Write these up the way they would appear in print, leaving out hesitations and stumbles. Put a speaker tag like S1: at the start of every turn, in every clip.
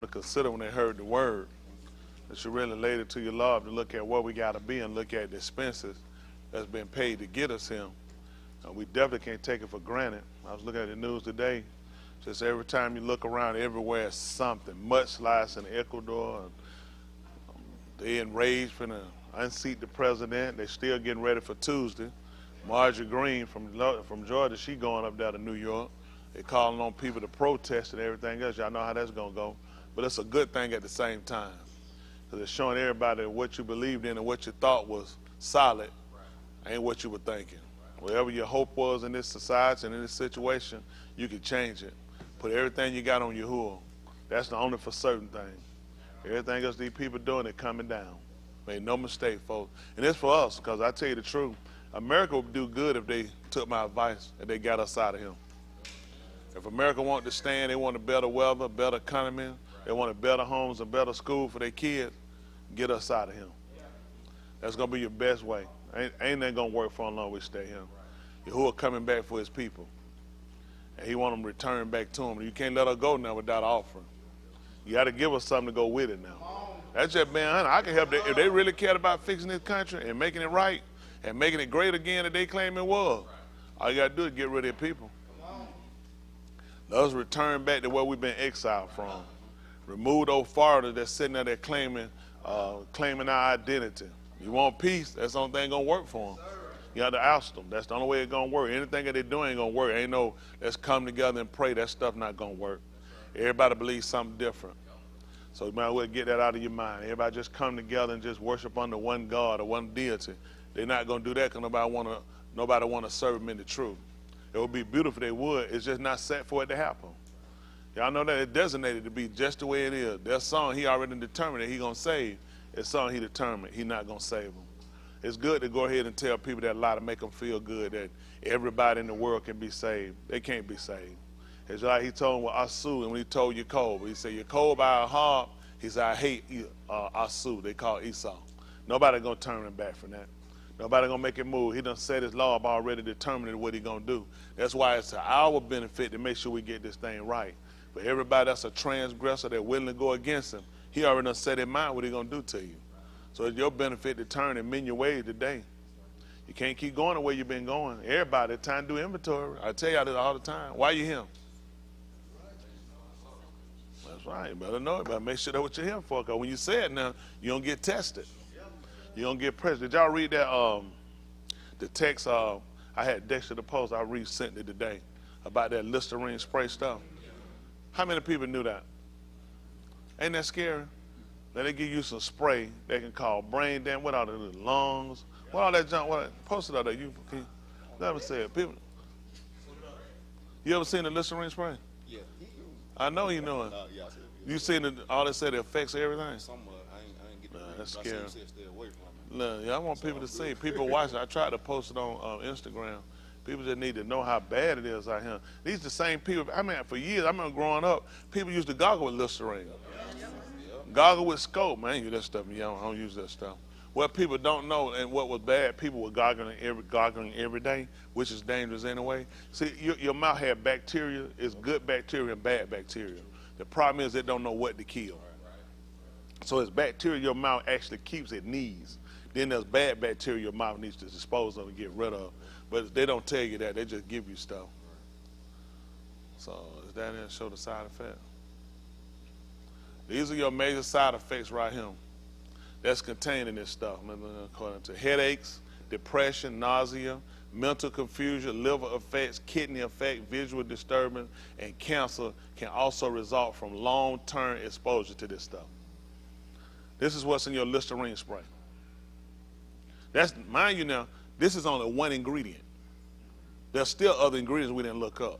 S1: to consider when they heard the word. They should really lay it to your Lord to look at where we got to be and look at the expenses that's been paid to get us here. We definitely can't take it for granted. I was looking at the news today. Just every time you look around, everywhere is something. Mudslides in Ecuador. They enraged for the unseat the president. They still getting ready for Tuesday. Marjorie Greene from Georgia, she going up there to New York. They calling on people to protest and everything else. Y'all know how that's going to go. But it's a good thing at the same time. Because it's showing everybody what you believed in and what you thought was solid ain't what you were thinking. Whatever your hope was in this society and in this situation, you can change it. Put everything you got on your hood. That's the only for certain thing. Everything else these people doing, they're coming down. Make no mistake, folks. And it's for us, because I tell you the truth, America would do good if they took my advice and they got us out of here. If America wanted to stand, they want a better weather, better economy, they want a better homes, a better school for their kids, get us out of here. That's going to be your best way. Ain't that going to work for long we stay here. Yahuwah coming back for his people. And he want them returned back to him. You can't let her go now without offering. You got to give us something to go with it now. That's just being honest. I can help them. If they really cared about fixing this country and making it right and making it great again that they claim it was, all you got to do is get rid of their people. Let us return back to where we've been exiled from. Remove those foreigners that's sitting there claiming our identity. You want peace, that's the only thing going to work for them. You got to oust them. That's the only way it's going to work. Anything that they're doing ain't going to work. Ain't no, let's come together and pray. That stuff not going to work. Everybody believes something different. So you might as well get that out of your mind. Everybody just come together and just worship under one God or one deity. They're not going to do that because nobody want to serve them in the truth. It would be beautiful if they would. It's just not set for it to happen. Y'all know that it's designated to be just the way it is. That song, he already determined that he going to save. That song, he determined he not going to save them. It's good to go ahead and tell people that lie to make them feel good that everybody in the world can be saved. They can't be saved. It's like he told them with Asu, and when he told Jacob, he said, Jacob by our heart, he said, I hate Asu. They call Esau. Nobody going to turn him back from that. Nobody going to make it move. He done set his law up already determined what he going to do. That's why it's to our benefit to make sure we get this thing right. But everybody that's a transgressor that willing to go against him, he already done set in mind what he going to do to you. So it's your benefit to turn and mend your ways today. You can't keep going the way you've been going. Everybody, it's time to do inventory. I tell y'all this all the time. Why you here? That's right. You better know it. Better make sure that's what you're here for. Because when you say it now, you don't get tested. You don't get pressed. Did y'all read that, the text I had Dexter the Post, I resent it today, about that Listerine spray stuff? How many people knew that? Ain't that scary? Then they give you some spray that can cause brain damage, what all the lungs, what all that junk, post it out there. You never said, people. You ever seen the Listerine spray?
S2: Yeah.
S1: I know you know it.
S2: Yeah,
S1: you seen all they said it affects everything?
S2: Somewhat. I ain't get
S1: That's
S2: but
S1: scary.
S2: I said stay away from it.
S1: Look, yeah, I want people to see. People watch it. I tried to post it on Instagram. People just need to know how bad it is out here. These the same people. I mean, for years, I remember growing up, people used to goggle with Listerine. Goggle with scope, man. I ain't use that stuff. Yeah, I don't use that stuff. What people don't know and what was bad, people were goggling every day, which is dangerous anyway. See, your mouth had bacteria. It's good bacteria and bad bacteria. The problem is they don't know what to kill. So it's bacteria your mouth actually keeps, it needs. Then there's bad bacteria your mouth needs to dispose of and get rid of. But they don't tell you that. They just give you stuff. So is that here to show the side effect? These are your major side effects right here that's contained in this stuff. According to headaches, depression, nausea, mental confusion, liver effects, kidney effect, visual disturbance, and cancer can also result from long-term exposure to this stuff. This is what's in your Listerine spray. That's, mind you now, this is only one ingredient. There's still other ingredients we didn't look up.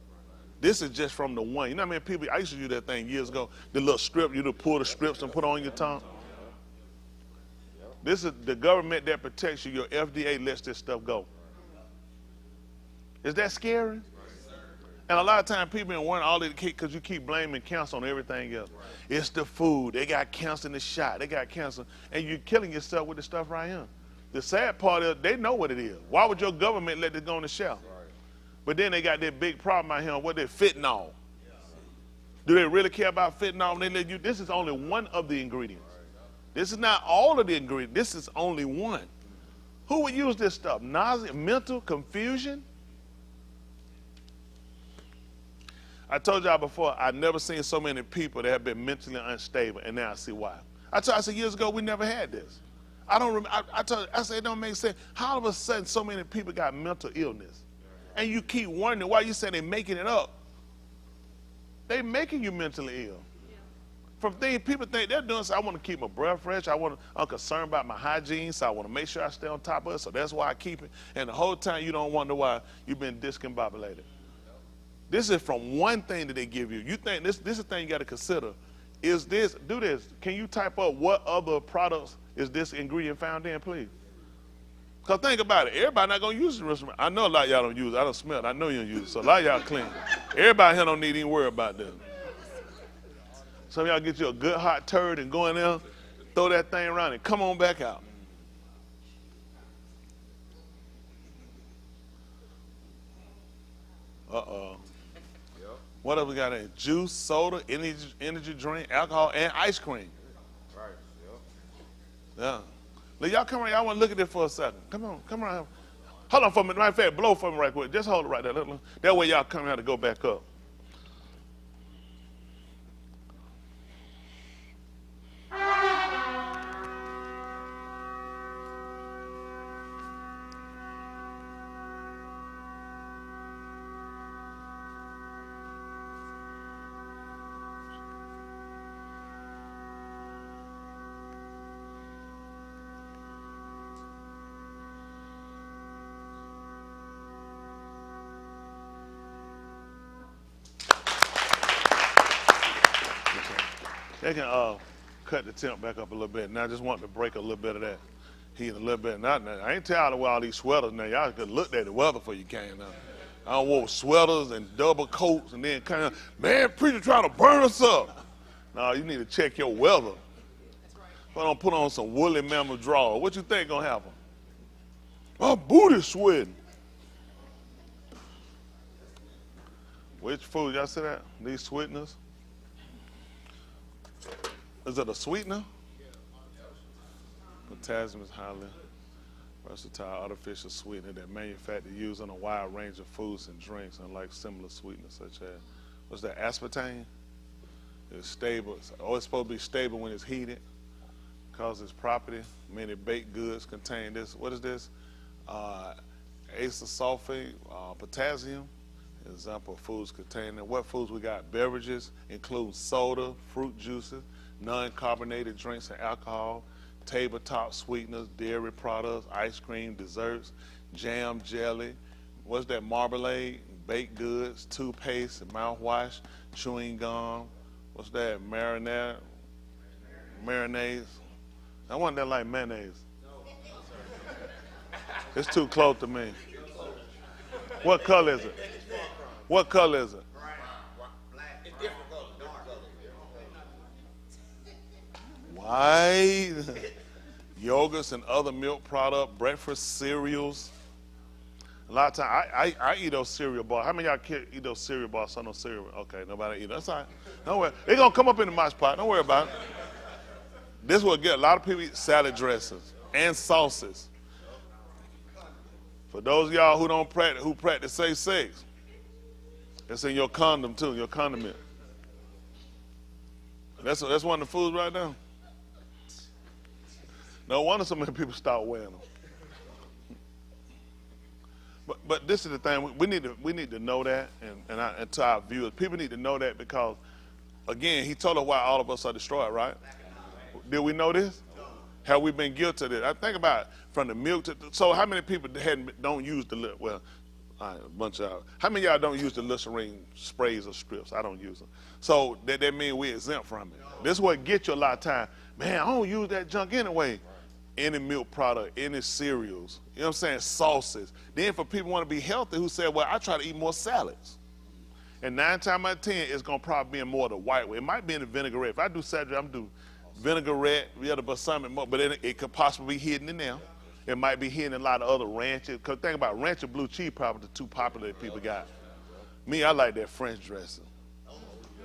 S1: This is just from the one. You know how many people, I used to do that thing years ago, the little strip, you to pull the strips and put on your tongue. This is the government that protects you. Your FDA lets this stuff go. Is that scary? And a lot of times people been worrying all this because you keep blaming cancer on everything else. It's the food. They got cancer in the shot. They got cancer. And you're killing yourself with this stuff right here. The sad part is they know what it is. Why would your government let this go on the shelf? But then they got that big problem out here on what they fentanyl. Do they really care about fentanyl when they let you? This is only one of the ingredients. This is not all of the ingredients. This is only one. Who would use this stuff? Nausea, mental confusion? I told y'all before, I've never seen so many people that have been mentally unstable, and now I see why. I said years ago, we never had this. I don't remember. I said it don't make sense. How all of a sudden so many people got mental illness? And you keep wondering why you say they're making it up. They making you mentally ill. From things people think they're doing, so I want to keep my breath fresh. I'm concerned about my hygiene, so I want to make sure I stay on top of it, so that's why I keep it. And the whole time you don't wonder why you've been discombobulated. This is from one thing that they give you. You think this is the thing you got to consider. Is this, do this. Can you type up what other products is this ingredient found in, please? Because think about it. Everybody not going to use it. I know a lot of y'all don't use it. I don't smell it. I know you don't use it. So a lot of y'all clean. Everybody here don't need to even worry about this. Some of y'all get you a good hot turd and go in there, throw that thing around and come on back out. Uh-oh. Yep. What else we got in? Juice, soda, energy drink, alcohol, and ice cream. Right. Yep. Yeah. Look, y'all come around. Y'all want to look at this for a second. Come on. Come around. Hold on for a minute. Matter of fact, blow for me right quick. Just hold it right there. That way y'all come around to go back up. They can cut the temp back up a little bit. Now I just want to break a little bit of that heat a little bit. Now, I ain't tired of all these sweaters now. Y'all could look at the weather before you came now. I don't want sweaters and double coats and then kind of, man, preacher trying to burn us up. No, you need to check your weather. Put on some woolly mammal drawers. What you think gonna happen? My booty's sweating. Which food, y'all see that? These sweeteners? Is it a sweetener? Potassium is highly versatile artificial sweetener that manufacturers use on a wide range of foods and drinks, unlike similar sweeteners such as, what's that, aspartame? It's stable. It's supposed to be stable when it's heated. Causes property. Many baked goods contain this. What is this? Acesulfate, potassium. Example of foods containing. What foods we got? Beverages include soda, fruit juices, non-carbonated drinks and alcohol, tabletop sweeteners, dairy products, ice cream, desserts, jam, jelly. What's that? Marmalade, baked goods, toothpaste, mouthwash, chewing gum. What's that? Marinades. I want that like mayonnaise. It's too close to me. What color is it? What color is it?
S2: It's different color, dark color.
S1: White. Yogurts and other milk products, breakfast cereals. A lot of times, I eat those cereal bars. How many of y'all eat those cereal bars? So no cereal. Okay, nobody eat. That's all right. Don't worry. They're going to come up in the mosh pot. Don't worry about it. This will get a lot of people eat salad dressings and sauces. For those of y'all who practice safe sex, it's in your condom too, your condiment. That's one of the foods right now. No wonder so many people start wearing them. But this is the thing, we need to know that, and to our viewers, people need to know that because, again, he told us why all of us are destroyed, right? Did we know this? Have we been guilty of this? I think about it, from the milk to, so how many people don't use the, well, a bunch of y'all. How many of y'all don't use the Listerine sprays or strips? I don't use them. So that means we exempt from it. This is what gets you a lot of time. Man, I don't use that junk anyway. Any milk product, any cereals, you know what I'm saying, sauces. Then for people who want to be healthy who say, well, I try to eat more salads. And 9 times out of 10, it's going to probably be in more of the white way. It might be in the vinaigrette. If I do salad, I'm do vinaigrette, balsamic, but it could possibly be hidden in there. It might be hidden in a lot of other ranches. Because think about ranch and blue cheese, probably the two popular that people got. Me, I like that French dressing.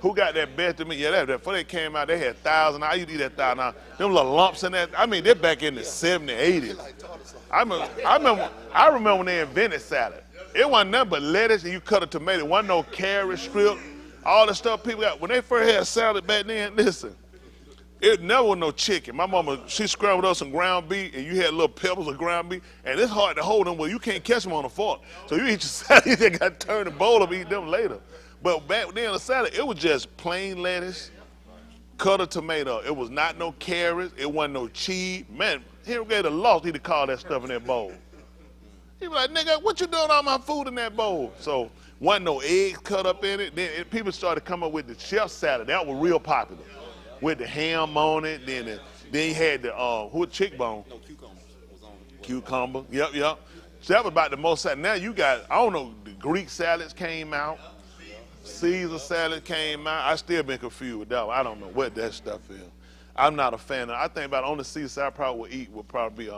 S1: Who got that best of me? Yeah, that before they came out, they had 1,000. I used to eat that 1,000. Them little lumps in that. I mean, they're back in the 70s, 80s. I remember when they invented salad. It wasn't nothing but lettuce and you cut a tomato. It wasn't no carrot strip. All the stuff people got. When they first had salad back then, listen, it never was no chicken. My mama, she scrambled up some ground beef, and you had little pebbles of ground beef, and it's hard to hold them. Well, you can't catch them on a fork. So you eat your salad, you just got to turn the bowl up and eat them later. But back then, the salad, it was just plain lettuce, cut a tomato. It was not no carrots. It wasn't no cheese. Man, here we get a loss. He'd call that stuff in that bowl. He was like, nigga, what you doing all my food in that bowl? So wasn't no eggs cut up in it. Then people started to come up with the chef salad. That was real popular. With the ham on it. Then you had the, chick bone?
S2: No, cucumber was on it.
S1: Cucumber. Yep. So that was about the most salad. Now you got, I don't know, the Greek salads came out. Caesar salad came out. I still been confused with that one. I don't know what that stuff is. I'm not a fan of it. I think about on the Caesar salad I probably would eat would probably be,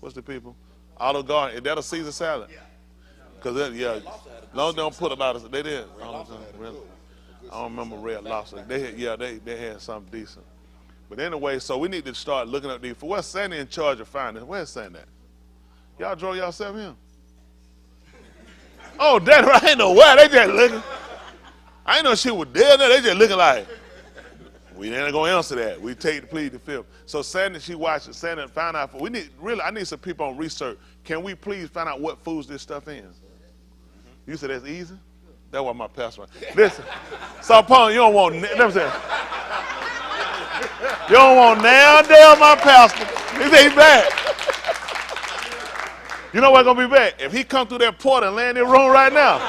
S1: what's the people? Olive Garden. Is that a Caesar salad? Because, yeah, as long as they don't put about it, they did. Really. I don't remember Red Lobster. They had something decent. But anyway, so we need to start looking up these. For what's Sandy in charge of finance? Where's Sandy at? Y'all drove yourself in? Oh, that right. I ain't know why. They just looking. I ain't know she was there. They just looking like, we ain't gonna answer that. We take the plea to film. So Sandy, she watched it. Sandy found out. I need some people on research. Can we please find out what foods this stuff is? You said that's easy? That's what my pastor went. Listen, so Paul, you don't want, let me say, you don't want now damn my pastor. He say he back. You know what's gonna be back? If he come through that portal and land in the room right now,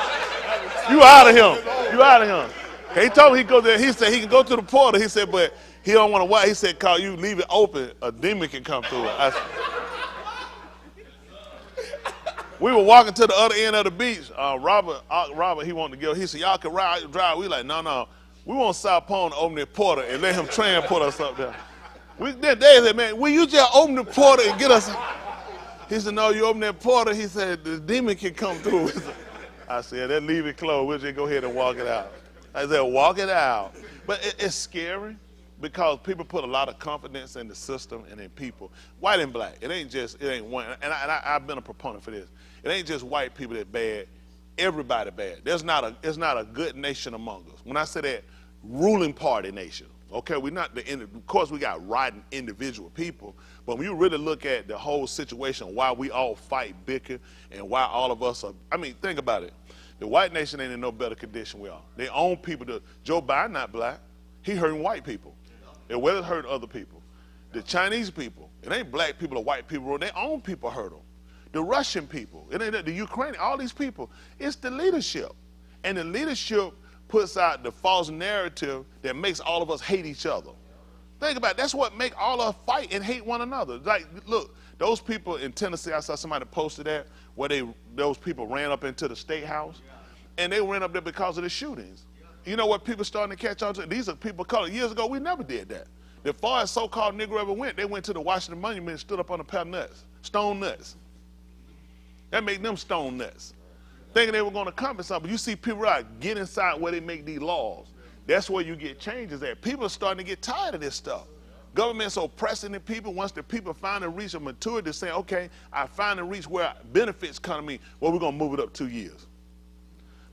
S1: you out of him. You out of him. He told me he go there. He said he can go to the portal. He said, but he don't want to watch. He said, "Call you leave it open. A demon can come through it." We were walking to the other end of the beach. Robert, he wanted to go. He said, "Y'all can drive." We like, no. We want South Pond to open the portal and let him transport us up there. They said, "Man, will you just open the portal and get us?" He said, "No, you open that portal." He said, "The demon can come through." I said, "Then leave it closed. We'll just go ahead and walk it out." I said, "Walk it out." But it's scary because people put a lot of confidence in the system and in people, white and black. It ain't one. And I've been a proponent for this. It ain't just white people that bad. Everybody bad. It's not a good nation among us. When I say that, ruling party nation. Okay, of course we got rotten individual people, but when you really look at the whole situation, why we all fight, bicker, and why all of us are, think about it. The white nation ain't in no better condition we are. They own people. Joe Biden not black. He hurting white people. And whether hurt other people. The Chinese people, it ain't black people or white people. Their own people hurt them. The Russian people, it ain't the Ukrainian, all these people. It's the leadership. And the leadership puts out the false narrative that makes all of us hate each other. Think about it. That's what make all of us fight and hate one another. Like, look, those people in Tennessee, I saw somebody posted that, where those people ran up into the state house, and they ran up there because of the shootings. You know what people starting to catch on to? These are people of color. Years ago, we never did that. The far as so-called Negro ever went, they went to the Washington Monument and stood up on a pair of nuts, stone nuts. That made them stone nuts, thinking they were going to accomplish something. But you see people get inside where they make these laws. That's where you get changes at. People are starting to get tired of this stuff. Government's oppressing the people. Once the people finally reach a maturity, saying, okay, I finally reach where benefits come to me, well, we're going to move it up 2 years.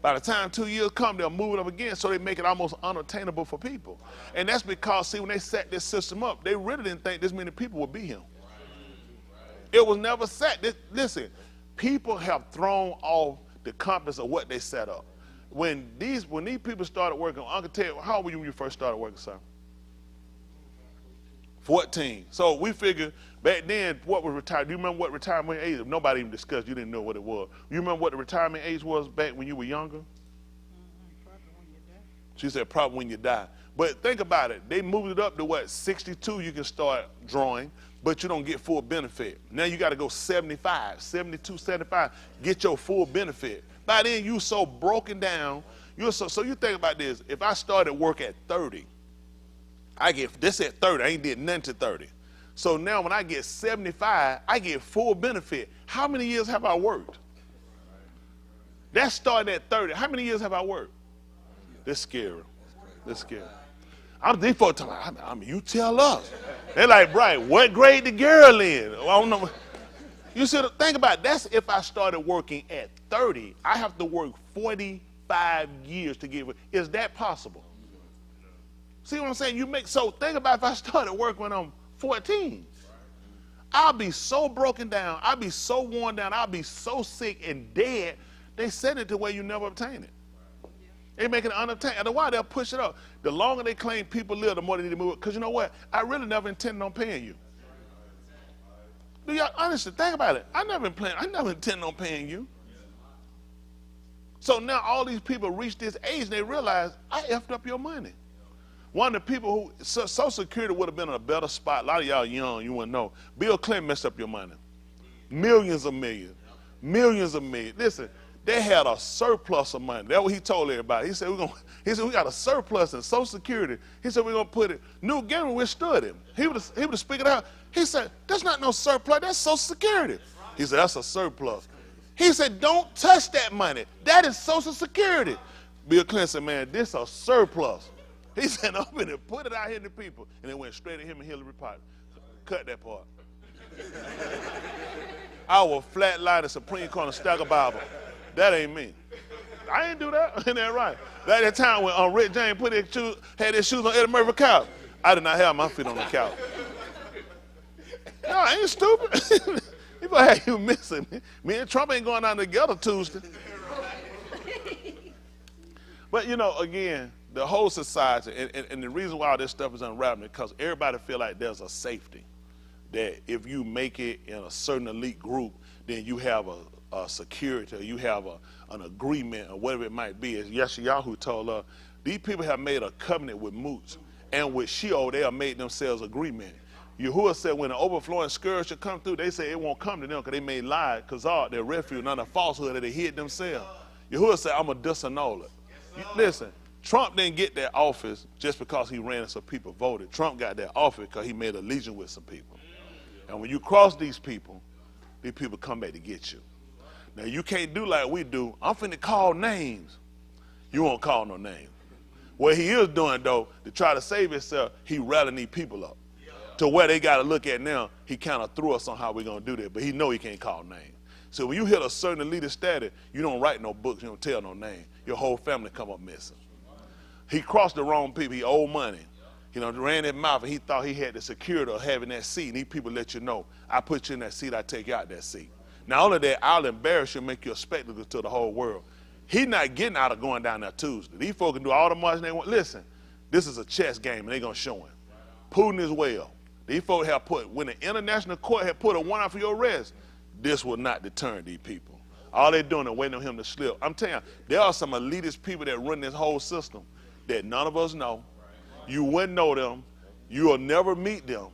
S1: By the time 2 years come, they'll move it up again, so they make it almost unattainable for people. And that's because, see, when they set this system up, they really didn't think this many people would be here. It was never set. Listen, people have thrown off the compass of what they set up. When these people started working, Uncle Ted, how old were you when you first started working, sir? 14. So we figured back then, what was retirement? Do you remember what retirement age? Nobody even discussed. You didn't know what it was. You remember what the retirement age was back when you were younger?
S3: Probably when you die.
S1: She said probably when you die. But think about it. They moved it up to what? 62 you can start drawing, but you don't get full benefit. Now you got to go 75, 72, 75, get your full benefit. By then you so broken down. So you think about this. If I started work at 30, I get this at 30. I ain't did nothing to 30. So now when I get 75, I get full benefit. How many years have I worked? That started at 30. How many years have I worked? That's scary. They're scared. These folks talking about, I mean, you tell us. They're like, right, what grade the girl in? Well, I don't know. You see, think about it. That's if I started working at 30. I have to work 45 years to get. Is that possible? See what I'm saying? So think about if I started work when I'm 14. I'll be so broken down. I'll be so worn down. I'll be so sick and dead. They send it to where you never obtain it. They make it unobtainable. Otherwise, they'll push it up. The longer they claim people live, the more they need to move it. Because you know what? I really never intended on paying you. Do y'all honestly think about it? I never intended on paying you. So now all these people reach this age and they realize I effed up your money. One of the people who Social Security would have been in a better spot. A lot of y'all young, you wouldn't know. Bill Clinton messed up your money. Millions of millions. Millions of millions. Listen, they had a surplus of money. That's what he told everybody. He said we got a surplus in Social Security. He said we're gonna put it. Newt Gingrich withstood him. He would have speaking out. He said, that's not no surplus, that's Social Security. He said, that's a surplus. He said, don't touch that money. That is Social Security. Bill Clinton said, man, this is a surplus. He said, open it, put it out here to people. And it went straight at him and Hillary Potter. Cut that part. I will flatline the Supreme Court and stack a Bible. That ain't me. I ain't do that. Ain't that right? That time when Rick James had his shoes on Eddie Murphy's couch, I did not have my feet on the couch. No, I ain't stupid. People have you missing me. Me and Trump ain't going down together Tuesday. But, you know, again, the whole society, and the reason why all this stuff is unraveling, because everybody feel like there's a safety. That if you make it in a certain elite group, then you have a security, or you have an agreement, or whatever it might be. As Yeshayahu told us, these people have made a covenant with Moots, and with Sheol, they have made themselves agreement. Yahuwah said when an overflowing scourge should come through, they say it won't come to them because they made lies, kazar, their refuge, none of falsehood that they hid themselves. Yahuwah said, I'm going to disannul it. Listen, Trump didn't get that office just because he ran and some people voted. Trump got that office because he made allegiance with some people. And when you cross these people come back to get you. Now, you can't do like we do. I'm finna call names. You won't call no names. What he is doing, though, to try to save himself, he rallying these people up. To where they got to look at now, he kind of threw us on how we're going to do that, but he know he can't call names. So when you hit a certain elite status, you don't write no books, you don't tell no name. Your whole family come up missing. He crossed the wrong people, he owed money. You know, ran his mouth and he thought he had the security of having that seat. And these people let you know, I put you in that seat, I take you out that seat. Not only that, I'll embarrass you and make you a spectacle to the whole world. He's not getting out of going down there Tuesday. These folks can do all the marching they want. Listen, this is a chess game and they're going to show him. Putin is well. These folks have put, when the international court had put a warrant for your arrest, this will not deter these people. All they're doing is waiting on him to slip. I'm telling you, there are some elitist people that run this whole system that none of us know. You wouldn't know them. You will never meet them.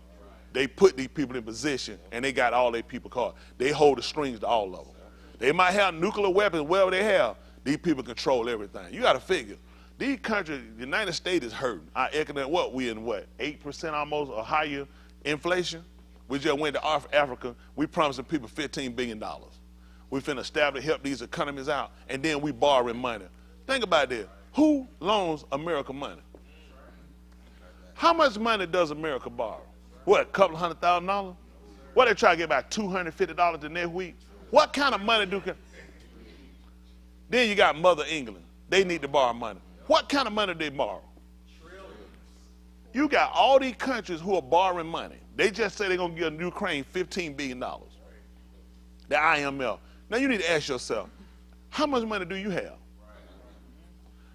S1: They put these people in position, and they got all their people caught. They hold the strings to all of them. They might have nuclear weapons, whatever they have. These people control everything. You got to figure. These countries, the United States is hurting. Our economic, we in 8% almost or higher inflation? We just went to Africa. We promising people $15 billion. We finna establish, help these economies out, and then we borrowing money. Think about this. Who loans America money? How much money does America borrow? What, a couple $100,000? What, they try to get about $250 the next week? What kind of money do? Then you got Mother England. They need to borrow money. What kind of money do they borrow? You got all these countries who are borrowing money. They just say they're going to give Ukraine $15 billion. The IMF. Now you need to ask yourself, how much money do you have?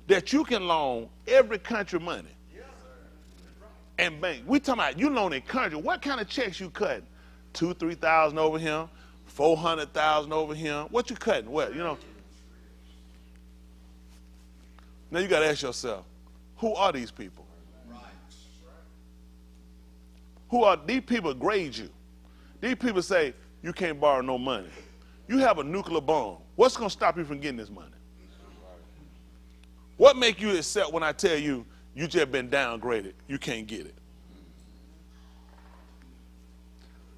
S1: That you can loan every country money. And bank. We talking about you loaning country. What kind of checks you cutting? 2,000, 3,000 over here, 400,000 over here. What you cutting? What, you know? Now you got to ask yourself, who are these people? Who are these people? Grade you. These people say you can't borrow no money. You have a nuclear bomb. What's going to stop you from getting this money? What make you accept when I tell you you just been downgraded? You can't get it.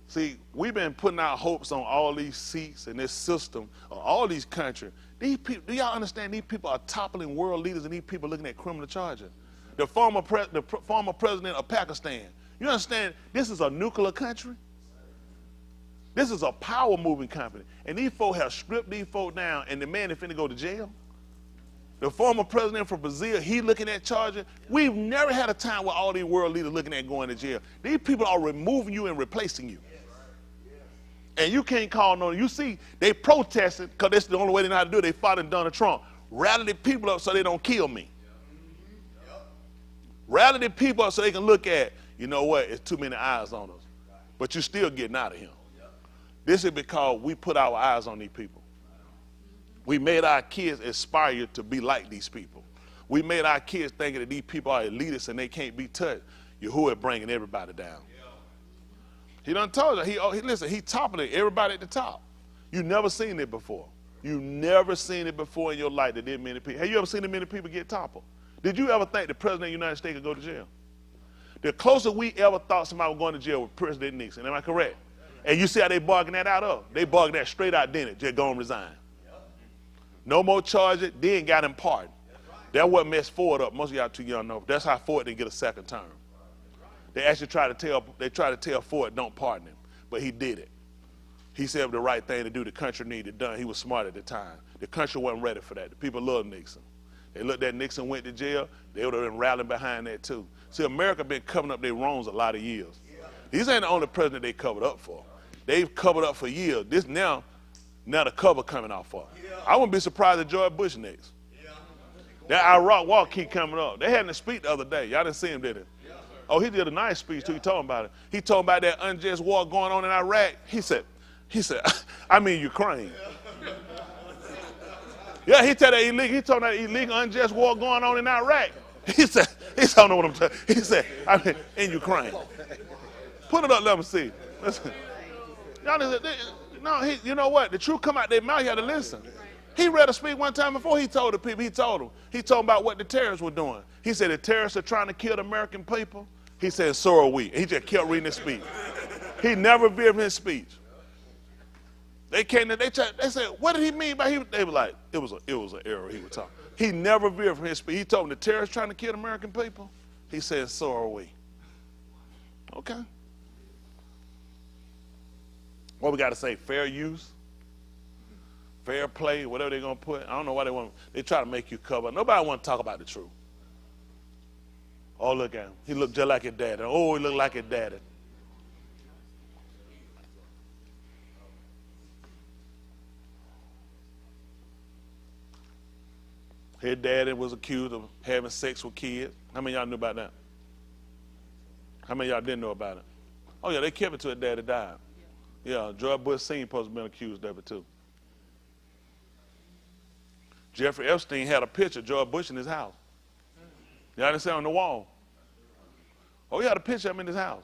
S1: See, we've been putting our hopes on all these seats and this system, all these countries. These people, do y'all understand these people are toppling world leaders and these people looking at criminal charges? the former president of Pakistan. You understand? This is a nuclear country. This is a power moving company. And these folks have stripped these folks down, and the man is finna go to jail. The former president from Brazil, he looking at charging. We've never had a time where all these world leaders looking at going to jail. These people are removing you and replacing you. And you can't call no, you see, they protesting because that's the only way they know how to do it. They fighting Donald Trump. Rally the people up so they don't kill me. Rally the people up so they can look at, you know what, it's too many eyes on us. But you're still getting out of him. This is because we put our eyes on these people. We made our kids aspire to be like these people. We made our kids thinking that these people are elitists and they can't be touched. Yahuwah bringing everybody down. He done told you, listen, he toppling everybody at the top. You never seen it before. You never seen it before in your life that did many people. Have you ever seen that many people get toppled? Did you ever think the president of the United States could go to jail? The closer we ever thought somebody was going to jail was President Nixon. Am I correct? And you see how they bargained that out of? They bargained that straight out, didn't it? Just go and resign. No more charges, then got him pardoned. That what messed Ford up. Most of y'all too young to know. That's how Ford didn't get a second term. They actually tried to tell Ford don't pardon him, but he did it. He said it was the right thing to do. The country needed done. He was smart at the time. The country wasn't ready for that. The people loved Nixon. They looked at Nixon went to jail. They would have been rallying behind that too. See, America been covering up their wrongs a lot of years. These ain't the only president they covered up for. They've covered up for years. This now the cover coming off for. I wouldn't be surprised if George Bush next. That Iraq war keep coming up. They had him speak the other day. Y'all didn't see him, did it? Oh, he did a nice speech too. He told about it. He told about that unjust war going on in Iraq. He said, I mean Ukraine. Yeah, he told that illegal unjust war going on in Iraq. He said, I don't know what I'm saying. He said, I mean, in Ukraine. Put it up, let me see. Listen. No, you know what? The truth come out their mouth, you got to listen. He read a speech one time before he told the people, he told them about what the terrorists were doing. He said the terrorists are trying to kill the American people. He said, so are we. He just kept reading his speech. He never veered from his speech. They said, what did he mean by they were like, it was an error he was talking. He never veered from his speech. He told them the terrorists trying to kill the American people. He said, so are we. Okay. What we got to say, fair use, fair play, whatever they're going to put. I don't know why they try to make you cover. Nobody want to talk about the truth. Oh, look at him. He looked just like his daddy. Oh, he looked like his daddy. His daddy was accused of having sex with kids. How many of y'all knew about that? How many of y'all didn't know about it? Oh, yeah, they kept it till his daddy died. Yeah, George Bush Sr. supposed to have been accused of it too. Jeffrey Epstein had a picture of George Bush in his house. Y'all didn't see it on the wall. Oh, he had a picture of him in his house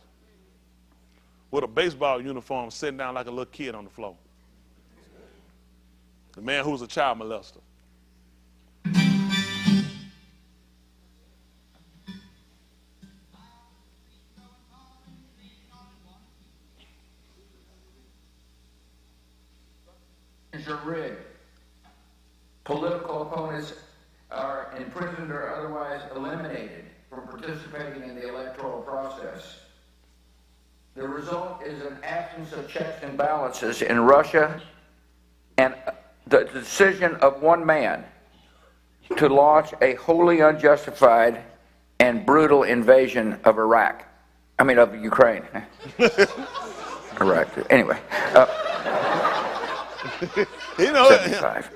S1: with a baseball uniform sitting down like a little kid on the floor. The man who was a child molester.
S4: Are rigged. Political opponents are imprisoned or otherwise eliminated from participating in the electoral process. The result is an absence of checks and balances in Russia and the decision of one man to launch a wholly unjustified and brutal invasion of of Ukraine. Iraq. Anyway.
S1: You know
S4: 75.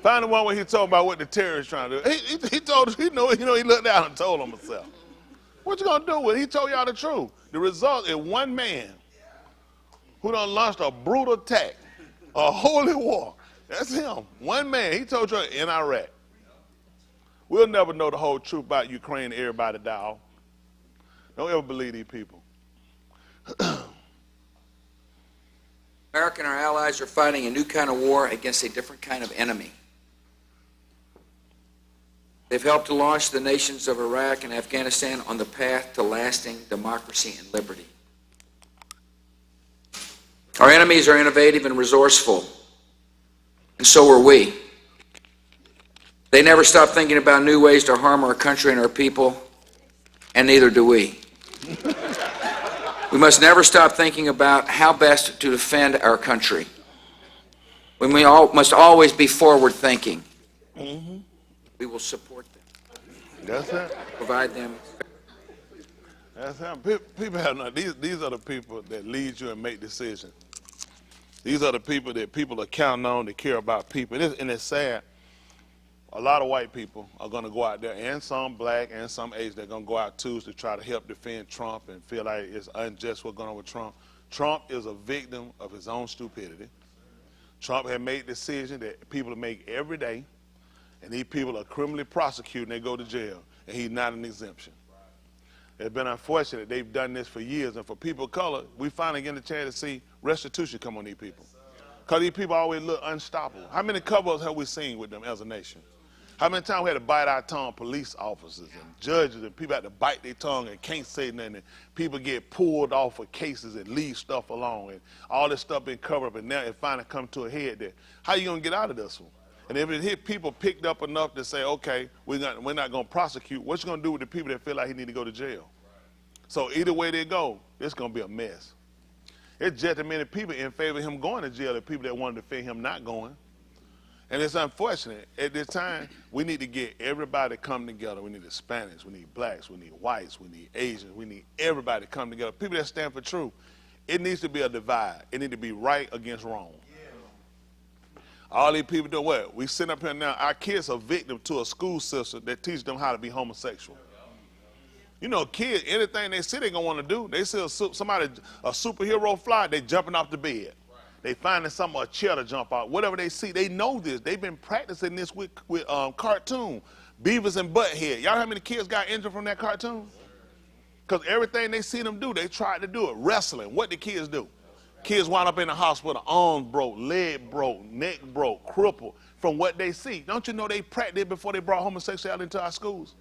S1: Find the one where he told about what the terrorists trying to do. He told us, he looked down and told him himself. What you gonna do with it? He told y'all the truth. The result is one man who done launched a brutal attack, a holy war. That's him. One man. He told you in Iraq. We'll never know the whole truth about Ukraine. Everybody die off. Don't ever believe these people.
S5: America and our allies are fighting a new kind of war against a different kind of enemy. They've helped to launch the nations of Iraq and Afghanistan on the path to lasting democracy and liberty. Our enemies are innovative and resourceful, and so are we. They never stop thinking about new ways to harm our country and our people, and neither do we. We must never stop thinking about how best to defend our country. We must always be forward thinking. We will support them.
S1: That's it.
S5: Provide them.
S1: That's how people have no. These are the people that lead you and make decisions. These are the people that people are counting on to care about people. And it's sad. A lot of white people are going to go out there, and some black and some Asian, they're going to go out too to try to help defend Trump and feel like it's unjust what's going on with Trump. Trump is a victim of his own stupidity. Trump had made decisions that people make every day, and these people are criminally prosecuted and they go to jail, and he's not an exemption. It's been unfortunate. They've done this for years, and for people of color, we finally get a chance to see restitution come on these people. Because these people always look unstoppable. How many cover-ups have we seen with them as a nation? How many times we had to bite our tongue, police officers and judges, and people had to bite their tongue and can't say nothing, and people get pulled off of cases and leave stuff alone, and all this stuff been covered up, and now it finally come to a head that, how you going to get out of this one? And if it hit people picked up enough to say, okay, we're not going to prosecute, what you going to do with the people that feel like he need to go to jail? So either way they go, it's going to be a mess. It's just as many people in favor of him going to jail as people that want to defend him not going. And it's unfortunate. At this time, we need to get everybody to come together. We need Hispanics, we need blacks, we need whites, we need Asians, we need everybody to come together. People that stand for truth. It needs to be a divide. It needs to be right against wrong. All these people do what? We sit up here now, our kids are victim to a school system that teaches them how to be homosexual. You know, kids, anything they see they're going to want to do, they see a superhero fly, they jumping off the bed. They finding a chair to jump out. Whatever they see, they know this. They've been practicing this with cartoon, Beavis and Butthead. Y'all know how many kids got injured from that cartoon? Because everything they see them do, they tried to do it. Wrestling, what did kids do? Kids wound up in the hospital, arms broke, leg broke, neck broke, crippled from what they see. Don't you know they practiced before they brought homosexuality into our schools?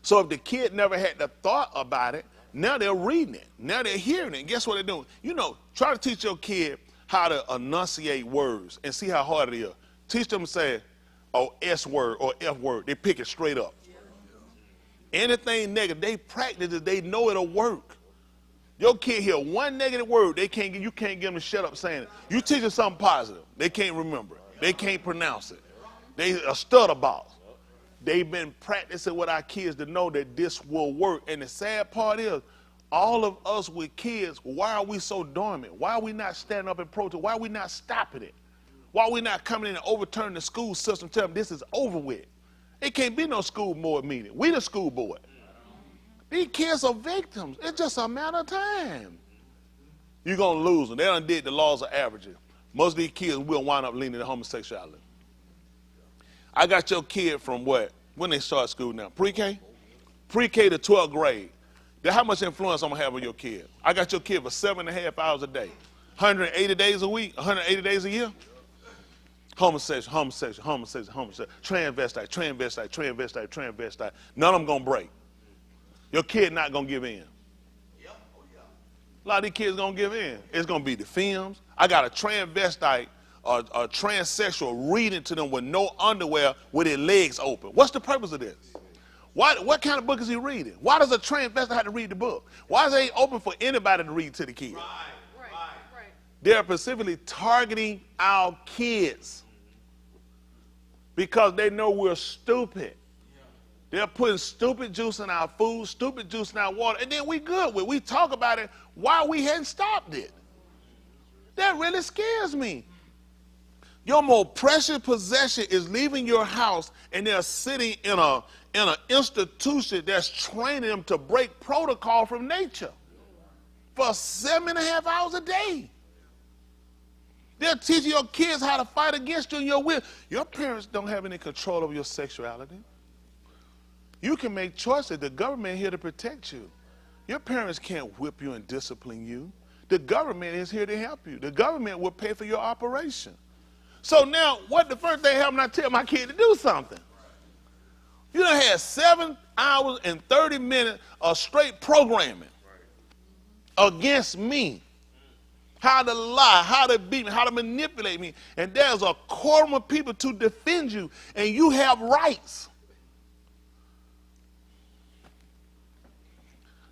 S1: So if the kid never had the thought about it, now they're reading it. Now they're hearing it. And guess what they're doing? You know, try to teach your kid how to enunciate words and see how hard it is. Teach them to say, oh, S word or F word. They pick it straight up. Anything negative, they practice it. They know it'll work. Your kid hear one negative word, you can't get them to shut up saying it. You teach them something positive, they can't remember it. They can't pronounce it. They a stutter boss. They've been practicing with our kids to know that this will work. And the sad part is, all of us with kids, why are we so dormant? Why are we not standing up and protest? Why are we not stopping it? Why are we not coming in and overturning the school system, telling them this is over with? It can't be no school board meeting. We the school board. These kids are victims. It's just a matter of time. You're going to lose them. They done did the laws of averages. Most of these kids will wind up leaning to homosexuality. I got your kid from what? When they start school now? Pre-K? Pre-K to 12th grade. Then how much influence I'm going to have on your kid? I got your kid for 7.5 hours a day. 180 days a week? 180 days a year? Homosexual, homosexual, homosexual, homosexual. Transvestite, transvestite, transvestite, transvestite. None of them going to break. Your kid not going to give in. A lot of these kids going to give in. It's going to be the films. I got a transvestite, a transsexual reading to them with no underwear with their legs open. What's the purpose of this? What kind of book is he reading? Why does a transvestite have to read the book? Why is it open for anybody to read to the kids?
S3: Right.
S1: They're specifically targeting our kids because they know we're stupid. They're putting stupid juice in our food, stupid juice in our water, and then we good with it. We talk about it while we hadn't stopped it. That really scares me. Your most precious possession is leaving your house, and they're sitting in an institution that's training them to break protocol from nature for 7.5 hours a day. They're teaching your kids how to fight against you and your will. Your parents don't have any control over your sexuality. You can make choices. The government is here to protect you. Your parents can't whip you and discipline you. The government is here to help you. The government will pay for your operation. So now, what the first thing happened, I tell my kid to do something. You done had 7 hours and 30 minutes of straight programming against me. how to lie, how to beat me, how to manipulate me. And there's a quorum of people to defend you, and you have rights.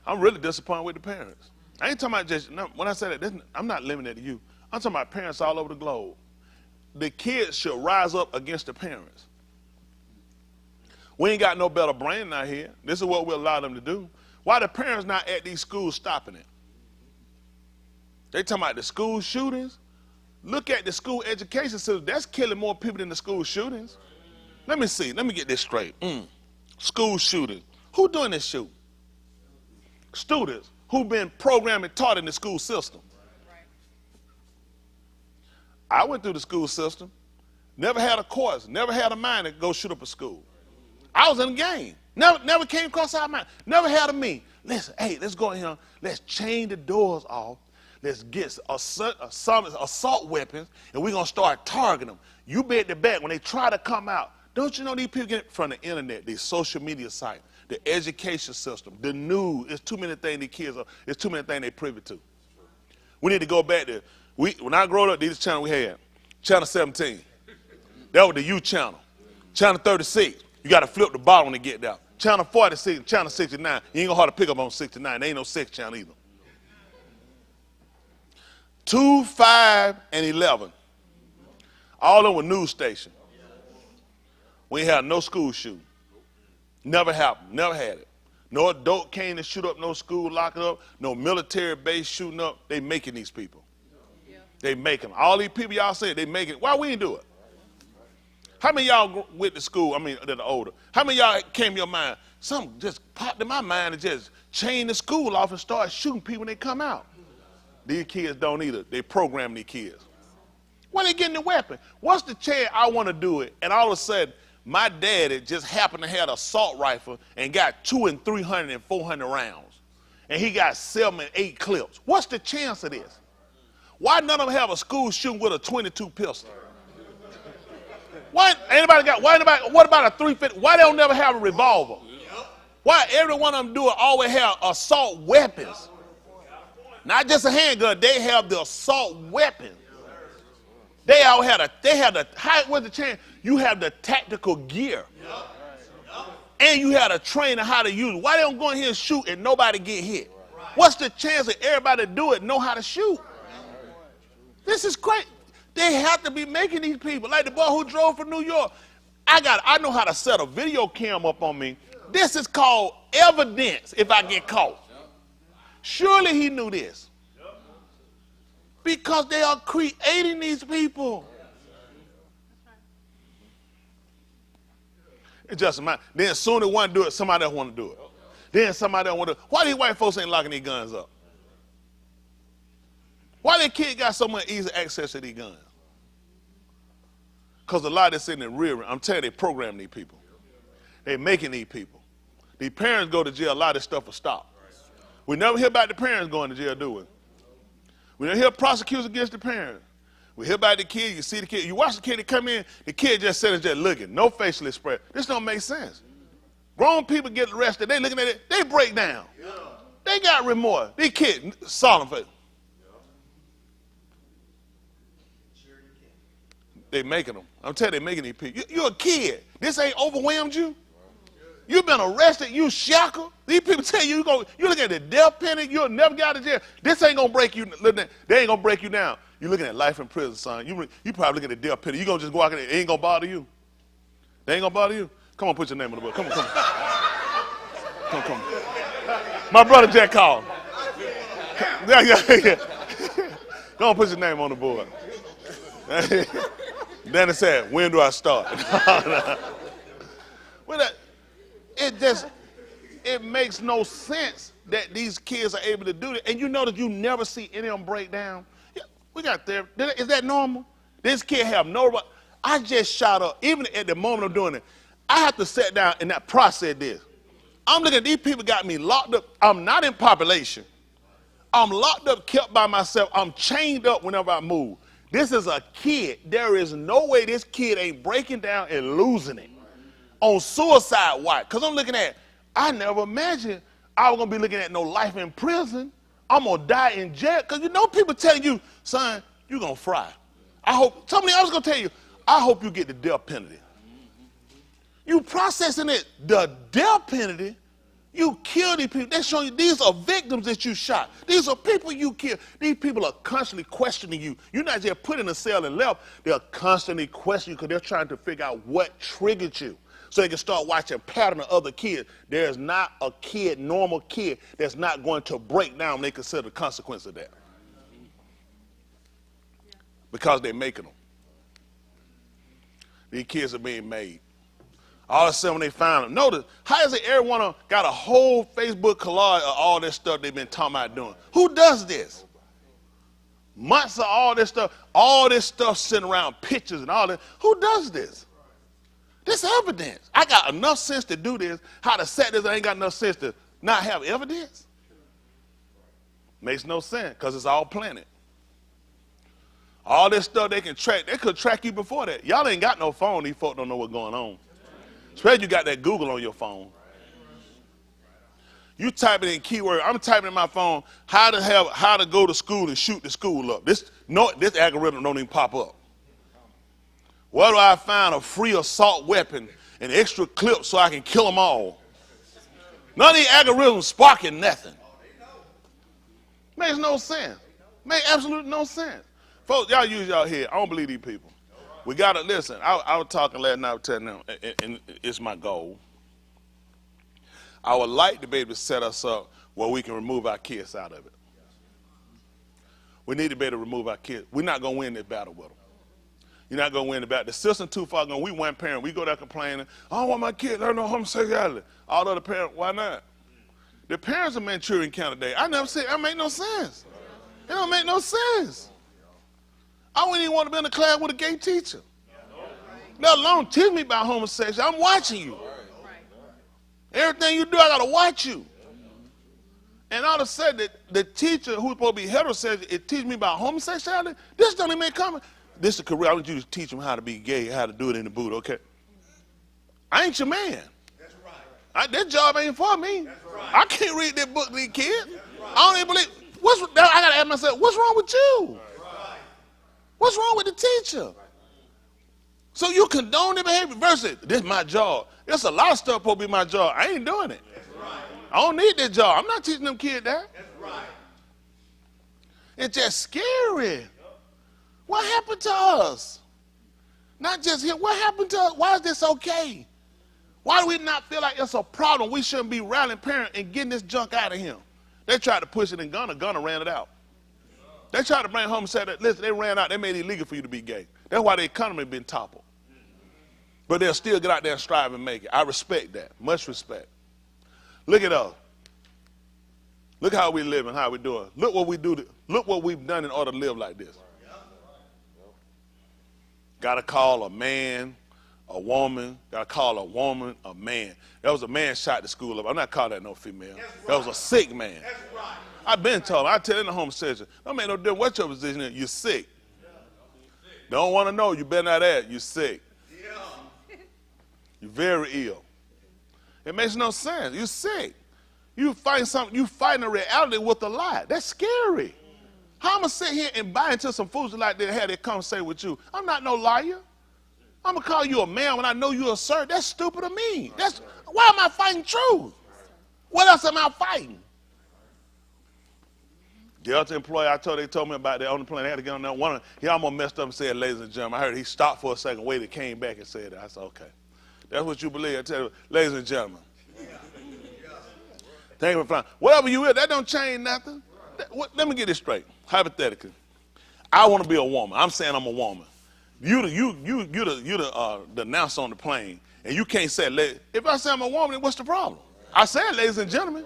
S1: I'm really disappointed with the parents. I ain't talking about just, no, when I say that, I'm not limited to you. I'm talking about parents all over the globe. The kids should rise up against the parents. We ain't got no better brain out here. This is what we allow them to do. Why the parents not at these schools stopping it? They talking about the school shootings. Look at the school education system. That's killing more people than the school shootings. Let me see. Let me get this straight. School shootings. Who doing this shoot? Students who been programmed and taught in the school system. I went through the school system. Never had a course. Never had a mind to go shoot up a school. I was in the game. Never came across our mind. Never had a me. Listen, hey, let's go in here. Let's chain the doors off. Let's get assault weapons, and we're going to start targeting them. You bet the back when they try to come out. Don't you know these people get it from the internet, the social media site, the education system, the news. It's too many things these kids are. It's too many things they privy to. We need to go back to, when I grew up, these channel we had. Channel 17. That was the youth channel. Channel 36. You got to flip the bottom when they get there. Channel 46, channel 69. You ain't going to hard to pick up on 69. There ain't no sex channel either. 2, 5, and 11. All of them were news stations. We ain't had no school shooting. Never happened. Never had it. No adult came to shoot up no school, lock it up. No military base shooting up. They making these people. They making them. All these people y'all say they making it. Why we ain't do it? How many of y'all went to school, that are older? How many of y'all came to your mind? Something just popped in my mind and just chain the school off and start shooting people when they come out. These kids don't either. They program these kids. Where they getting the weapon? What's the chance I want to do it, and all of a sudden, my daddy just happened to have an assault rifle and got 200 and 300 and 400 rounds. And he got 7 and 8 clips. What's the chance of this? Why none of them have a school shooting with a 22 pistol? What about a 350? Why they don't never have a revolver? Why every one of them do it always have assault weapons? Not just a handgun, they have the assault weapons. They all had what's the chance? You have the tactical gear. And you had a trainer how to use it. Why they don't go in here and shoot and nobody get hit? What's the chance that everybody do it know how to shoot? This is great. They have to be making these people. Like the boy who drove from New York. I know how to set a video cam up on me. This is called evidence if I get caught. Surely he knew this. Because they are creating these people. It's just a mind. Then as soon as one do it, somebody else want to do it. Then somebody else want to do it. Why these white folks ain't locking these guns up? Why their kids got so much easy access to these guns? Because a lot that's in the rear, I'm telling you, they program these people. They making these people. These parents go to jail, a lot of this stuff will stop. We never hear about the parents going to jail, do we? We don't hear prosecutors against the parents. We hear about the kid, you see the kid, you watch the kid that come in, the kid just sitting there looking, no facial expression. This don't make sense. Grown people get arrested, they looking at it, they break down. They got remorse. These kids, solemn face. They making them. I'm telling you, they making these people. You're a kid. This ain't overwhelmed you. You've been arrested. You shackled. These people tell you, you look at the death penalty. You'll never get out of jail. This ain't going to break you. They ain't going to break you down. You're looking at life in prison, son. You probably looking at the death penalty. You're going to just go out there. It ain't going to bother you. They ain't going to bother you. Come on, put your name on the book. Come on. Come. My brother Jack called. Yeah. Come on, put your name on the board. Then it said, when do I start? Well, it makes no sense that these kids are able to do that. And you know that you never see any of them break down. Yeah, we got therapy. Is that normal? This kid have no, I just shot up. Even at the moment I'm doing it, I have to sit down and not process this. I'm looking at these people got me locked up. I'm not in population. I'm locked up, kept by myself. I'm chained up whenever I move. This is a kid. There is no way this kid ain't breaking down and losing it on suicide watch. Because I'm looking at, I never imagined I was going to be looking at no life in prison. I'm going to die in jail. Because you know people telling you, son, you're going to fry. I hope, somebody else going to tell you, I hope you get the death penalty. You processing it, the death penalty, you kill these people. They're showing you these are victims that you shot. These are people you killed. These people are constantly questioning you. You're not just put in a cell and left. They're constantly questioning you because they're trying to figure out what triggered you. So they can start watching pattern of other kids. There's not a kid, normal kid, that's not going to break down when they consider the consequence of that. Because they're making them. These kids are being made. All of a sudden when they find them, notice, how is it everyone got a whole Facebook collage of all this stuff they've been talking about doing? Who does this? Months of all this stuff sitting around, pictures and all that. Who does this? This evidence. I got enough sense to do this. How to set this, I ain't got enough sense to not have evidence. Makes no sense because it's all planted. All this stuff they can track, they could track you before that. Y'all ain't got no phone, these folks don't know what's going on. Especially you got that Google on your phone. You type it in keyword. I'm typing in my phone how to go to school and shoot the school up. This algorithm don't even pop up. Where do I find a free assault weapon and extra clips so I can kill them all? None of these algorithms sparking nothing. Makes no sense. Makes absolutely no sense. Folks, y'all use y'all head. I don't believe these people. We got to listen. I was talking last night, I was telling them, and it's my goal. I would like to be able to set us up where we can remove our kids out of it. We need to be able to remove our kids. We're not going to win this battle with them. You're not going to win the battle. The system too far gone. We one parent. We go there complaining, I don't want my kids to learn no homosexuality. All the other parents, why not? The parents are Manchurian candidate. I never said that make no sense. It don't make no sense. I wouldn't even want to be in a class with a gay teacher. Let alone teach me about homosexuality. I'm watching you. Everything you do, I got to watch you. And all of a sudden, the teacher who's supposed to be heterosexual, it teach me about homosexuality. This don't even make comment. This is a career. I want you to teach them how to be gay, how to do it in the boot, okay? I ain't your man.
S2: That's right.
S1: That job ain't for me.
S2: That's right.
S1: I can't read that book to these kids. Right. I don't even believe. I got to ask myself, what's wrong with you?
S2: Right.
S1: What's wrong with the teacher? So you condone their behavior versus, this is my job. There's a lot of stuff supposed to be my job. I ain't doing it.
S2: That's right.
S1: I don't need that job. I'm not teaching them kids that.
S2: That's right.
S1: It's just scary. What happened to us? Not just here. What happened to us? Why is this okay? Why do we not feel like it's a problem? We shouldn't be rallying parents and getting this junk out of him. They tried to push it in Gunner. Gunner ran it out. They tried to bring home and said, listen, they ran out. They made it illegal for you to be gay. That's why the economy been toppled. But they'll still get out there and strive and make it. I respect that. Much respect. Look at us. Look how we live and how we doing. Look what we do. Look what we've done in order to live like this. Got to call a man, a woman. Got to call a woman, a man. That was a man shot the school up. I'm not calling that no female. That was a sick man.
S2: That's right.
S1: I've been told. I tell the homosexual, don't make no difference what your position is. You're sick. Don't want to know. You better not ask. You're sick. You're very ill. It makes no sense. You're sick. You fight something. You fighting a reality with a lie. That's scary. How am I sit here and buy into some fools like that had that conversation with you? I'm not no liar. I'm gonna call you a man when I know you're a sir. That's stupid of me. Why am I fighting truth? What else am I fighting? Delta employee, they told me about that on the plane. They had to get on there. He almost messed up and said, ladies and gentlemen. I heard he stopped for a second, waited, came back and said that. I said, okay. That's what you believe. I tell you, ladies and gentlemen. Thank you for flying. Whatever you is, that don't change nothing. Let me get this straight. Hypothetically, I want to be a woman. I'm saying I'm a woman. You the announcer on the plane, and you can't say, if I say I'm a woman, then what's the problem? I said, ladies and gentlemen.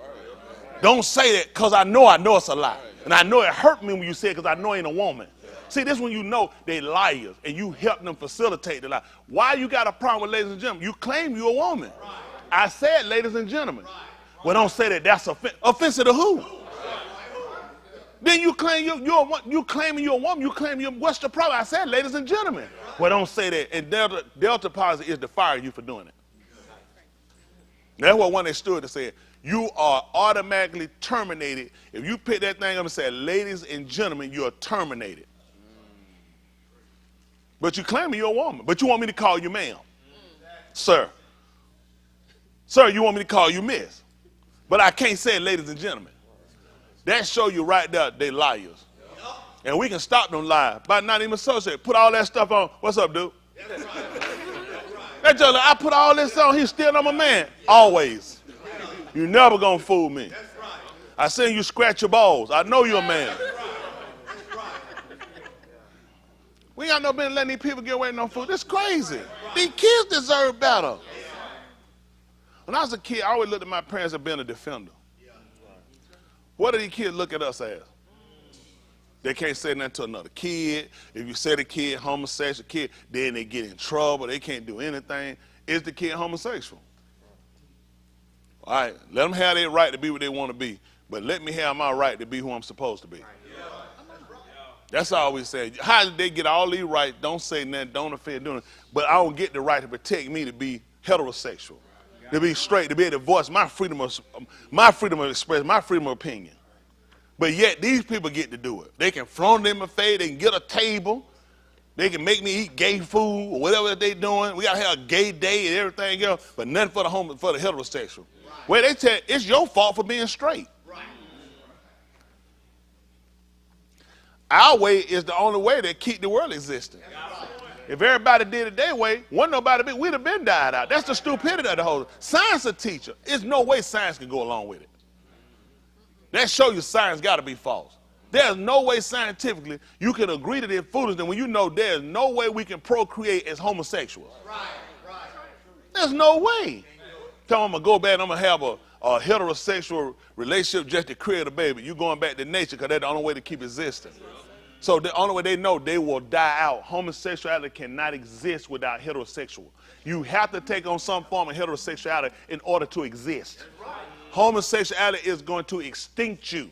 S1: Don't say that because I know it's a lie. And I know it hurt me when you say it because I know it ain't a woman. See, this when you know they liars and you help them facilitate the lie. Why you got a problem with ladies and gentlemen? You claim you're a woman. I said, ladies and gentlemen. Well, don't say that. That's offensive to who? Then you claim you claiming you're a woman. You claim what's the problem? I said, ladies and gentlemen. Well, don't say that. And Delta policy is to fire you for doing it. That's what one they stood and said, you are automatically terminated. If you pick that thing up and say, ladies and gentlemen, you are terminated. But you claim you're a woman. But you want me to call you ma'am. Sir. Sir, you want me to call you miss. But I can't say ladies and gentlemen. That show you right there, they liars. And we can stop them lies by not even associate. Put all that stuff on. What's up, dude? That just like, I put all this on, he's still I'm a man. Always. You never gonna fool me. I seen you scratch your balls. I know you're a man. We ain't got no business letting these people get away with no food. This is crazy. These kids deserve better. When I was a kid, I always looked at my parents as being a defender. What do these kids look at us as? They can't say nothing to another kid. If you say the kid homosexual kid, then they get in trouble. They can't do anything. Is the kid homosexual? All right, let them have their right to be what they want to be, but let me have my right to be who I'm supposed to be. That's all we say. How did they get all these rights? Don't say nothing, don't offend, do nothing, but I don't get the right to protect me to be heterosexual, to be straight, to be able to voice my freedom of expression, my freedom of opinion. But yet these people get to do it. They can flaunt it in my face. They can get a table. They can make me eat gay food or whatever they're doing. We got to have a gay day and everything else, but nothing for the heterosexual. Right. Where they tell you, it's your fault for being straight. Right. Our way is the only way that keep the world existing. Right. If everybody did it their way, we'd have been died out. That's the stupidity of the whole. Science a teacher. There's no way science can go along with it. That shows you science got to be false. There's no way scientifically you can agree to this foolishness when you know there's no way we can procreate as homosexuals. Right, right. There's no way. Tell them I'm going to go back and I'm going to have a heterosexual relationship just to create a baby. You're going back to nature because that's the only way to keep existing. So the only way they know they will die out. Homosexuality cannot exist without heterosexual. You have to take on some form of heterosexuality in order to exist. Homosexuality is going to extinct you.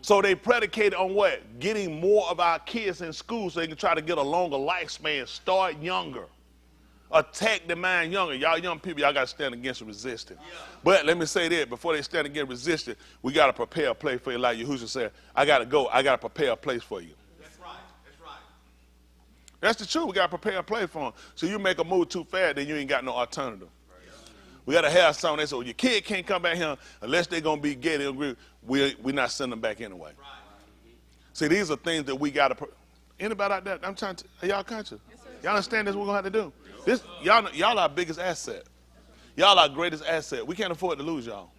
S1: So they predicated on what? Getting more of our kids in school so they can try to get a longer lifespan, start younger, attack the mind younger. Y'all young people, y'all got to stand against resistance. But let me say that, before they stand against resistance, we got to prepare a place for you. Like Yahushua said, I got to go. I got to prepare a place for you. That's right. That's right. That's the truth. We got to prepare a place for them. So you make a move too fast, then you ain't got no alternative. We got to have something. They say, well, your kid can't come back here unless they're going to be gay. They agree. We're not sending them back anyway. Right. See, these are things that we got to. Anybody out there? I'm trying to. Are y'all conscious? Yes, y'all understand this? What we're going to have to do. This, y'all our biggest asset. Y'all our greatest asset. We can't afford to lose y'all.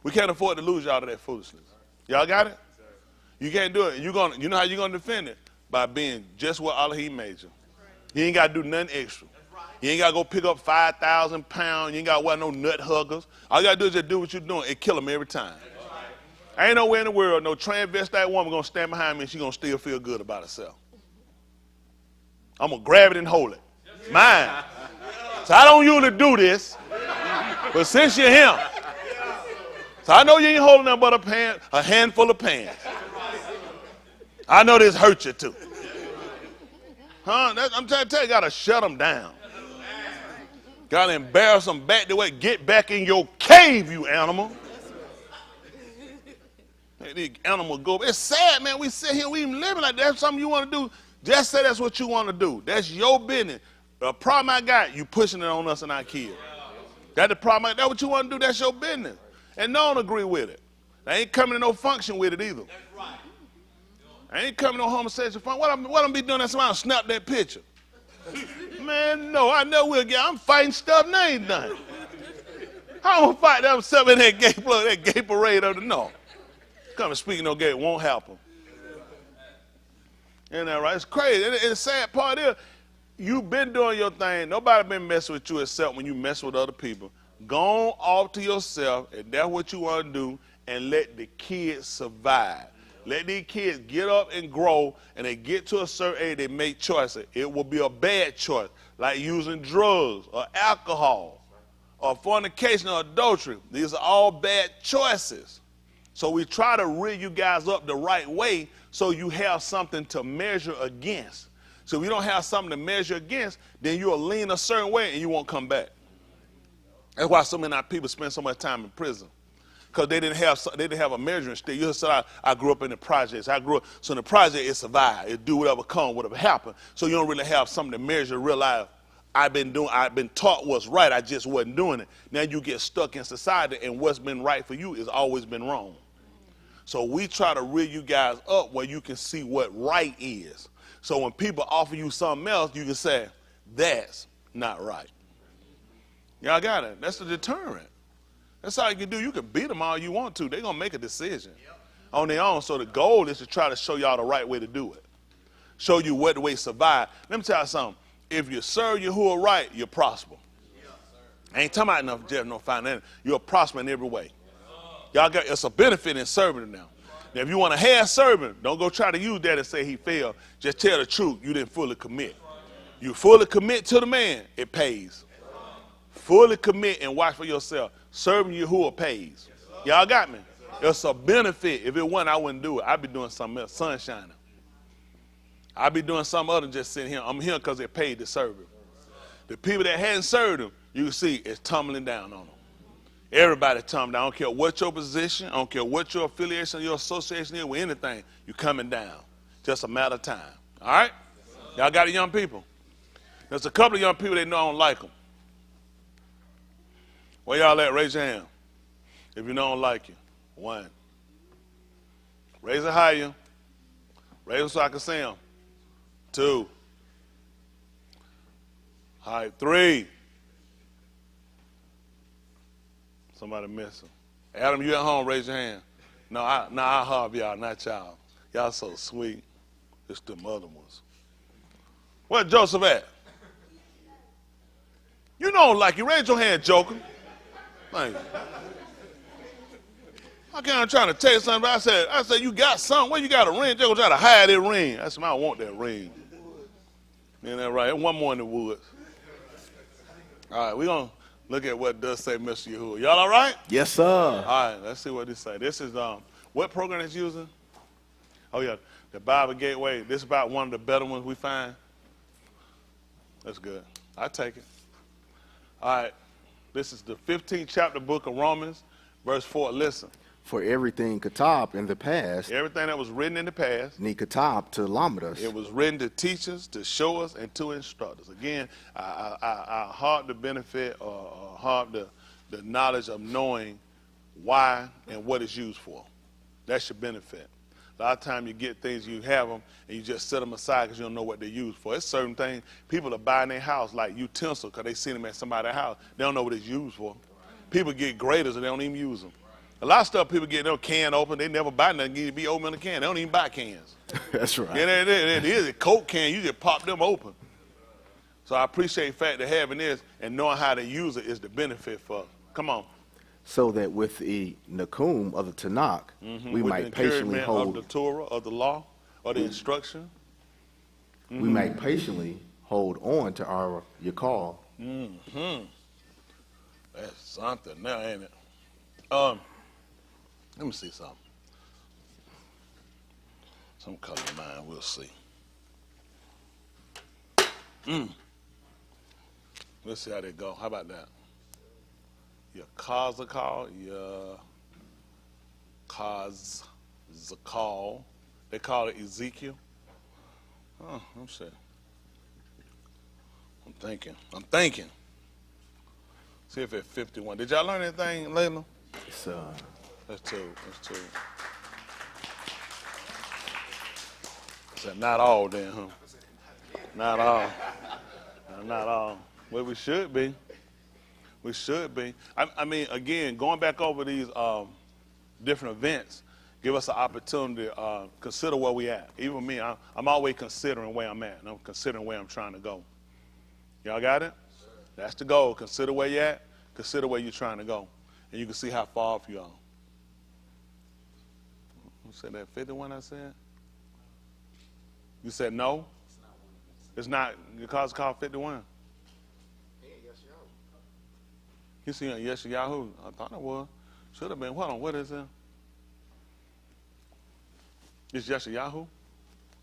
S1: We can't afford to lose y'all to that foolishness. Y'all got it? You can't do it. You know how you're going to defend it? By being just what Alahym made you. You ain't got to do nothing extra. You ain't got to go pick up 5,000 pounds. You ain't got to wear no nut huggers. All you got to do is just do what you're doing and kill them every time. Ain't nowhere in the world no transvestite woman going to stand behind me and she's going to still feel good about herself. I'm going to grab it and hold it. Mine. So I don't usually do this, but since you're him, so I know you ain't holding nothing but a handful of pants. I know this hurt you too. Huh? I'm trying to tell you, got to shut them down. Got to embarrass them back the way. Get back in your cave, you animal. Hey, these animals go. It's sad, man. We sit here, we even living like that. That's something you want to do. Just say that's what you want to do. That's your business. The problem I got, you pushing it on us and our kids. That's the problem. That's what you want to do. That's your business. And don't agree with it. I ain't coming to no function with it either. That's right. I ain't coming to no homosexual function. What I'm be doing that somebody snap that picture? Man, no, I know we'll get. I'm fighting stuff and I ain't done. How I'm gonna fight them stuff in that gay parade of the north? Come and speak no gay, it won't happen. Isn't that right? It's crazy. And the sad part is, you've been doing your thing. Nobody been messing with you except when you mess with other people. Go off to yourself, and that's what you want to do, and let the kids survive. Let these kids get up and grow, and they get to a certain age, they make choices. It will be a bad choice, like using drugs or alcohol or fornication or adultery. These are all bad choices. So we try to rig you guys up the right way so you have something to measure against. So if you don't have something to measure against, then you'll lean a certain way and you won't come back. That's why so many of our people spend so much time in prison. Because they didn't have a measuring stick. You said I grew up in the projects. So in the project it survived. It do whatever come, whatever happen. So you don't really have something to measure, realize I've been taught what's right, I just wasn't doing it. Now you get stuck in society and what's been right for you has always been wrong. So we try to reel you guys up where you can see what right is. So when people offer you something else, you can say, that's not right. Y'all got it? That's the deterrent. That's all you can do. You can beat them all you want to. They're going to make a decision on their own. So the goal is to try to show y'all the right way to do it. Show you what the way to survive. Let me tell you something. If you serve Yahuwah right, you'll prosper. I ain't talking about enough death, no financial. You'll prosper in every way. Y'all got, it's a benefit in serving him now. Now, if you want to have serving, don't go try to use that and say he failed. Just tell the truth. You didn't fully commit. You fully commit to the man, it pays. Fully commit and watch for yourself. Serving Yahuwah pays. Y'all got me? It's a benefit. If it wasn't, I wouldn't do it. I'd be doing something else, sun shining. I'd be doing something other than just sitting here. I'm here because they paid to serve him. The people that hadn't served him, you can see it's tumbling down on them. Everybody tumbling down. I don't care what your position, I don't care what your affiliation, your association is with anything, you're coming down. Just a matter of time. All right? Y'all got it, young people? There's a couple of young people that know I don't like them. Where y'all at? Raise your hand. If you know I don't like you. 1. Raise it higher. Raise them so I can see them. 2. All right, 3. Somebody missing. Adam, you at home? Raise your hand. No, I harp y'all, not y'all. Y'all so sweet. It's them other ones. Where Joseph at? You know I don't like you. Raise your hand, Joker. Thank you. I'm trying to tell you something, but I said, you got something. Where you got a ring? They're going to try to hide that ring. I said, I want that ring. Isn't that right? One more in the woods. All right, we're going to look at what does say Mr. Yahuwah. Y'all all right?
S6: Yes, sir.
S1: All right, let's see what this say. This is, what program it's using? Oh, yeah, the Bible Gateway. This is about one of the better ones we find. That's good. I take it. All right, this is the 15th chapter book of Romans, verse 4. Listen.
S6: For everything katab in the past,
S1: Everything that was written in the past,
S6: ni katab to lamed us.
S1: it was written to teach us, to show us, and to instruct us. Again, I harp the benefit or harp the knowledge of knowing why and what it's used for. That's your benefit. A lot of times you get things, you have them, and you just set them aside because you don't know what they're used for. It's certain things people are buying their house like utensils because they see them at somebody's house. They don't know what it's used for. People get graters and they don't even use them. A lot of stuff people get their can open, they never buy nothing, to be open in a can. They don't even buy cans.
S6: That's right.
S1: Yeah, it is a Coke can, you just pop them open. So I appreciate the fact that having this and knowing how to use it is the benefit for us. Come on.
S6: So that with the nakum of the Tanakh, we
S1: With
S6: might
S1: the
S6: patiently
S1: encouragement
S6: hold.
S1: of the Torah, of the law, or the instruction.
S6: We might patiently hold on to our Yakal.
S1: That's something now, ain't it? Let me see something. Some color of mine, we'll see. Let's see how they go. How about that? Your Kazakal, your Kazakal. They call it Ezekiel. Oh, I'm saying. I'm thinking. See if it's 51. Did y'all learn anything, Layla?
S6: It's,
S1: That's two. So not all then, huh? Not all. Not all. Well, we should be. I mean, again, going back over these different events, give us an opportunity to consider where we at. Even me, I'm always considering where I'm at, and I'm considering where I'm trying to go. Y'all got it? That's the goal. Consider where you're at. Consider where you're trying to go. And you can see how far off you are. You said that 51 I said? You said no? It's not, because it's called 51. You see on Yes Yahoo? I thought it was. Should have been. Hold on, what is it? It's Yes Yahoo?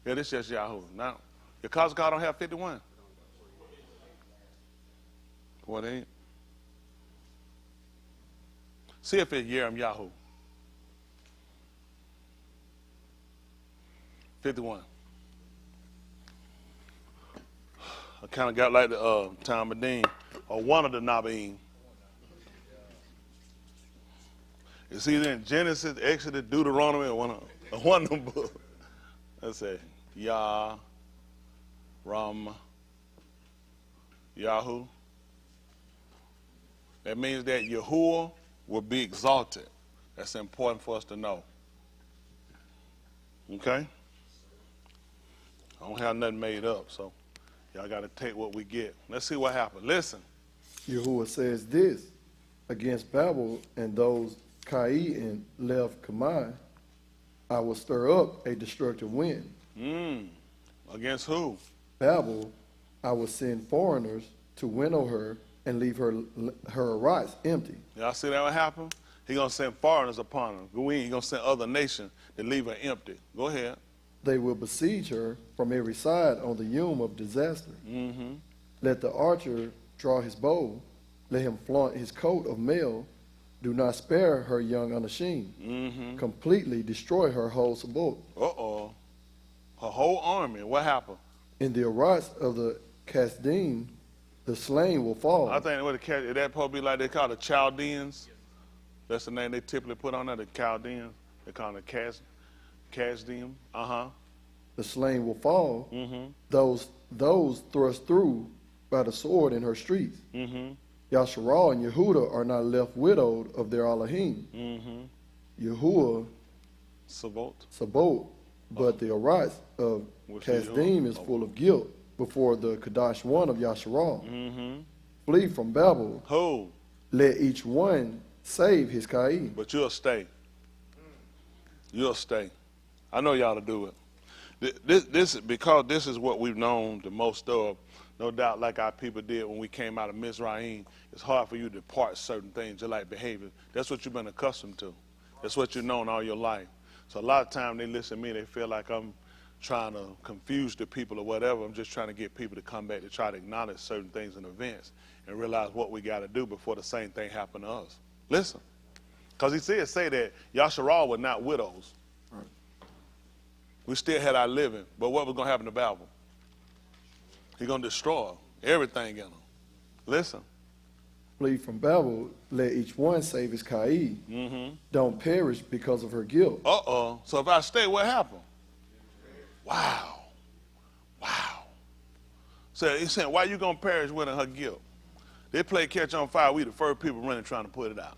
S1: Yeah, this is Yes Yahoo. Now, your cause call don't have 51. What ain't? See if it's Yahoo. 51. I kind of got like the Talmudim, or one of the Nabaim. It's either in Genesis, Exodus, Deuteronomy, or one of them books. Let's say Yah, Ram, Yahoo. That means that Yahuwah will be exalted. That's important for us to know. Okay? I don't have nothing made up, so y'all got to take what we get. Let's see what happens. Listen.
S7: Yahuwah says this against Babel and those Kai and Lev Kamai, I will stir up a destructive wind.
S1: Against who?
S7: Babel, I will send foreigners to winnow her and leave her rights empty.
S1: Y'all see that what happened? He gonna send foreigners upon her. He gonna send other nations to leave her empty. Go ahead.
S7: They will besiege her from every side on the Yom of disaster. Let the archer draw his bow. Let him flaunt his coat of mail. Do not spare her young unashamed. Completely destroy her whole sabot.
S1: Uh-oh. Her whole army. What happened?
S7: In the arats of the Kasdim, the slain will fall.
S1: I think that probably like they call the Chaldeans. That's the name they typically put on there, the Chaldeans. They call them the Kasdim.
S7: The slain will fall. Those thrust through by the sword in her streets. Yasharal and Yehuda are not left widowed of their Alahym. Yahuwah, Sabot, but the arats of Kasdim is full of guilt before the Kadash one of Yasharal. Flee from Babel.
S1: Who?
S7: Let each one save his Kai.
S1: But you'll stay. You'll stay. I know y'all to do it. Because this is what we've known the most of. No doubt, like our people did when we came out of Mizraim, it's hard for you to depart certain things, just like behavior. That's what you've been accustomed to. That's what you've known all your life. So a lot of times they listen to me, they feel like I'm trying to confuse the people or whatever. I'm just trying to get people to come back to try to acknowledge certain things and events and realize what we got to do before the same thing happen to us. Listen, because he say that Yasharal were not widows. Right. We still had our living, but what was going to happen to Babel? He's going to destroy everything in them. Listen.
S7: Flee from Babel, let each one save his Kai. Don't perish because of her guilt.
S1: Uh-oh. So if I stay, what happened? Wow. So he's saying, why you going to perish with her guilt? They play catch on fire. We the first people running trying to put it out.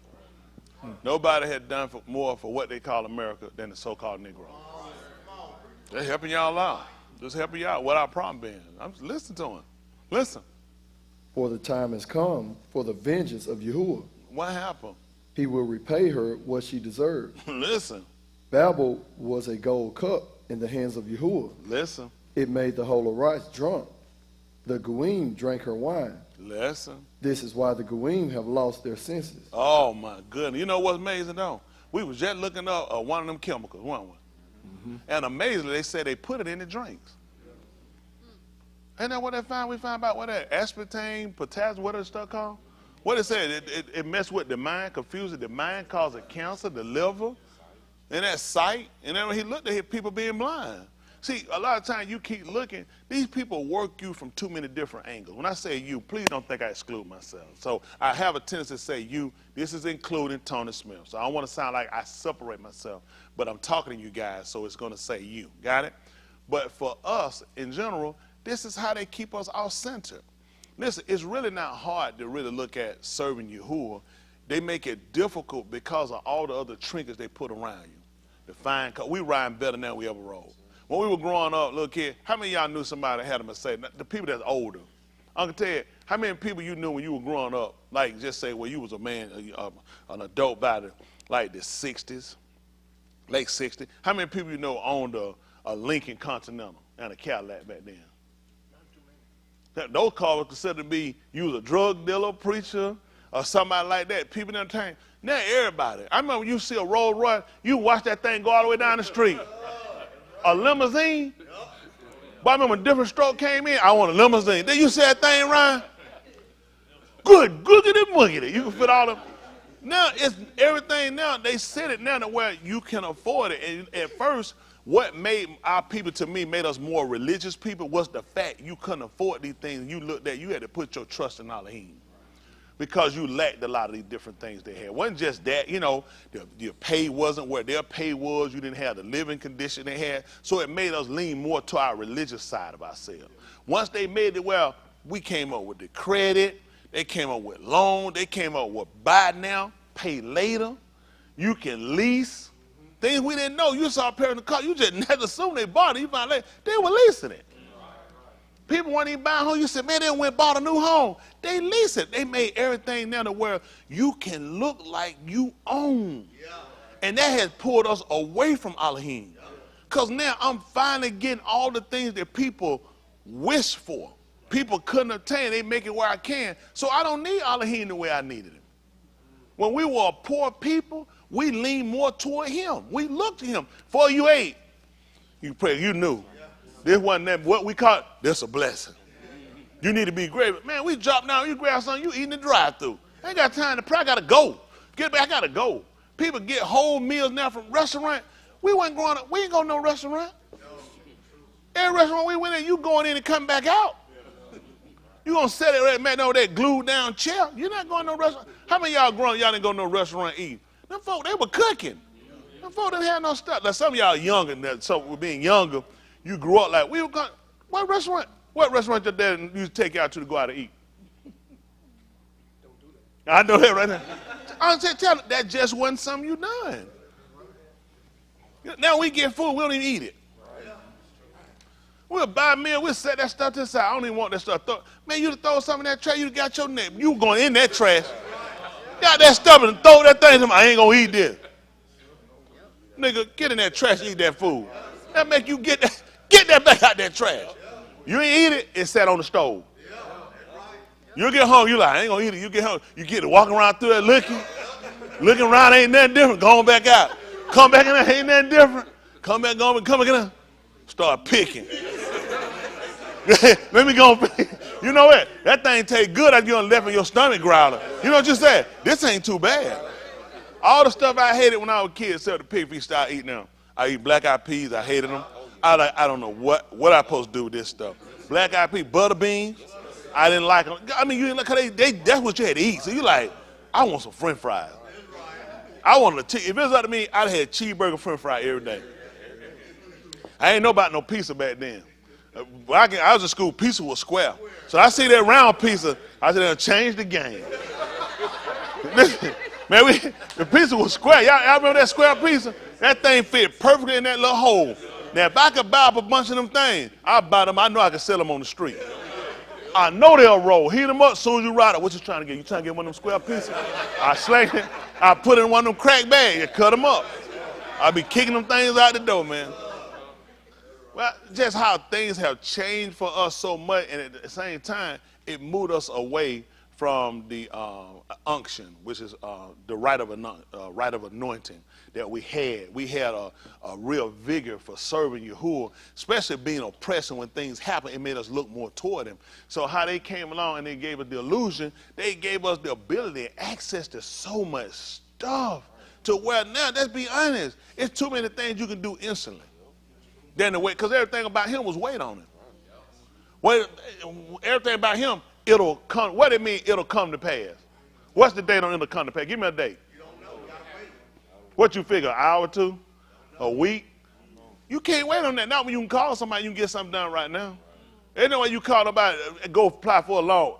S1: Nobody had done more for what they call America than the so-called Negro. They're helping y'all out. Just helping you out. What our problem been? I'm just listening to him. Listen.
S7: For the time has come for the vengeance of Yahuwah.
S1: What happened?
S7: He will repay her what she deserved.
S1: Listen.
S7: Babel was a gold cup in the hands of Yahuwah.
S1: Listen.
S7: It made the whole Arites drunk. The Goyim drank her wine.
S1: Listen.
S7: This is why the Goyim have lost their senses.
S1: Oh, my goodness. You know what's amazing, though? We was just looking up one of them chemicals, weren't we? And amazingly, they said they put it in the drinks. Ain't that what they found? We found out what that aspartame, potassium, what is stuff called? What it said, it messed with the mind, confused the mind, caused cancer, the liver, and that sight. And then when he looked at it, people being blind. See, a lot of times you keep looking, these people work you from too many different angles. When I say you, please don't think I exclude myself. So I have a tendency to say you. This is including Tony Smith. So I don't want to sound like I separate myself, but I'm talking to you guys, so it's going to say you. Got it? But for us, in general, this is how they keep us off-centered. Listen, it's really not hard to really look at serving Yahuwah. They make it difficult because of all the other trinkets they put around you. The fine car. We ride better than we ever rode. When we were growing up, little kid, how many of y'all knew somebody that had a Mercedes? The people that's older. I can tell you, how many people you knew when you were growing up, like just say, well, you was a man, an adult by the, like the 60s, late 60s. How many people you know owned a Lincoln Continental and a Cadillac back then? Those cars were considered to be, you was a drug dealer, preacher, or somebody like that. People didn't turn. Now everybody. I remember when you see a Rolls Royce, you watch that thing go all the way down the street. A limousine? But I remember when Different Stroke came in, I want a limousine. Then you see that thing, Ryan? Good, googity moogity. You can fit all them. Now it's everything. Now they said it now to where you can afford it. And at first, what made our people, to me, made us more religious people was the fact you couldn't afford these things. You looked at, you had to put your trust in Alahym, because you lacked a lot of these different things they had. It wasn't just that, you know, your pay wasn't where their pay was. You didn't have the living condition they had. So it made us lean more to our religious side of ourselves. Once they made it, well, we came up with the credit. They came up with loan. They came up with buy now, pay later. You can lease. Things we didn't know. You saw a pair in the car. You just never assumed they bought it. You found out they were leasing it. People weren't even buying home. You said, man, they went and bought a new home. They lease it. They made everything now to where you can look like you own. Yeah. And that has pulled us away from Alahym. Because now I'm finally getting all the things that people wish for. People couldn't obtain. They make it where I can. So I don't need Alahym the way I needed him. When we were a poor people, we leaned more toward him. We looked to him. Before you ate, you prayed, you knew. This wasn't that, what we call it, this a blessing. You need to be grateful. Man, we drop down, you grab something, you eating the drive-through. I ain't got time to pray, I gotta go. Get back, I gotta go. People get whole meals now from restaurant. We wasn't growing up, we ain't going to no restaurant. Every restaurant we went in, you going in and come back out. You gonna sit there, man, over that glued down chair. You're not going to no restaurant. How many of y'all grown, y'all didn't go to no restaurant eat? Them folk, they were cooking. Them folk didn't have no stuff. Like some of y'all younger, so we're being younger, you grew up like, we were going, what restaurant your dad used to take you out to go out to eat? Don't do that. I know that right now. I'm saying, tell that just wasn't something you done. Now we get food, we don't even eat it. We'll buy a meal, we'll set that stuff to the side. I don't even want that stuff. Man, you'd throw something in that trash, you'd got your name. You going in that trash. Got that stuff and throw that thing, I ain't gonna eat this. Nigga, get in that trash and eat that food. That make you get that back out that trash. You ain't eat it, it's sat on the stove. You get home, you like, I ain't gonna eat it. You get home, you get it, walking around through there looking around, ain't nothing different, going back out. Come back in there, ain't nothing different. Come back in there, start picking. Let me go. You know what? That thing taste good after you done left in your stomach growler. You know what you said? This ain't too bad. All the stuff I hated when I was a kid, except the pig feet, start eating them. I eat black-eyed peas. I hated them. I don't know what I supposed to do with this stuff. Black-eyed peas, butter beans. I didn't like them. I mean, you didn't like that's what you had to eat. So you like, I want some French fries. I wanted to. If it was up to me, I'd have cheeseburger French fry every day. I ain't know about no pizza back then. I was in school, pizza was square. So I see that round pizza, I said, they'll change the game. Listen, man, the pizza was square. Y'all remember that square pizza? That thing fit perfectly in that little hole. Now, if I could buy up a bunch of them things, I'd buy them. I know I could sell them on the street. I know they'll roll. Heat them up as soon as you ride it. What you trying to get? You trying to get one of them square pieces? I slang it. I put it in one of them crack bags and cut them up. I be kicking them things out the door, man. Well, just how things have changed for us so much, and at the same time, it moved us away from the unction, which is the right of anointing that we had. We had a real vigor for serving Yahuwah, especially being oppressed, and when things happen, it made us look more toward him. So how they came along and they gave us the illusion, they gave us the ability, access to so much stuff, to where now, let's be honest, it's too many things you can do instantly. Then the way, because everything about him was weight on it. Everything about him, it'll come. What it mean? It'll come to pass. What's the date on it'll come to pass? Give me a date.
S2: You don't know. You gotta wait.
S1: What you figure? An hour or two? A week? You can't wait on that. Not when you can call somebody, you can get something done right now. Ain't no way you call nobody, go apply for a loan.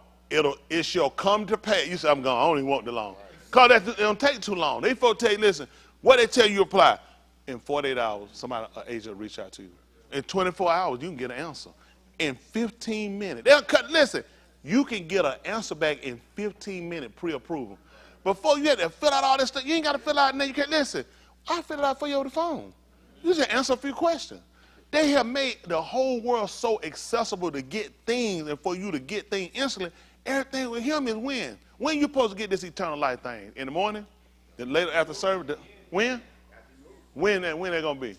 S1: It shall come to pass. You say, I'm gone. I don't even want the loan. Cause that it don't take too long. They folks tell you, listen, what they tell you apply. In 48 hours, somebody, an agent will reach out to you. In 24 hours, you can get an answer. In 15 minutes, listen, you can get an answer back in 15 minutes pre-approval. Before you had to fill out all this stuff, you ain't got to fill out, now you can't listen. I fill it out for you over the phone. You just answer a few questions. They have made the whole world so accessible to get things and for you to get things instantly. Everything with him is when. When you supposed to get this eternal life thing? In the morning? Then later after service? When? When they're going to be?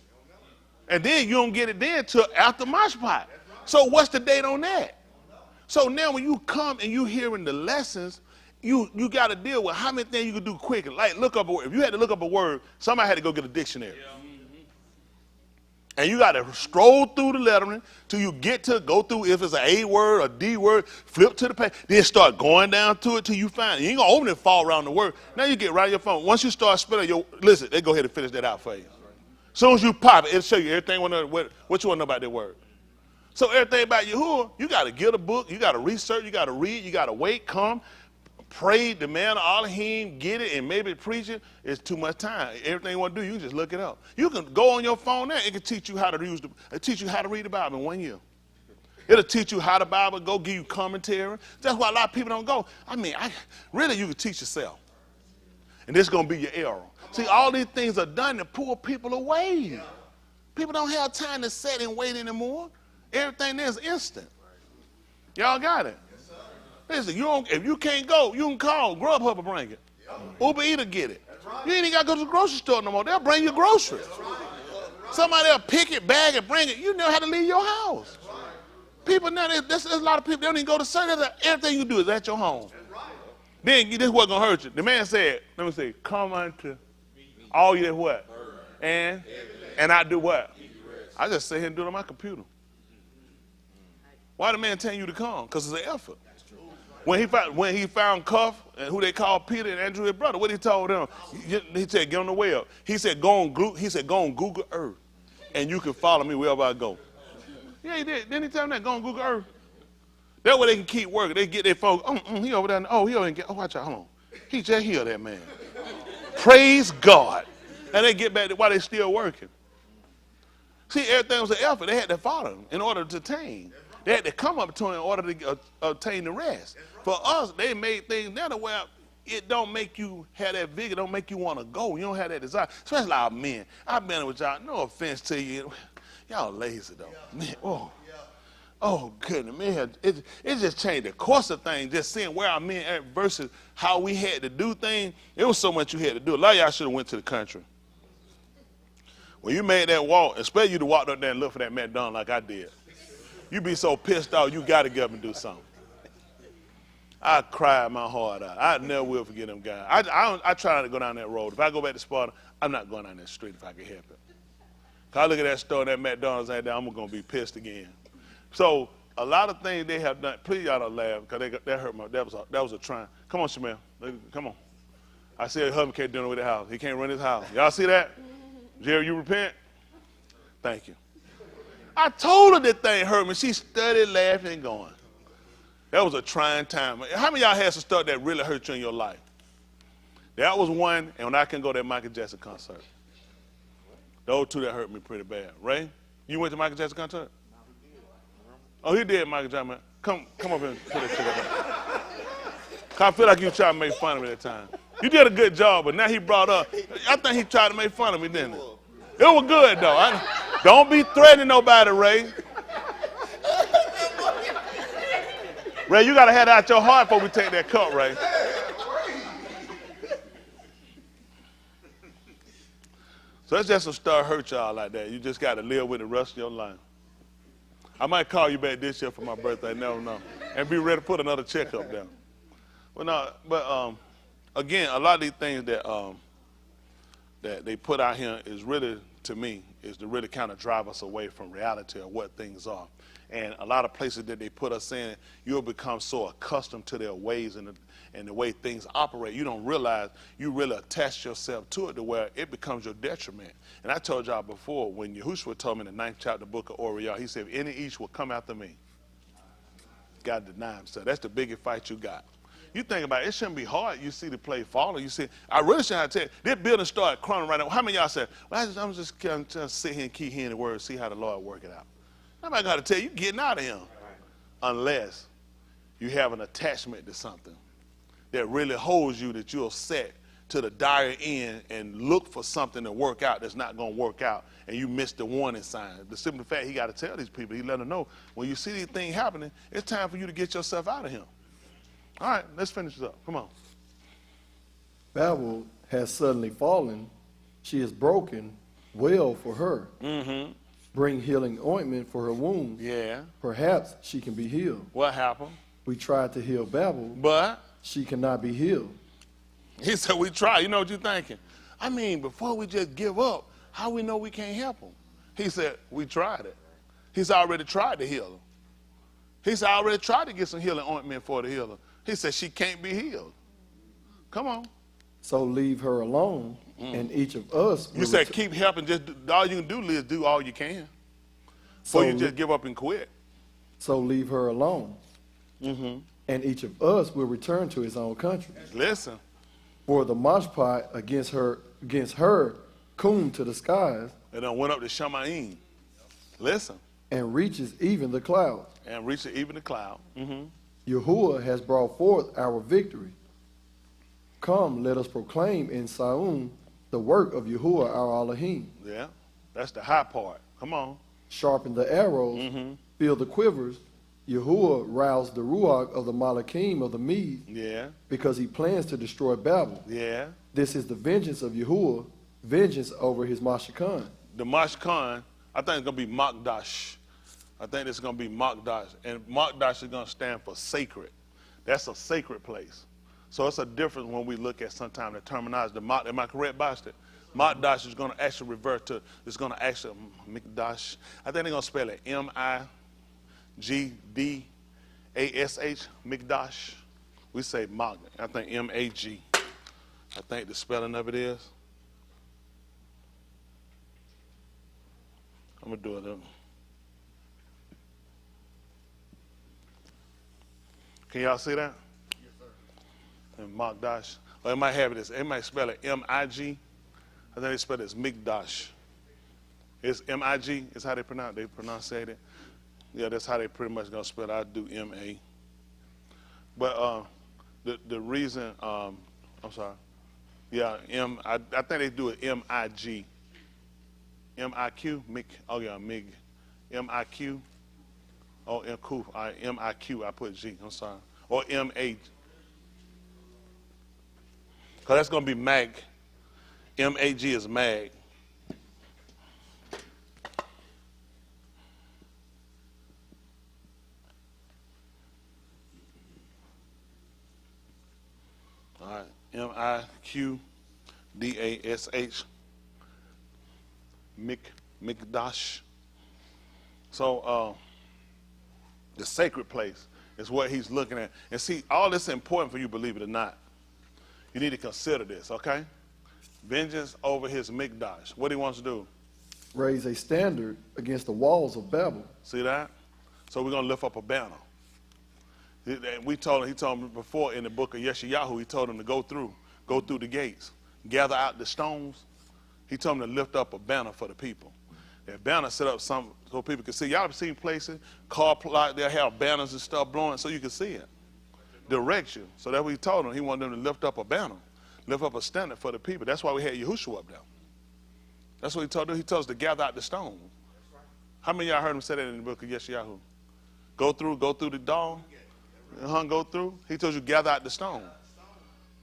S1: And then you don't get it then till after my spot. So what's the date on that? So now when you come and you hearing the lessons, you got to deal with how many things you can do quickly. Like look up a word. If you had to look up a word, somebody had to go get a dictionary. And you got to stroll through the lettering till you get to go through, if it's an A word, a D word, flip to the page, then start going down to it till you find it. You ain't going to open it and fall around the word. Now you get right on your phone. Once you start spelling listen, they go ahead and finish that out for you. As soon as you pop it, it'll show you everything what you want to know about that word. So everything about Yahuwah, you got to get a book, you got to research, you got to read, you got to wait, come, pray, the man of Alahym, get it, and maybe preach it. It's too much time. Everything you want to do, you can just look it up. You can go on your phone now. It can teach you how to teach you how to read the Bible in 1 year. It'll teach you how the Bible go, give you commentary. That's why a lot of people don't go. I mean, really, you can teach yourself. And this is going to be your error. See, all these things are done to pull people away. People don't have time to sit and wait anymore. Everything there is instant. Y'all got it? Listen, if you can't go, you can call Grubhub will bring it. Uber Eats will get it. You ain't even got to go to the grocery store no more. They'll bring you groceries. Somebody will pick it, bag it, bring it. You never have to leave your house. People now, there's a lot of people, they don't even go to service. Everything you do is at your home. Then this wasn't going to hurt you. The man said, let me say, come unto all you that what? And I do what? I just sit here and do it on my computer. Why the man telling you to come? Because it's an effort. When he found Cuff, and who they called Peter and Andrew, his brother, what he told them? He said, get on the way up. He said, go on Google Earth, and you can follow me wherever I go. Yeah, he did. Didn't he tell them that? Go on Google Earth. That way they can keep working. They get their folks. He over there. Oh, he over there. Oh, watch out. Hold on. He just healed that man. Praise God. And they get back to why they still working. See, everything was an effort. They had to follow him in order to attain. They had to come up to him in order to obtain the rest. For us, they made things now to where it don't make you have that vigor, don't make you want to go. You don't have that desire. Especially our men. I've been with y'all. No offense to you. Y'all lazy, though. Man, oh, goodness, man. It just changed the course of things, just seeing where our men at versus how we had to do things. It was so much you had to do. A lot of y'all should have went to the country. When you made that walk, especially you to walk up there and look for that McDonald's like I did. You be so pissed off, you got to get up and do something. I cried my heart out. I never will forget them guys. I try not to go down that road. If I go back to Sparta, I'm not going down that street if I can help it. Because I look at that store, that McDonald's ain't there, I'm going to be pissed again. So a lot of things they have done, please y'all don't laugh, because that hurt my, that was a trying. Come on, Shamel, come on. I said husband can't do it with the house. He can't run his house. Y'all see that? Jerry, you repent? Thank you. I told her that thing hurt me. She studied laughing and going. That was a trying time. How many of y'all had some stuff that really hurt you in your life? That was one, and when I couldn't go to that Michael Jackson concert. Those two that hurt me pretty bad. Ray, you went to Michael Jackson concert? Oh, he did, Michael Jackson. Come up here and put that shit up there. I feel like you tried to make fun of me that time. You did a good job, but now he brought up, I think he tried to make fun of me, didn't he? It was good, though. Don't be threatening nobody, Ray. Ray, you got to have that out your heart before we take that cup, Ray. So that's just some stuff hurt y'all like that. You just got to live with it the rest of your life. I might call you back this year for my birthday, never know. And be ready to put another check up there. Well, no, but again, a lot of these things that they put out here is really, to me, is to really kind of drive us away from reality of what things are. And a lot of places that they put us in, you'll become so accustomed to their ways and the way things operate, you don't realize you really attach yourself to it to where it becomes your detriment. And I told y'all before, when Yahushua told me in the 9th chapter of the book of Oriel, he said, if any each will come after me, got to deny himself. That's the biggest fight you got. You think about it, it shouldn't be hard. You see the play falling. You see, I really shouldn't have to tell you, this building started crumbling right now. How many of y'all said, well, I'm just trying to sit here and keep hearing the word, see how the Lord work it out? Nobody got to tell you, getting out of him. Unless you have an attachment to something that really holds you, that you'll set to the dire end and look for something to work out that's not going to work out, and you miss the warning sign. The simple fact, he got to tell these people, he let them know, when you see these things happening, it's time for you to get yourself out of him. All right, let's finish this up. Come on.
S7: Babel has suddenly fallen. She is broken. Wail for her.
S1: Mm-hmm.
S7: Bring healing ointment for her wound.
S1: Yeah.
S7: Perhaps she can be healed.
S1: What happened?
S7: We tried to heal Babel.
S1: But
S7: she cannot be healed.
S1: He said, we tried. You know what you're thinking? I mean, before we just give up, how we know we can't help them? He said, we tried it. He's already tried to heal her. He said, I already tried to get some healing ointment for the healer. He said, she can't be healed. Come on.
S7: So leave her alone, and each of us.
S1: You said keep helping. Just all you can do is do all you can.
S7: So
S1: Before you just give up and quit.
S7: So leave her alone, and each of us will return to his own country.
S1: Listen.
S7: For the mashpat against her, coon to the skies,
S1: It done went up to Shamayim. Listen.
S7: and reaches even the clouds.
S1: And reached even the cloud.
S7: Yahuwah has brought forth our victory. Come, let us proclaim in Saun the work of Yahuwah our Alahym.
S1: Yeah. That's the high part. Come on.
S7: Sharpen the arrows, fill the quivers. Yahuwah roused the Ruach of the Malakim of the Medes,
S1: Yeah.
S7: because he plans to destroy Babel.
S1: Yeah.
S7: This is the vengeance of Yahuwah, vengeance over his Mashakan.
S1: The Mashkan, I think it's going to be Makdash. I think it's going to be Makdash. And Makdash is going to stand for sacred. That's a sacred place. So it's a difference when we look at sometimes the terminology. Am I correct, Boston? Makdash is going to actually revert to, it's going to actually, Mikdash. I think they're going to spell it M-I-G-D-A-S-H, Mikdash. We say Mag. I think M-A-G. I think the spelling of it is. I'm going to do it. Can y'all see that? Yes, sir. And Makdash. Or it might have it as, it might spell it M-I-G. I think they spell it as Mikdash. It's M-I-G is how they pronounce it. Yeah, that's how they pretty much going to spell it. I do M-A. But the reason, I'm sorry. Yeah, I think they do it M-I-G. M-I-Q, Mig, oh yeah, Mig. M-I-Q. Oh, M-I-Q, I put G, I'm sorry. Or M-A. Because that's going to be Mag. M-A-G is Mag. All right, M-I-Q-D-A-S-H. Mikdash. So the sacred place is what he's looking at. And see, all this is important for you, believe it or not. You need to consider this, okay? Vengeance over his Mikdash. What he wants to do?
S7: Raise a standard against the walls of Babel.
S1: See that? So we're going to lift up a banner. He told me before in the book of Yeshayahu, he told him to go through the gates, gather out the stones. He told them to lift up a banner for the people. That banner set up some so people can see. Y'all have seen places, car plot, they'll have banners and stuff blowing so you can see it. Direction. So that's what he told them. He wanted them to lift up a banner, lift up a standard for the people. That's why we had Yahushua up there. That's what he told them. He told us to gather out the stones. How many of y'all heard him say that in the book of Yeshayahu? Go through the dawn. Go through. He told you gather out the stone.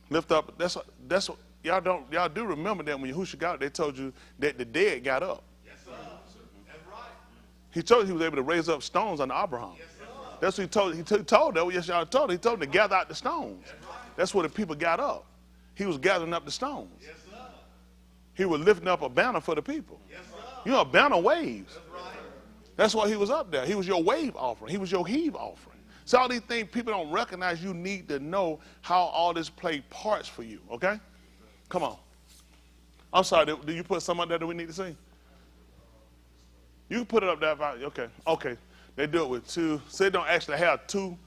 S1: Lift up. That's what y'all do remember that when Yahushua got up, they told you that the dead got up.
S2: Yes, sir. That's right.
S1: He told you he was able to raise up stones under Abraham. Yes, sir. That's what he told. He told that. Yes, y'all told. He told them to gather out the stones. That's right. That's where the people got up. He was gathering up the stones.
S2: Yes, sir.
S1: He was lifting up a banner for the people.
S2: Yes, sir.
S1: You know, a banner waves.
S2: That's right.
S1: That's why he was up there. He was your wave offering. He was your heave offering. So all these things people don't recognize, you need to know how all this played parts for you, okay? Come on. I'm sorry, do you put some up there that we need to see? You can put it up there. Okay. Okay. They do it with two. So they don't actually have two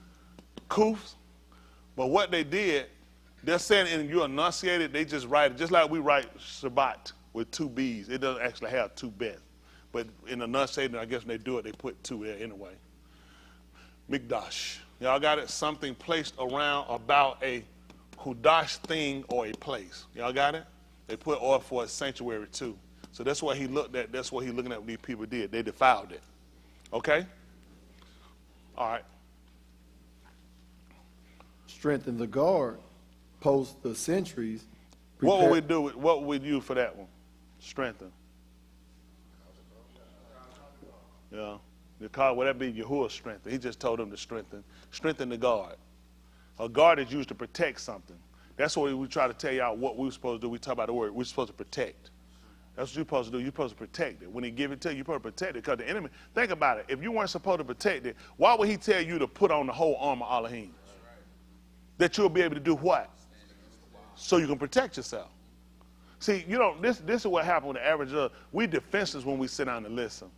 S1: koofs. But what they did, they're saying in you enunciate it, they just write it, just like we write Shabbat with two B's. It doesn't actually have two bets. But in enunciating, I guess when they do it, they put two there anyway. Mikdash. Y'all got it? Something placed around about a Kudash thing or a place. Y'all got it? They put oil for a sanctuary too. So that's what he looked at. That's what he's looking at what these people did. They defiled it. Okay? All right.
S7: Strengthen the guard, post the sentries.
S1: What would we do? What would we use for that one? Strengthen. Yeah. The call, would that be Yahuwah's strength? He just told them to strengthen the guard. A guard is used to protect something. That's what we try to tell y'all what we're supposed to do. We talk about the word. We're supposed to protect. That's what you're supposed to do. You're supposed to protect it. When he give it to you, you're supposed to protect it. Because the enemy, think about it. If you weren't supposed to protect it, why would he tell you to put on the whole armor of Alahym? That you'll be able to do what? So you can protect yourself. See, this is what happens with the average judge. We defenseless when we sit down and listen.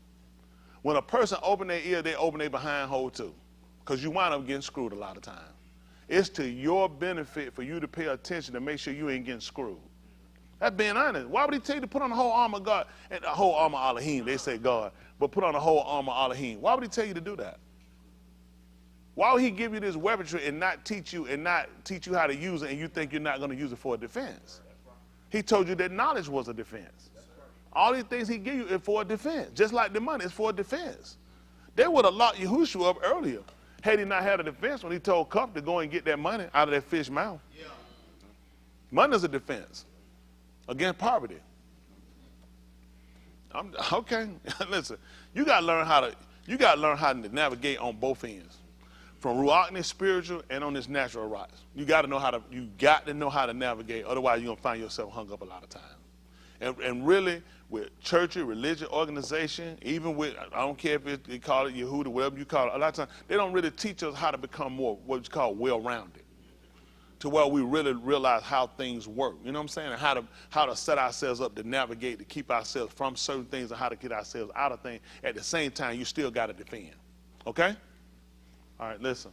S1: When a person open their ear, they open their behind hole too. Because you wind up getting screwed a lot of times. It's to your benefit for you to pay attention to make sure you ain't getting screwed. That's being honest. Why would he tell you to put on the whole armor of God? And the whole armor of Alahym, they say God. But put on the whole armor of Alahym. Why would he tell you to do that? Why would he give you this weaponry and not teach you how to use it, and you think you're not going to use it for a defense? He told you that knowledge was a defense. All these things he give you is for a defense. Just like the money is for a defense. They would have locked Yahushua up earlier had he not had a defense when he told Cup to go and get that money out of that fish mouth. Yeah. Money is a defense against poverty. Okay, listen. You got to learn how to navigate on both ends, from ruach spiritual and on this natural rise. You got to know how to navigate. Otherwise, you're gonna find yourself hung up a lot of times. And really, with churches, religion, organization, even with, I don't care if they call it Yehuda, whatever you call it, a lot of times they don't really teach us how to become more what you call well-rounded, to where we really realize how things work. You know what I'm saying? And how to set ourselves up to navigate, to keep ourselves from certain things, and how to get ourselves out of things. At the same time, you still got to defend. Okay? All right, listen.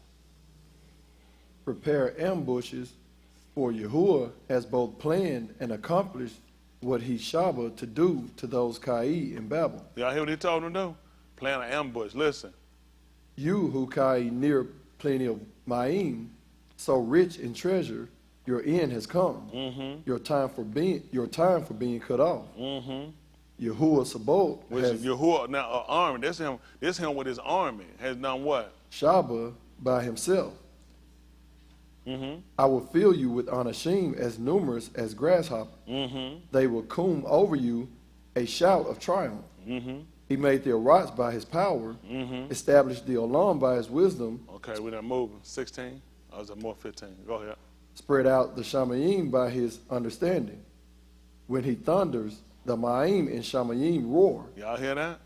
S7: Prepare ambushes, for Yahuwah has both planned and accomplished what he shaba to do to those Kai in Babel.
S1: Y'all hear what he told them to do? Plan an ambush. Listen.
S7: You who Kai near plenty of Ma'im, so rich in treasure, your end has come. Mm-hmm. Your time for being cut off. Mm-hmm. Yahuwah Sabaoth has
S1: Yahuwah now army. This him with his army has done what?
S7: Shaba by himself. Mm-hmm. I will fill you with anashim as numerous as grasshoppers. Mm-hmm. They will come over you a shout of triumph. Mm-hmm. He made the Arats by his power, established the Olam by his wisdom.
S1: Okay, we're not moving. 16? Or is it more 15? Go ahead.
S7: Spread out the Shamayim by his understanding. When he thunders, the Ma'im and Shamayim roar.
S1: Y'all hear that?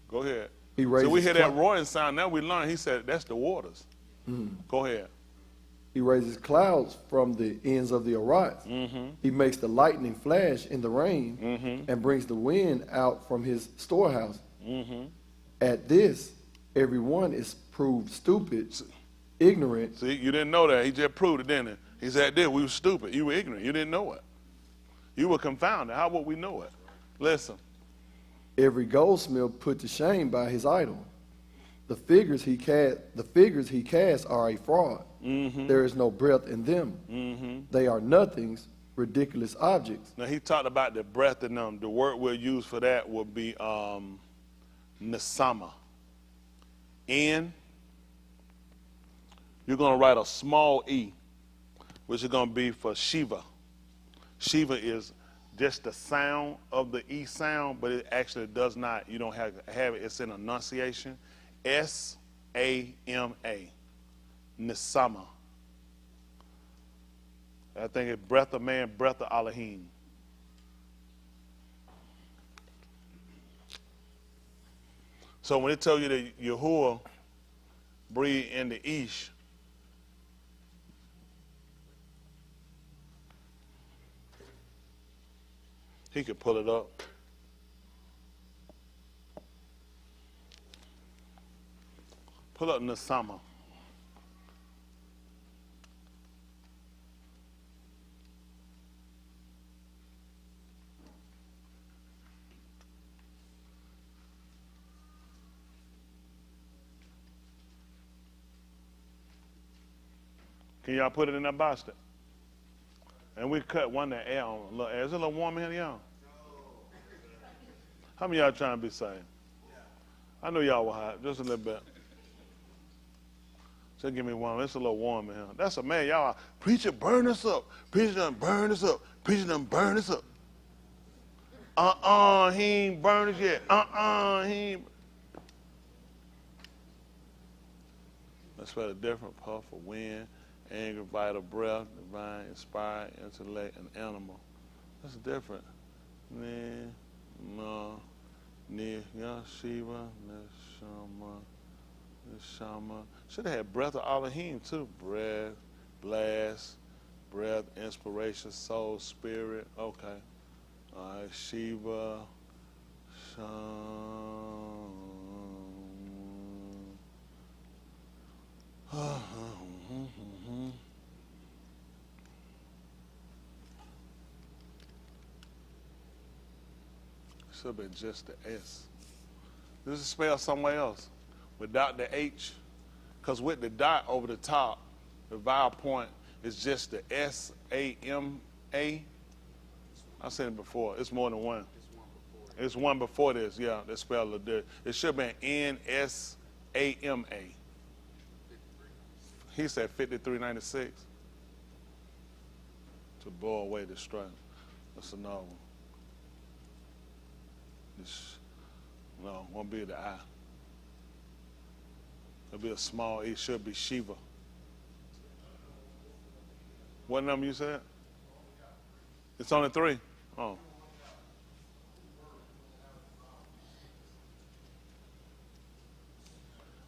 S1: Go ahead.
S7: So
S1: we hear that roaring sound. Now we learn. He said that's the waters. Mm-hmm. Go ahead.
S7: He raises clouds from the ends of the Arat. Mm-hmm. He makes the lightning flash in the rain and brings the wind out from his storehouse. Mm-hmm. At this, everyone is proved stupid, ignorant.
S1: See, you didn't know that. He just proved it, didn't he? He said, we were stupid. You were ignorant. You didn't know it. You were confounded. How would we know it? Listen.
S7: Every goldsmith put to shame by his idol. The figures he casts are a fraud. Mm-hmm. There is no breath in them. Mm-hmm. They are nothings, ridiculous objects.
S1: Now he talked about the breath in them. The word we'll use for that would be nesama. And you're going to write a small e, which is going to be for Shiva. Shiva is just the sound of the E sound, but it actually does not, you don't have it, it's an enunciation. S-A-M-A, Nesama. I think it's breath of man, breath of Alahym. So when it tells you that Yahuwah breathed in the Ish, he could pull it up. Pull up Nesama. Can y'all put it in that basket? And we cut one that air on. Is it a little warm in here, y'all? How many of y'all trying to be saved? I know y'all were hot, just a little bit. Just give me one. It's a little warm in here. That's a man, y'all. Preacher, burn us up. Preacher done burn us up. Preacher done burn us up. He ain't burned us yet. He ain't. Let's spell it different. Puff of wind, anger, vital breath, divine, inspired, intellect, and animal. That's different. Shiva, Neshama. Should have had breath of Alahym too. Breath, blast, breath, inspiration, soul, spirit. Okay. All right, Shiva, should have been just the S. This is spelled somewhere else without the H, because with the dot over the top, the vowel point is just the S-A-M-A. I've seen it before. It's more than one. It's one before this, yeah. They spelled a little different. It should have been N-S-A-M-A. He said 5396. To blow away the strife. That's another one. No, won't be the I. It'll be a small E. Should be Shiva. What number you said? It's only 3. Oh.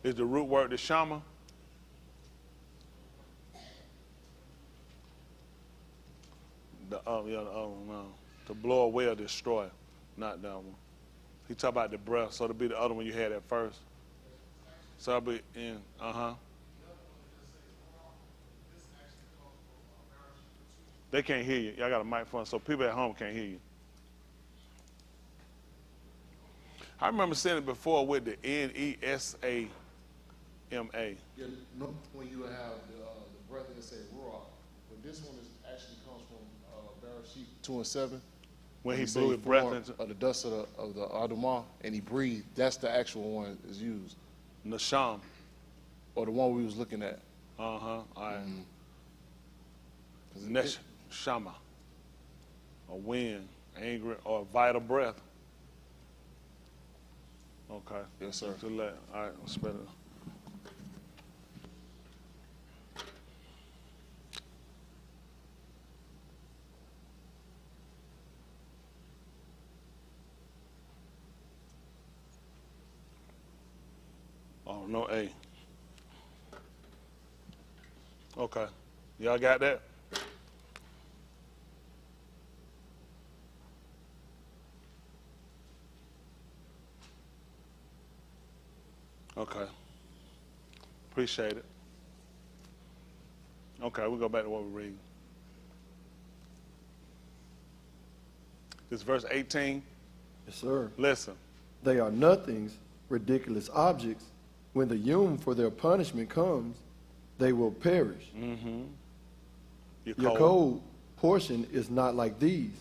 S1: Is the root word the Shama? The other one, no. To blow away or destroy, not that one. He talk about the breath, so it'll be the other one you had at first. So it'll be in, They can't hear you. Y'all got a microphone, so people at home can't hear you. I remember saying it before with the N-E-S-A-M-A.
S8: Yeah, no, when you have the breath that say raw, but this one is actually comes from Bereshit 2:7.
S1: When he
S8: said
S1: blew his breath
S8: formed
S1: into
S8: of the dust of the Adamah, and he breathed. That's the actual one is used,
S1: Nasham.
S8: or the one we was looking at.
S1: All right. Neshama. A wind, angry, or a vital breath. Okay.
S8: Yes, sir.
S1: All right, let's spell it. Oh, no A. Okay. Y'all got that? Okay. Appreciate it. Okay, we'll go back to what we're reading. This is verse 18.
S7: Yes, sir.
S1: Listen.
S7: They are nothings, ridiculous objects. When the yom for their punishment comes, they will perish. Your cold portion is not like these,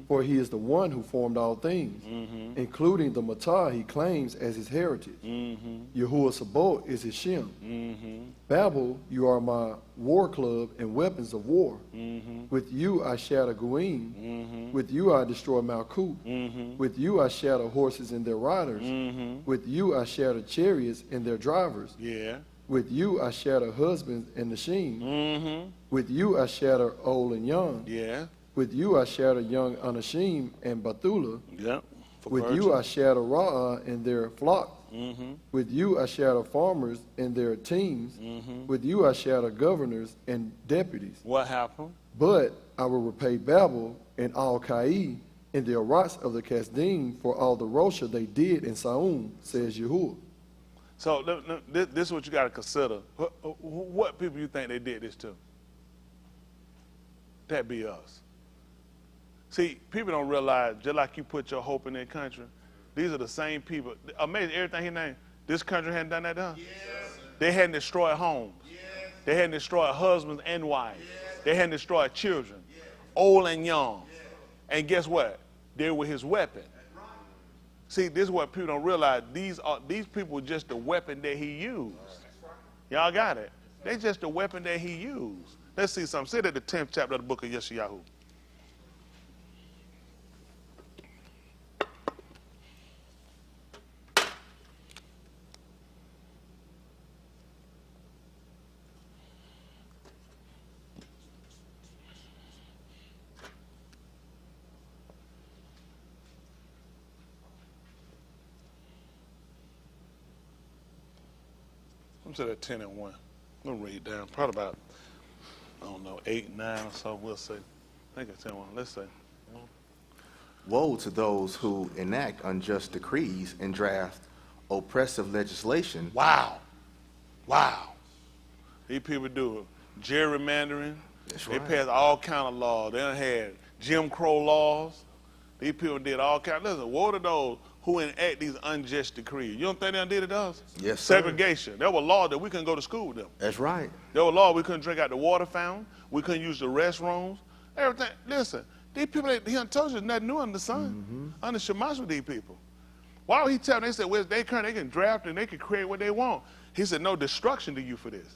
S7: for he is the one who formed all things, including the matah he claims as his heritage. Yahuwah Sabaoth is his Shem. Babel, you are my war club and weapons of war. With you I shatter Goim. With you I destroy Malkut. With you I shatter horses and their riders. With you I shatter chariots and their drivers.
S1: Yeah.
S7: With you I shatter husbands and Nashim. With you I shatter old and young.
S1: Yeah.
S7: With you I shatter young Anashim and Bathula.
S1: Yeah.
S7: With you I shatter Ra'ah and their flock. With you I shatter farmers and their teams. With you I shatter governors and deputies.
S1: What happened?
S7: But I will repay Babel and Al-Kai and the Arats of the Kasdim for all the Rosha they did in Saum, says Yahuwah.
S1: So this is what you got to consider. What people you think they did this to? That be us. See, people don't realize, just like you put your hope in their country, these are the same people. Amazing, everything he named. This country hadn't done that to us. Yes. They hadn't destroyed homes. Yes. They hadn't destroyed husbands and wives. Yes. They hadn't destroyed children, old and young. Yes. And guess what? They were his weapon. Right. See, this is what people don't realize. These people were just the weapon that he used. Right. Y'all got it? They just the weapon that he used. Let's see something. Sit at the 10th chapter of the book of Yeshayahu. to that 10 and 1. I'm going to read down. Probably about, I don't know, 8, 9 or so, we'll see. I think it's 10 and 1. Let's see.
S6: Woe to those who enact unjust decrees and draft oppressive legislation.
S1: Wow. Wow. These people do gerrymandering.
S6: That's
S1: They
S6: right.
S1: passed all kind of laws. They done had Jim Crow laws. These people did all kind. Listen, woe to those who enact these unjust decrees. You don't think they done did it to us?
S6: Yes, sir.
S1: Segregation. There were laws that we couldn't go to school with them.
S6: That's right.
S1: There were laws we couldn't drink out the water fountain. We couldn't use the restrooms. Everything. Listen, these people, he done told you there's nothing new under the sun. Under Shemash with these people. Why would he tell them? They said, well, they can draft and they can create what they want. He said, no destruction to you for this.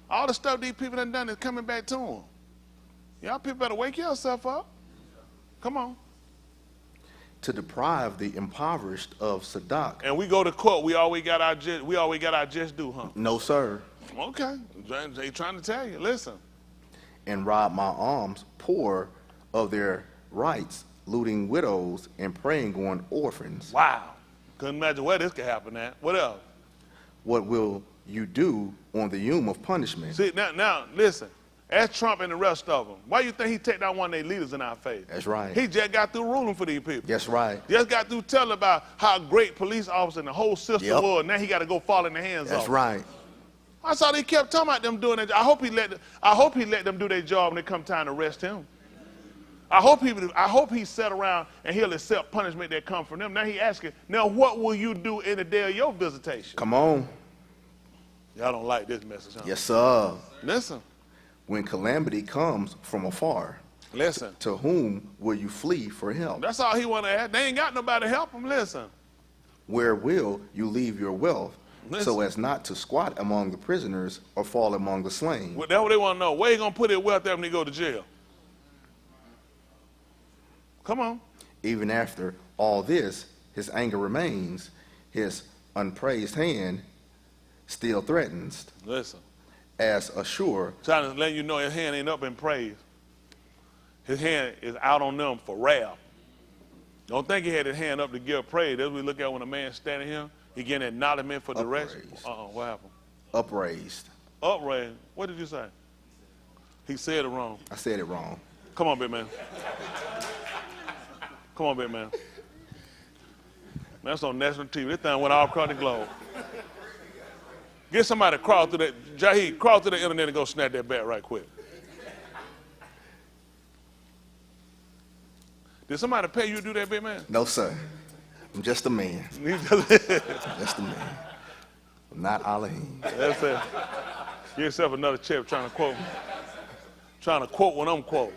S1: All the stuff these people done is coming back to them. Y'all people better wake yourself up. Come on.
S6: To deprive the impoverished of Sadak.
S1: And we go to court, we always got our just due, huh?
S6: No, sir.
S1: Okay. They trying to tell you. Listen.
S6: And rob my alms poor of their rights, looting widows and preying on orphans.
S1: Wow. Couldn't imagine where this could happen at. What else?
S6: What will you do on the Yom of punishment?
S1: See, now, listen. Ask Trump and the rest of them. Why you think he take down one of their leaders in our face?
S6: That's right.
S1: He just got through ruling for these people.
S6: That's right.
S1: Just got through telling about how great police officer and the whole system
S6: Yep.
S1: was. Now he got to go fall in the hands of.
S6: That's right.
S1: I saw they kept talking about them doing it. I hope he let them do their job when it come time to arrest him. I hope he sat around and he'll accept punishment that come from them. Now he asking, now what will you do in the day of your visitation?
S6: Come on.
S1: Y'all don't like this message, huh?
S6: Yes, sir.
S1: Listen.
S6: When calamity comes from afar,
S1: Listen.
S6: to whom will you flee for help?
S1: That's all he want to ask. They ain't got nobody to help him. Listen.
S6: Where will you leave your wealth,
S1: Listen.
S6: so as not to squat among the prisoners or fall among the slain?
S1: Well, that's what they want to know. Where he going to put his wealth at when he go to jail? Come on.
S6: Even after all this, his anger remains, his unpraised hand still threatens,
S1: Listen.
S6: as assure
S1: Trying to let you know his hand ain't up in praise. His hand is out on them for wrath. Don't think he had his hand up to give praise. As we look at when a man standing here, he getting acknowledgement for direction.
S6: Upraised.
S1: What happened?
S6: upraised.
S1: Upraised. What did you say? He said it wrong.
S6: I said it wrong.
S1: Come on, big man. Come on, big man. That's on national TV. This thing went all across the globe. Get somebody to crawl through that. Jahid, crawl through the internet and go snap that bat right quick. Did somebody pay you to do that, big man?
S6: No, sir. I'm just a man. Just a man. I'm not Alahym.
S1: That's it. Get yourself another check trying to quote what I'm quoting.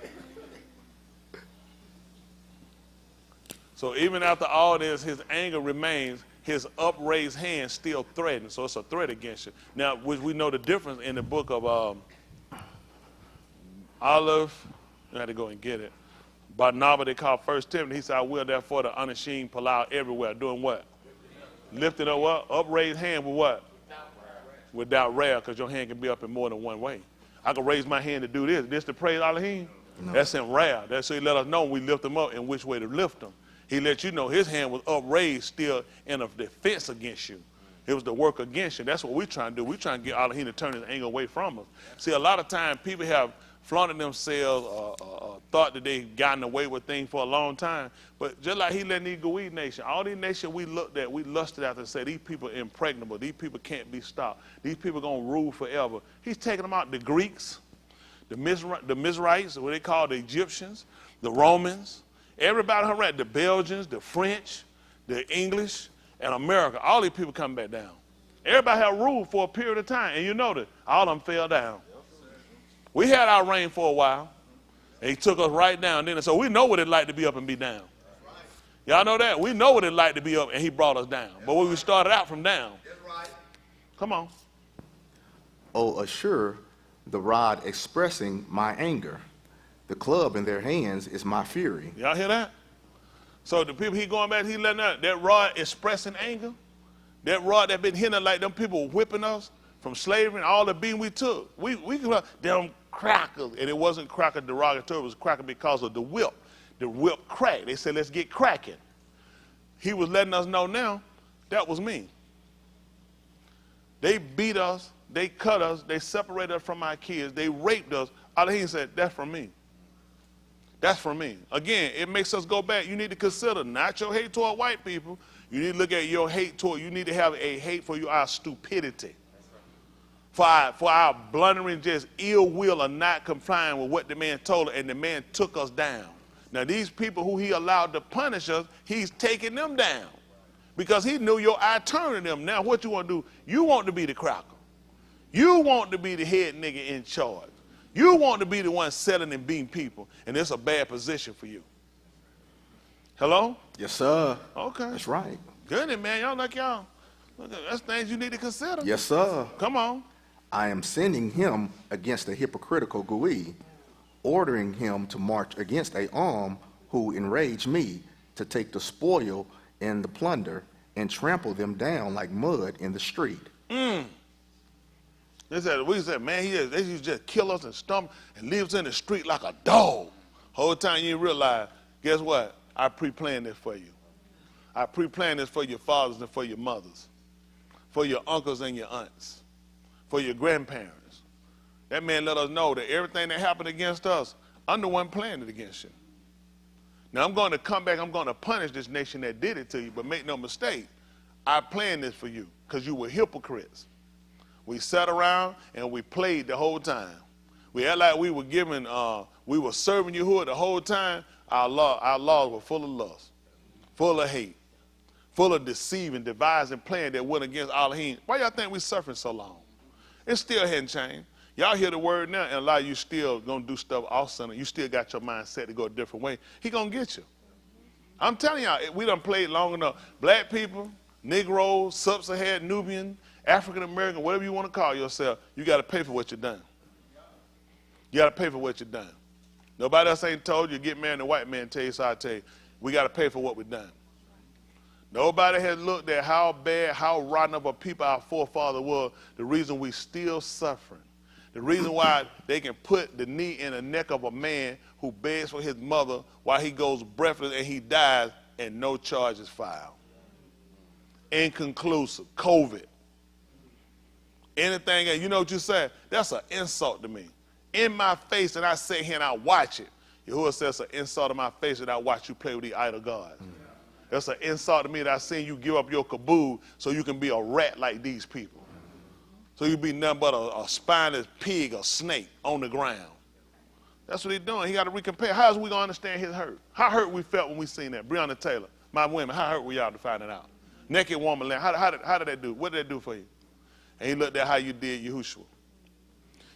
S1: So even after all this, his anger remains, his upraised hand still threatened. So it's a threat against you. Now, we know the difference in the book of Olive. I had to go and get it. Barnabas, they call 1 Timothy. He said, I will therefore the unashamed pull out everywhere. Doing what? Lifting up what? Upraised hand with what? Without wrath, because your hand can be up in more than one way. I can raise my hand to do this. This to praise Alahym? No. That's in wrath. That's so he let us know when we lift him up in which way to lift him. He let you know his hand was upraised still in a defense against you. It was the work against you. That's what we're trying to do. We're trying to get Alahym to turn his anger away from us. See, a lot of times people have flaunted themselves, thought that they've gotten away with things for a long time. But just like he let these Gawid nation, all these nations we looked at, we lusted after and said, these people are impregnable. These people can't be stopped. These people are going to rule forever. He's taking them out, the Greeks, the Mizraim, what they call the Egyptians, the Romans, everybody around, the Belgians, the French, the English, and America. All these people come back down. Everybody had ruled for a period of time, and you know that all of them fell down. We had our reign for a while, and he took us right down then. So we know what it's like to be up and be down. Y'all know that? We know what it's like to be up, and he brought us down. But when we started out from down. Come on.
S6: Oh, assure the rod expressing my anger. The club in their hands is my fury.
S1: Y'all hear that? So the people he going back, he letting out that rod expressing anger, that rod that been hitting like them people whipping us from slavery and all the beating we took. We them crackers, and it wasn't cracker derogatory, it was cracker because of the whip. The whip cracked. They said, let's get cracking. He was letting us know now, that was me. They beat us, they cut us, they separated us from our kids, they raped us. Alahym said, that's from me. That's from me. Again, it makes us go back. You need to consider not your hate toward white people. You need to look at your hate toward, you need to have a hate for our stupidity. For our blundering, just ill will of not complying with what the man told us, and the man took us down. Now these people who he allowed to punish us, he's taking them down. Because he knew your eye turned to them. Now what you want to do? You want to be the cracker. You want to be the head nigga in charge. You want to be the one selling and beating people, and it's a bad position for you. Hello?
S6: Yes, sir.
S1: Okay.
S6: That's right.
S1: Good, man. Y'all like y'all. That's things you need to consider.
S6: Yes, sir.
S1: Come on.
S6: I am sending him against a hypocritical Gui, ordering him to march against a arm who enraged me to take the spoil and the plunder and trample them down like mud in the street.
S1: We said, man, they used to just kill us and stomp and leave us in the street like a dog. Whole time you didn't realize, guess what? I pre-planned this for you. I pre-planned this for your fathers and for your mothers, for your uncles and your aunts, for your grandparents. That man let us know that everything that happened against us, I'm the one planned it against you. Now I'm going to come back, I'm going to punish this nation that did it to you, but make no mistake, I planned this for you because you were hypocrites. We sat around and we played the whole time. We act like we were we were serving Yahuwah the whole time. Our laws were full of lust, full of hate, full of deceiving, devising, plan that went against Alahym. Why y'all think we suffering so long? It still hadn't changed. Y'all hear the word now, and a lot of you still gonna do stuff off center. You still got your mind set to go a different way. He gonna get you. I'm telling y'all, we done played long enough. Black people, Negroes, Sub-Saharan, Nubian, African American, whatever you want to call yourself, you got to pay for what you've done. You got to pay for what you've done. Nobody else ain't told you, get married, the white man tell you, so I tell you, we got to pay for what we've done. Nobody has looked at how bad, how rotten of a people our forefather was, the reason we still suffering. The reason why they can put the knee in the neck of a man who begs for his mother while he goes breathless and he dies and no charges filed. Inconclusive. COVID. Anything else, you know what you said? That's an insult to me. In my face, and I sit here and I watch it. Yahuwah says it's an insult to my face that I watch you play with the idol gods. That's an insult to me that I seen you give up your caboose so you can be a rat like these people. So you be nothing but a spineless pig or snake on the ground. That's what he's doing. He got to recompare. How is we going to understand his hurt? How hurt we felt when we seen that? Breonna Taylor, my women, how hurt were y'all to find it out? Naked woman land. How did that do? What did that do for you? And he looked at how you did Yahushua.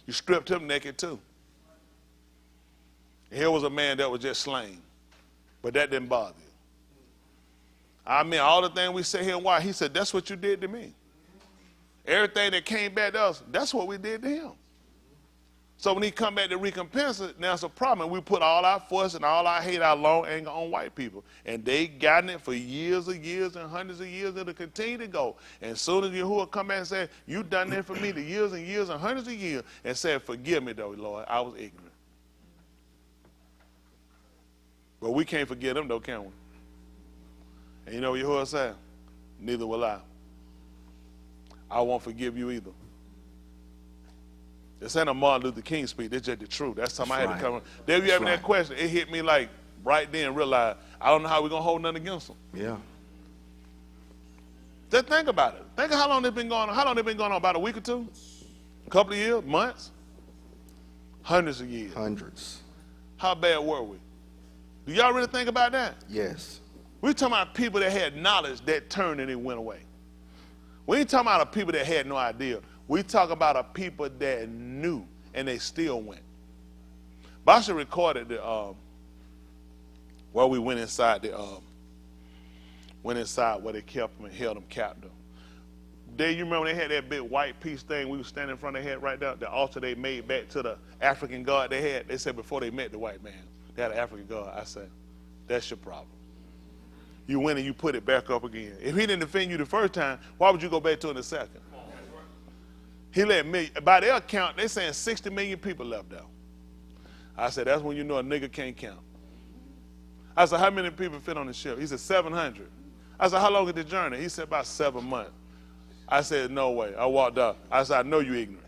S1: You stripped him naked too. And here was a man that was just slain. But that didn't bother you. I mean, all the things we say here and why, he said, that's what you did to me. Everything that came back to us, that's what we did to him. So when he come back to recompense it, now it's a problem. We put all our fuss and all our hate, our long anger on white people. And they gotten it for years and years and hundreds of years, and it'll continue to go. And as soon as Yahuwah come back and say, you done that for me the years and years and hundreds of years, and said, forgive me though, Lord, I was ignorant. But we can't forgive them though, can we? And you know what Yahuwah said? Neither will I. I won't forgive you either. This ain't a Martin Luther King speech. This just the truth. That's something I had to come. There you having that question. It hit me like right then. Realize I don't know how we're gonna hold nothing against them.
S6: Yeah.
S1: Just think about it. Think of how long they've been going on. How long they've been going on? About a week or two? A couple of years? Months? Hundreds of years.
S6: Hundreds.
S1: How bad were we? Do y'all really think about that?
S6: Yes.
S1: We're talking about people that had knowledge that turned and it went away. We ain't talking about a people that had no idea. We talk about a people that knew and they still went. Basha recorded the where we went inside where they kept them and held them captive. You remember they had that big white piece thing we were standing in front of their head right there, the altar they made back to the African god they had. They said before they met the white man, they had an African god. I said, that's your problem. You went and you put it back up again. If he didn't offend you the first time, why would you go back to it the second? He let me, by their account, they're saying 60 million people left out. I said, that's when you know a nigga can't count. I said, how many people fit on the ship? He said, 700. I said, how long is the journey? He said, about 7 months. I said, no way. I walked up. I said, I know you ignorant.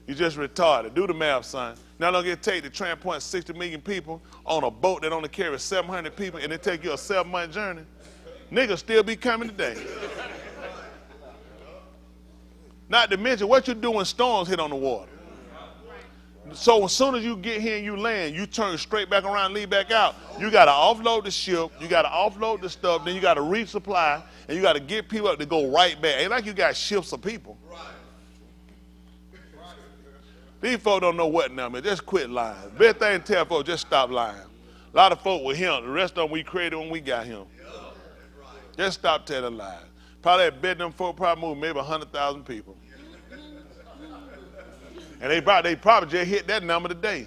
S1: You just retarded. Do the math, son. Now don't get take to transport 60 million people on a boat that only carries 700 people and it take you a 7-month journey. Niggas still be coming today. Not to mention what you do when storms hit on the water. So as soon as you get here and you land, you turn straight back around and leave back out. You got to offload the ship, you got to offload the stuff, then you got to resupply, and you got to get people up to go right back. Ain't like you got shifts of people. These folks don't know what now, man. Just quit lying. Best thing to tell folks, just stop lying. A lot of folk with him. The rest of them we created when we got him. Just stop telling lies. Probably at bed them folk probably moved maybe 100,000 people. And they probably just hit that number today.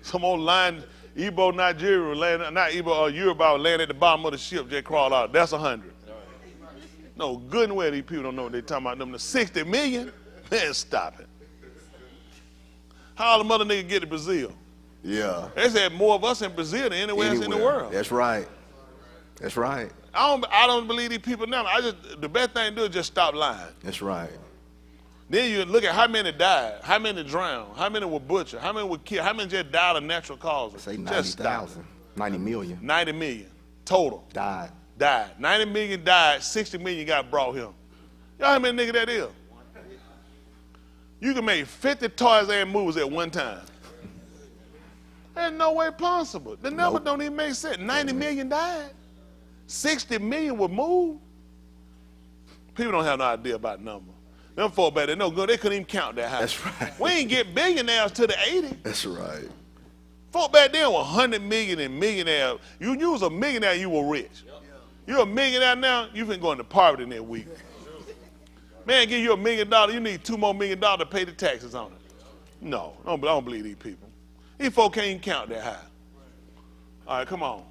S1: Some old line, Igbo Nigeria, not Igbo, Yoruba land at the bottom of the ship, just crawl out. That's 100. No, good and well these people don't know what they're talking about. Them the 60 million? Man, stop it. How all the mother niggas get to Brazil?
S6: Yeah.
S1: They said more of us in Brazil than anywhere else in the world.
S6: That's right. That's right.
S1: I don't believe these people now. The best thing to do is just stop lying.
S6: That's right.
S1: Then you look at how many died, how many drowned, how many were butchered, how many were killed, how many just died of natural causes.
S6: Say 90,000. 90 million.
S1: 90 million total.
S6: Died.
S1: 90 million died, 60 million got brought here. Y'all know how many niggas that is? You can make 50 Tarzan movies at one time. There's no way possible. The number don't even make sense. 90 million died. 60 million were moved. People don't have no idea about numbers. Them folk back there, no good. They couldn't even count that high.
S6: That's right.
S1: We ain't get billionaires to the 80s.
S6: That's right.
S1: Folk back then were 100 million and millionaires. You was a millionaire, you were rich. You're a millionaire now, you been going to poverty in that week. Man, give you $1 million, you need $2 more million to pay the taxes on it. No, I don't believe these people. These folk can't even count that high. All right, come on.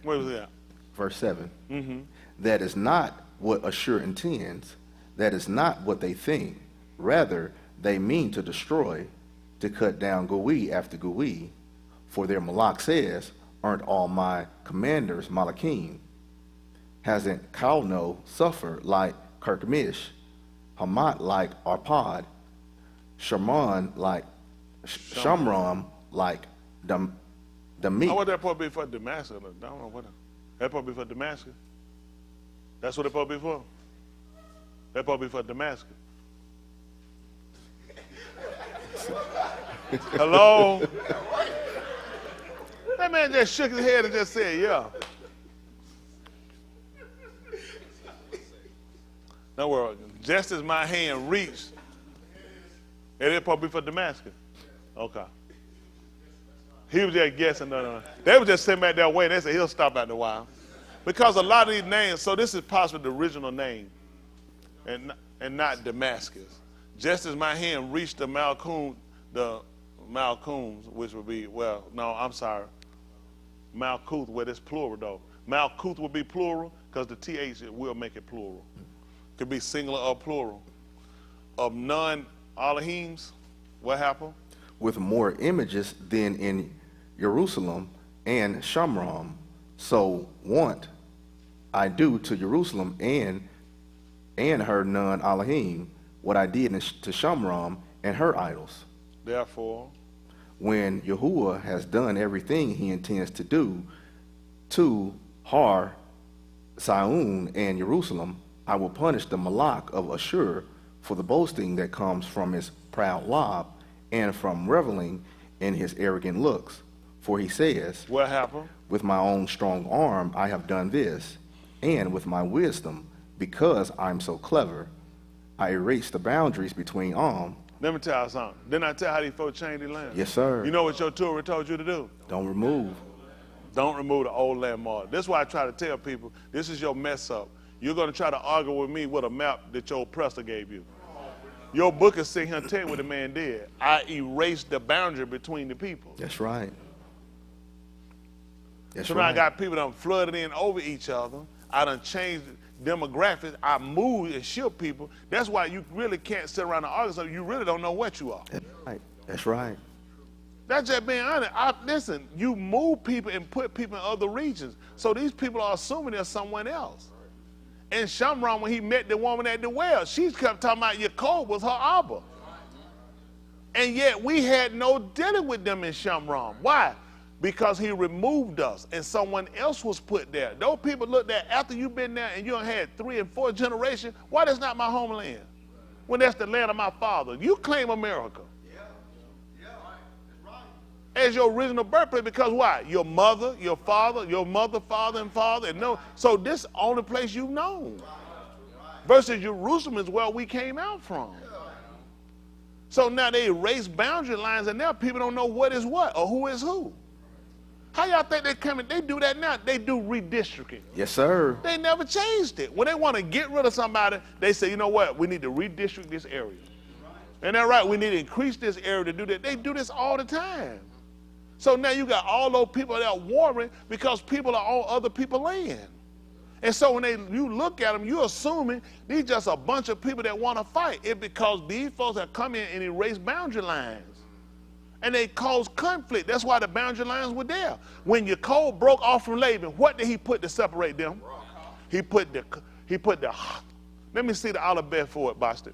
S1: Where was that?
S6: Verse 7. Mm-hmm. That is not what Ashur intends. That is not what they think. Rather, they mean to destroy, to cut down Gui after Gui. For their Malak says, aren't all my commanders Malachim? Hasn't Kalno suffered like Kirkmish? Hamat like Arpad? Shamron like Shamram like Damit?
S1: I want that supposed to be for Damascus. I don't know what that supposed to be for Damascus. That's what it supposed to be for. That supposed to be for Damascus. Hello? That man just shook his head and just said, yeah. No worries. Just as my hand reached, it is supposed to be for Damascus. Okay. He was just guessing. No. They were just sitting back there waiting. They said he'll stop after a while. Because a lot of these names, so this is possibly the original name and not Damascus. Just as my hand reached the Malchums, which would be, well, no, I'm sorry. Malkuth, where it's plural though. Malkuth will be plural because the TH will make it plural. Could be singular or plural. Of non-Alahyms, what happened?
S6: With more images than in Jerusalem and Shamram. So want I do to Jerusalem and her non-Alahym what I did to Shamram and her idols.
S1: Therefore,
S6: when Yahuwah has done everything he intends to do to Har, Sion, and Jerusalem, I will punish the Malak of Ashur for the boasting that comes from his proud lob and from reveling in his arrogant looks. For he says,
S1: what happened?
S6: With my own strong arm I have done this, and with my wisdom, because I'm so clever, I erase the boundaries between
S1: Let me tell you something. Didn't I tell how these folks changed their land?
S6: Yes, sir.
S1: You know what your Torah told you to do?
S6: Don't remove.
S1: Don't remove the old landmark. This is why I try to tell people, this is your mess up. You're going to try to argue with me with a map that your oppressor gave you. Your book is sitting here telling you what the man did. I erased the boundary between the people.
S6: That's right.
S1: So now I got people that flooded in over each other. I done changed demographics. I moved and shipped people. That's why you really can't sit around and argue something. You really don't know what you are.
S6: That's right. That's right.
S1: That's just being honest. Listen, you move people and put people in other regions. So these people are assuming they're someone else. And Shamron, when he met the woman at the well, she kept talking about Yaakov was her Abba. And yet we had no dealing with them in Shamron. Why? Because he removed us and someone else was put there. Those people looked at after you've been there and you done had 3 and 4 generations. Why that's not my homeland? When that's the land of my father. You claim America as your original birthplace because why? Your mother, your father, father, and father. And no, so this is the only place you've known. Versus Jerusalem is where we came out from. So now they erase boundary lines and now people don't know what is what or who is who. How y'all think they come in? They do that now. They do redistricting.
S6: Yes, sir.
S1: They never changed it. When they want to get rid of somebody, they say, you know what? We need to redistrict this area. And they're right. We need to increase this area to do that. They do this all the time. So now you got all those people that are warring because people are on other people's land. And so when you look at them, you're assuming these just a bunch of people that want to fight. It's because these folks have come in and erased boundary lines. And they caused conflict. That's why the boundary lines were there. When Yaakov broke off from Laban, what did he put to separate them? He put the, let me see the Aleph for it, Boston.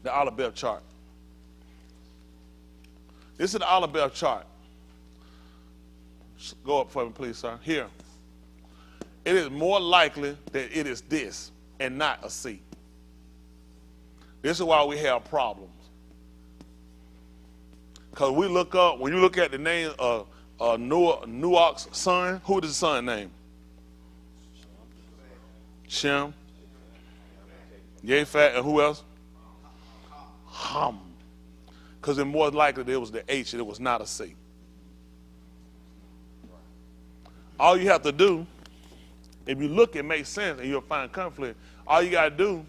S1: The Aleph chart. This is the Aleph chart. Go up for me, please, sir. Here. It is more likely that it is this and not a C. This is why we have problems. Because we look up, when you look at the name of Noach's son, who is his son name? Shem. Japheth, and who else? Ham. Because it's more likely that it was the H and it was not a C. All you have to do, if you look, it makes sense and you'll find conflict. All you got to do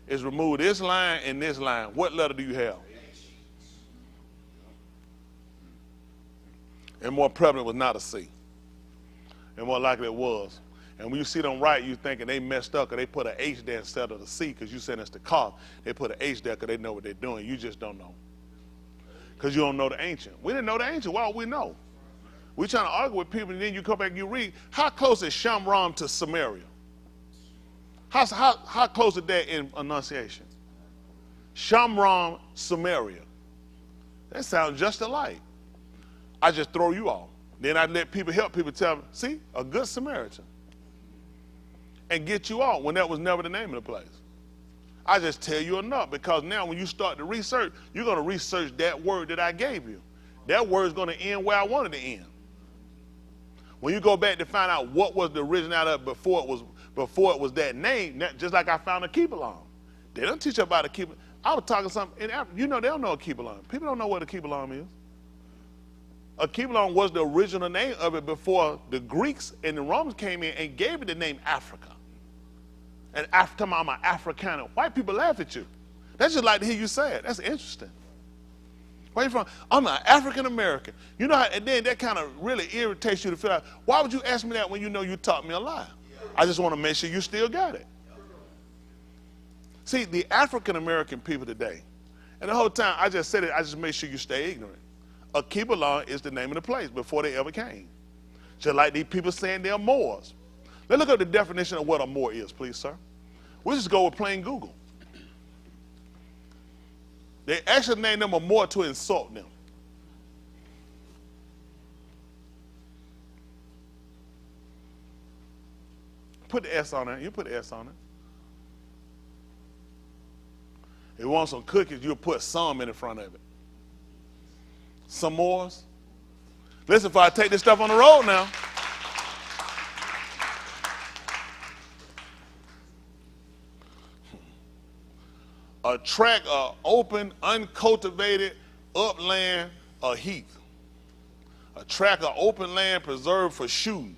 S1: is remove this line and this line. What letter do you have? And more prevalent was not a C. And more likely it was. And when you see them write, you thinking they messed up because they put an H there instead of the C because you said it's the car. They put an H there because they know what they're doing. You just don't know. Because you don't know the ancient. We didn't know the ancient. Why would we know? We're trying to argue with people, and then you come back and you read, how close is Shamron to Samaria? How close is that in enunciation? Shamron, Samaria. That sounds just alike. I just throw you off. Then I let people help people tell them, see, a good Samaritan. And get you off when that was never the name of the place. I just tell you enough because now when you start to research, you're going to research that word that I gave you. That word is going to end where I wanted to end. When you go back to find out what was the originality of it before it was that name, just like I found a keep-along. They don't teach you about a keep. I was talking something in Africa. You know they don't know a keep-along. People don't know what a keep-along is. A keep-along was the original name of it before the Greeks and the Romans came in and gave it the name Africa. And after I'm an Afrikaner, white people laugh at you. That's just like to hear you say it. That's interesting. Where you from? I'm an African American. You know how, and then that kind of really irritates you to feel like, why would you ask me that when you know you taught me a lie? I just want to make sure you still got it. See, the African American people today, and the whole time I just said it, I just made sure you stay ignorant. A keep-along is the name of the place before they ever came. Just like these people saying they're Moors. Let's look at the definition of what a Moor is, please, sir. We'll just go with plain Google. They actually named them a Moor to insult them. Put the S on it. You put the S on it. If you want some cookies, you'll put some in the front of it. Some Moors. Listen, if I take this stuff on the road now. A tract of open, uncultivated upland or heath. A tract of open land preserved for shooting.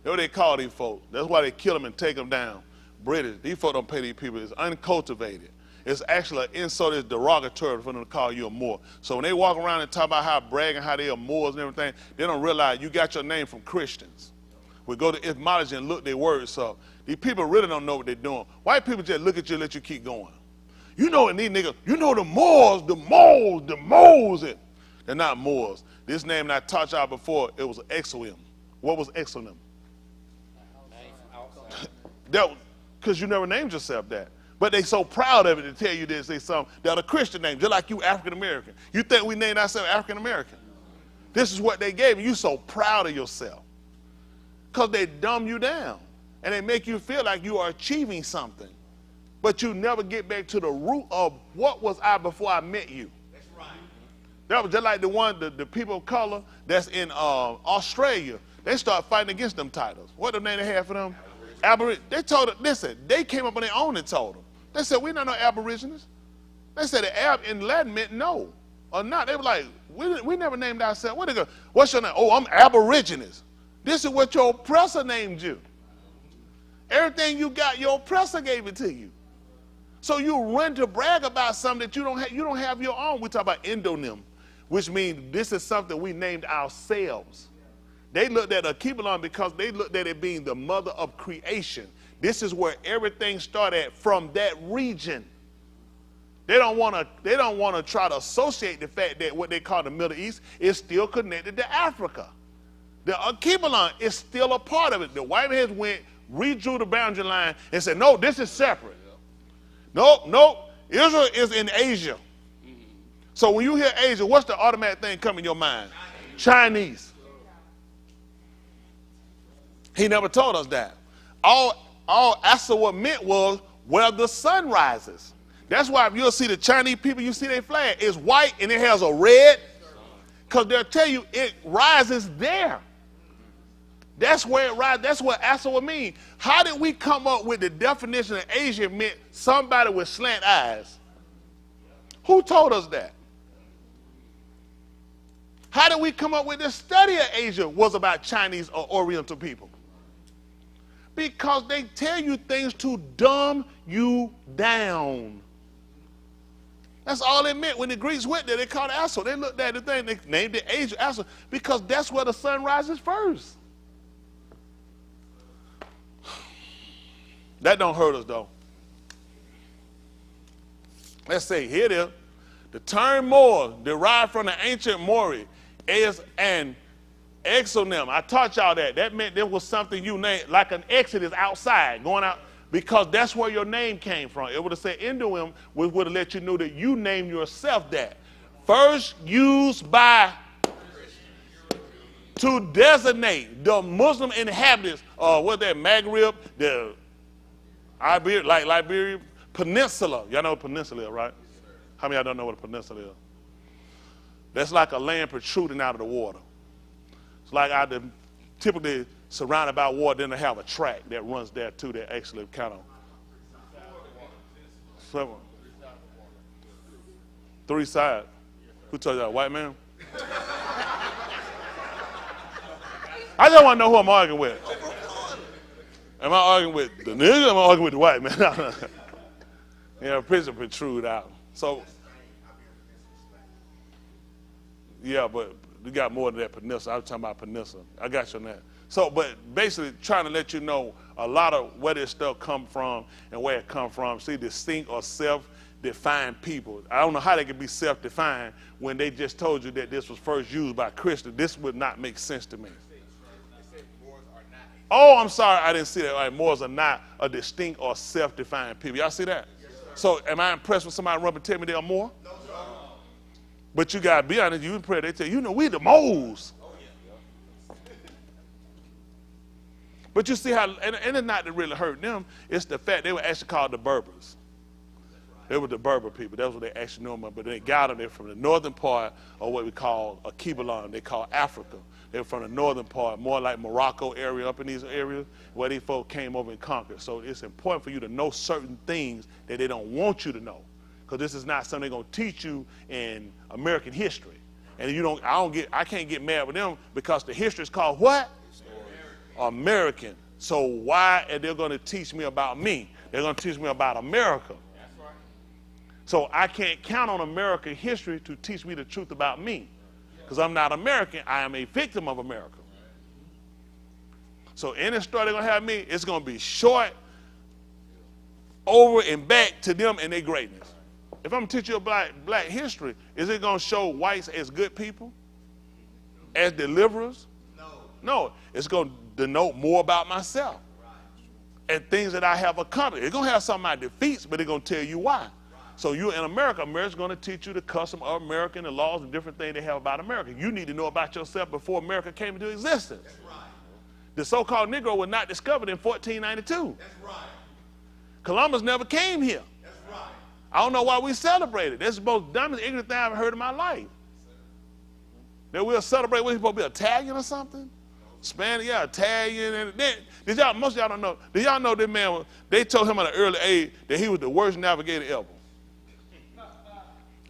S1: That's what they call these folks. That's why they kill them and take them down. British. These folks don't pay these people. It's uncultivated. It's actually an insult. It's derogatory for them to call you a Moor. So when they walk around and talk about how bragging, how they are Moors and everything, they don't realize you got your name from Christians. We go to etymology and look their words up. These people really don't know what they're doing. White people just look at you and let you keep going. You know what these niggas, you know the Moors, the Moors. They're not Moors. This name that I taught y'all before, it was exonym. What was exonym? because you never named yourself that. But they so proud of it to tell you this, they some that a Christian name, just like you African American. You think we named ourselves African American? This is what they gave you. You so proud of yourself. Because they dumb you down. And they make you feel like you are achieving something. But you never get back to the root of what was I before I met you.
S2: That's right.
S1: That was just like the people of color that's in Australia. They start fighting against them titles. What the name they had for them? Aborigines. They told them, listen, they came up on their own and told them. They said, we're not no Aborigines. They said the Ab in Latin meant no or not. They were like, we never named ourselves. What they go? What's your name? Oh, I'm Aborigines. This is what your oppressor named you. Everything you got, your oppressor gave it to you. So you run to brag about something that you don't have your own. We talk about endonym, which means this is something we named ourselves. They looked at Akibalon because they looked at it being the mother of creation. This is where everything started from that region. They don't want to try to associate the fact that what they call the Middle East is still connected to Africa. The Akibalon is still a part of it. The white heads went, redrew the boundary line and said, no, this is separate. Nope. Israel is in Asia. So when you hear Asia, what's the automatic thing come in your mind? Chinese. He never told us that. All Asa meant was where the sun rises. That's why if you'll see the Chinese people, you see their flag, it's white and it has a red, because they'll tell you it rises there. That's where it rises. That's what Asa would mean. How did we come up with the definition of Asia meant somebody with slant eyes? Who told us that? How did we come up with the study of Asia was about Chinese or Oriental people? Because they tell you things to dumb you down. That's all it meant. When the Greeks went there, they called it Asa. They looked at the thing, they named it Asia, Asa, because that's where the sun rises first. That don't hurt us, though. Let's say, here it is. The term Moor, derived from the ancient Mori, is an exonym. I taught y'all that. That meant there was something you named, like an exodus outside, going out, because that's where your name came from. It would have said endonym, which would have let you know that you named yourself that. First used by to designate the Muslim inhabitants of what that Maghreb, the Iberia, like Liberia Peninsula. Y'all know what peninsula is, right? How many of y'all don't know what a peninsula is? That's like a land protruding out of the water. It's like typically surrounded by water, then they have a track that runs there too that actually kind of three sides. Who told you that? White man? I just want to know who I'm arguing with. Am I arguing with the nigga or am I arguing with the white man? Yeah, prison protrude out. So, yeah, but we got more than that peninsula. I was talking about peninsula. I got you on that. So, but basically trying to let you know a lot of where this stuff come from and where it come from. See, distinct or self-defined people. I don't know how they could be self-defined when they just told you that this was first used by Christians. This would not make sense to me. Oh, I'm sorry, I didn't see that. Right, Moors are not a distinct or self-defined people. Y'all see that? Yes, so am I impressed with somebody run and tell me they're more? No, sir. But you got to be honest, you in prayer, they tell you, we the Moors. Oh, yeah. But you see how, and it's not to really hurt them, it's the fact they were actually called the Berbers. They were the Berber people. That's what they actually know them. But they got them there from the northern part of what we call Akibalon. They call Africa. They were from the northern part, more like Morocco area, up in these areas where these folk came over and conquered. So it's important for you to know certain things that they don't want you to know, because this is not something they're going to teach you in American history. And I can't get mad with them because the history is called what? American. So why are they going to teach me about me? They're going to teach me about America. So I can't count on American history to teach me the truth about me, because I'm not American. I am a victim of America. So any story they're going to have me, it's going to be short, over and back to them and their greatness. If I'm going to teach you about black history, is it going to show whites as good people? As deliverers? No. No, it's going to denote more about myself. and things that I have accomplished. It's going to have some of my defeats, but it's going to tell you why. So you in America, America's going to teach you the custom of America and the laws and different things they have about America. You need to know about yourself before America came into existence.
S2: That's right.
S1: The so-called Negro was not discovered in 1492.
S2: That's right.
S1: Columbus never came here.
S2: That's right.
S1: I don't know why we celebrate it. That's the most dumbest, ignorant thing I've ever heard in my life. That we'll celebrate, what, he's supposed to be Italian or something? Spanish, yeah, Italian. And then, most of y'all don't know. Did y'all know this man, they told him at an early age that he was the worst navigator ever.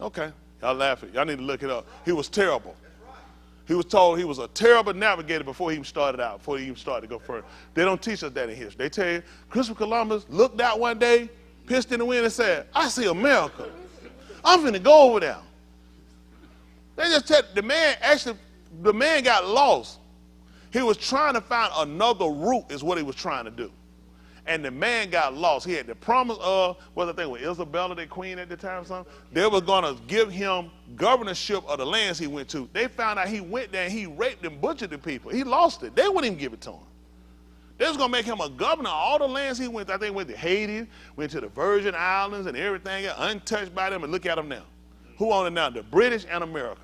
S1: Okay, y'all laughing. Y'all need to look it up. He was terrible. He was told he was a terrible navigator before he even started out, before he even started to go further. They don't teach us that in history. They tell you, Christopher Columbus looked out one day, pissed in the wind and said, I see America. I'm finna go over there. They just tell the man got lost. He was trying to find another route is what he was trying to do. And the man got lost. He had the promise of, what I think was Isabella, the queen at the time or something. They were going to give him governorship of the lands he went to. They found out he went there and he raped and butchered the people. He lost it. They wouldn't even give it to him. They was going to make him a governor of all the lands he went to. I think he went to Haiti, went to the Virgin Islands and everything, untouched by them, and look at them now. Who own it now? The British and America.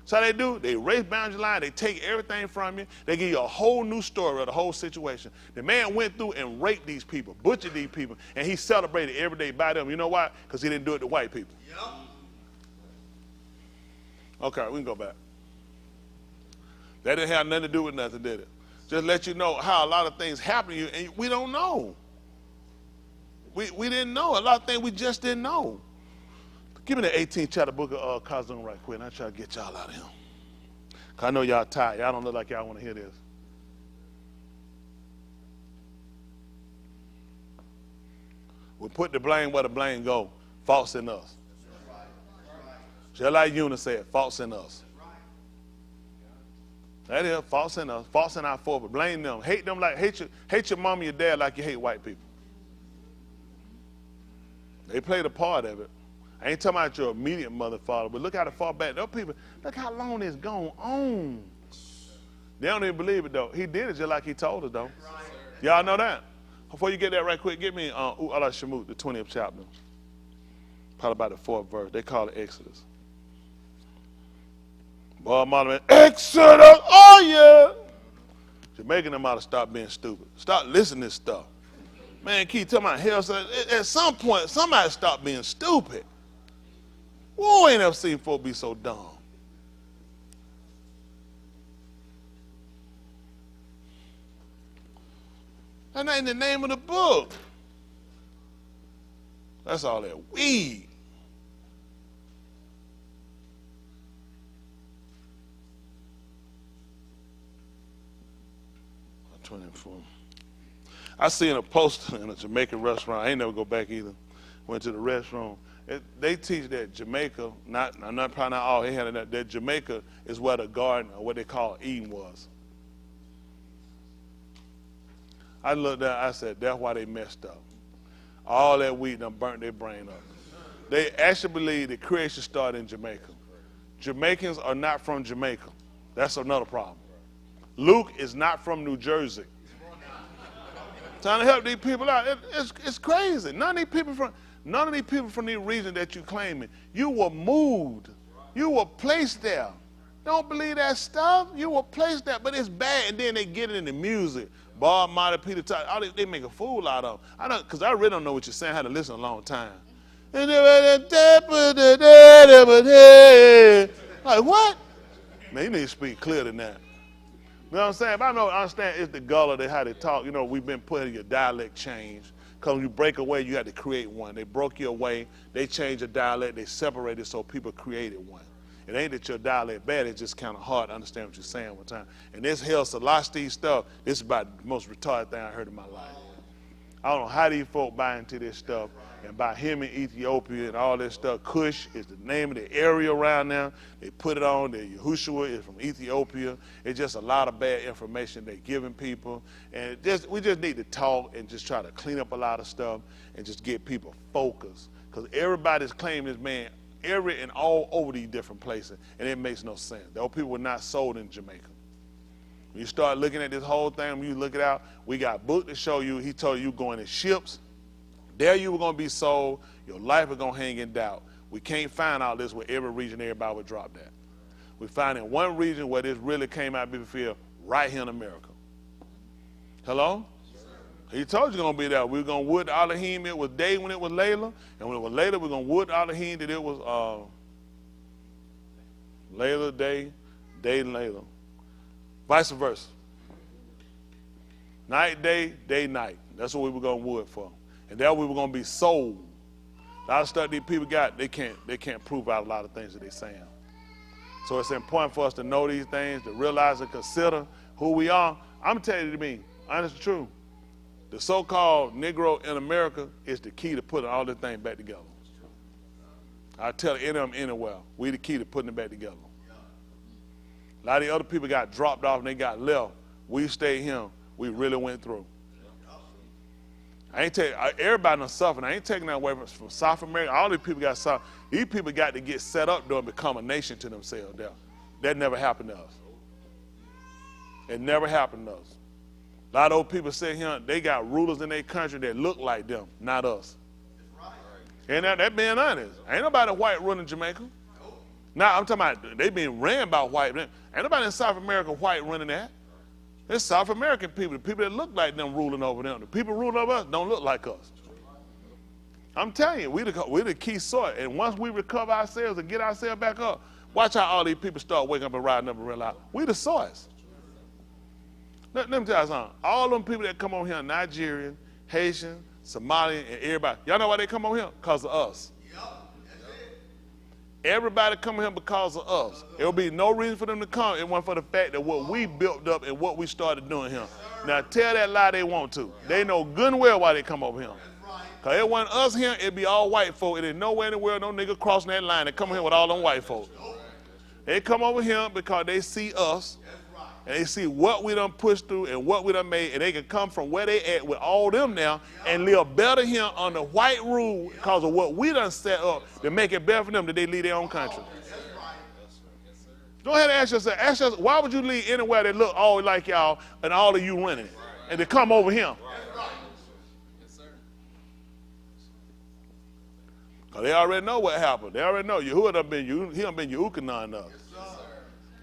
S1: So how they do, they erase boundary line, they take everything from you, they give you a whole new story of the whole situation. The man went through and raped these people, butchered these people, and he celebrated every day by them. You know why? Because he didn't do it to white people.
S2: Yep.
S1: Okay, we can go back. That didn't have nothing to do with nothing, did it? Just let you know how a lot of things happen to you, and we don't know. We didn't know. A lot of things we just didn't know. Give me the 18th chapter book of Kazum right quick, and I'll try to get y'all out of here. Because I know y'all tired. Y'all don't look like y'all want to hear this. We put the blame where the blame go. Faults in us. Just like Eunice said, faults in us. That is, faults in us. Faults in our forefathers. Blame them. Hate them like, hate your mom and your dad like you hate white people. They played a part of it. I ain't talking about your immediate mother, father, but look how far back. Those people, look how long it's gone on. They don't even believe it, though. He did it just like he told us, though. Y'all know that? Before you get that right quick, give me Alahym, the 20th chapter. Probably about the 4th verse. They call it Exodus. Boy, man, Exodus, oh yeah. Jamaican them ought to stop being stupid. Stop listening to stuff. Man, keep talking about hell. So at some point, somebody stop being stupid. Whoa, ain't ever seen folk be so dumb. That ain't the name of the book. That's all that weed. I seen a poster in a Jamaican restaurant. I ain't never go back either. Went to the restaurant. They teach that Jamaica, probably not all, that Jamaica is where the garden, or what they call Eden, was. I looked at it, I said, that's why they messed up. All that weed done burnt their brain up. They actually believe that creation started in Jamaica. Jamaicans are not from Jamaica. That's another problem. Luke is not from New Jersey. Trying to help these people out. It's crazy. None of these people from these regions that you claiming, you were moved. You were placed there. Don't believe that stuff. You were placed there, but it's bad. And then they get it in the music. Bob Marley, Peter Tosh, they make a fool out of them. I don't, because I really don't know what you're saying. I had to listen a long time. Like what? Man, you need to speak clear than that. You know what I'm saying? If I know, understand it's the gullah, how they talk. You know, we've been putting your dialect change. Because when you break away, you had to create one. They broke you away. They changed your dialect. They separated so people created one. It ain't that your dialect bad. It's just kind of hard to understand what you're saying one time. And this Hail Selassie stuff, this is about the most retarded thing I heard in my life. I don't know how these folk buy into this stuff. And by him in Ethiopia and all this stuff, Cush is the name of the area around there. They put it on that Yahushua is from Ethiopia. It's just a lot of bad information they're giving people. And we just need to talk and just try to clean up a lot of stuff and just get people focused. Because everybody's claiming this man every and all over these different places, and it makes no sense. Those people were not sold in Jamaica. When you start looking at this whole thing, when you look it out, we got book to show you. He told you going in ships. There you were going to be sold. Your life was going to hang in doubt. We can't find all this where every region everybody would drop that. We find in one region where this really came out to be fulfilled, right here in America. Hello? He told you going to be there. We were going to wood Alahym. It was day when it was Layla. And when it was Layla, we're going to wood Alahym that it was Layla, day, Layla. Vice versa. Night, day, night. That's what we were going to wood for. And there we were going to be sold. A lot of stuff these people got, they can't prove out a lot of things that they're saying. So it's important for us to know these things, to realize and consider who we are. I'm telling you to me, honest and true, the so-called Negro in America is the key to putting all this thing back together. I tell any of them anywhere, we the key to putting it back together. A lot of the other people got dropped off and they got left. We stayed here. We really went through. I ain't everybody done suffered. I ain't taking that away from South America. All these people got suffered. These people got to get set up though and become a nation to themselves there. That never happened to us. It never happened to us. A lot of old people sit here, they got rulers in their country that look like them, not us. And that being honest, ain't nobody white running Jamaica. Now I'm talking about they being ran by white. Ain't nobody in South America white running that. It's South American people, the people that look like them ruling over them. The people ruling over us don't look like us. I'm telling you, we're the key source. And once we recover ourselves and get ourselves back up, watch how all these people start waking up and riding up and realize we the source. Let me tell you something. All them people that come over here, Nigerian, Haitian, Somalian, and everybody, y'all know why they come over here? Because of us. Everybody coming here because of us. There will be no reason for them to come. It wasn't for the fact that what we built up and what we started doing here. Now tell that lie they want to. They know good and well why they come over here. Because it wasn't us here, it'd be all white folk. It ain't nowhere in the world, no nigga crossing that line. They come here with all them white folk. They come over here because they see us. And they see what we done pushed through and what we done made. And they can come from where they at with all them now and live better here under white rule because of what we done set up to make it better for them that they leave their own country. Go ahead and ask yourself, why would you leave anywhere that look all like y'all and all of you running it and to come over here? Because they already know what happened. They already know Yahuwah done been Yukanon us.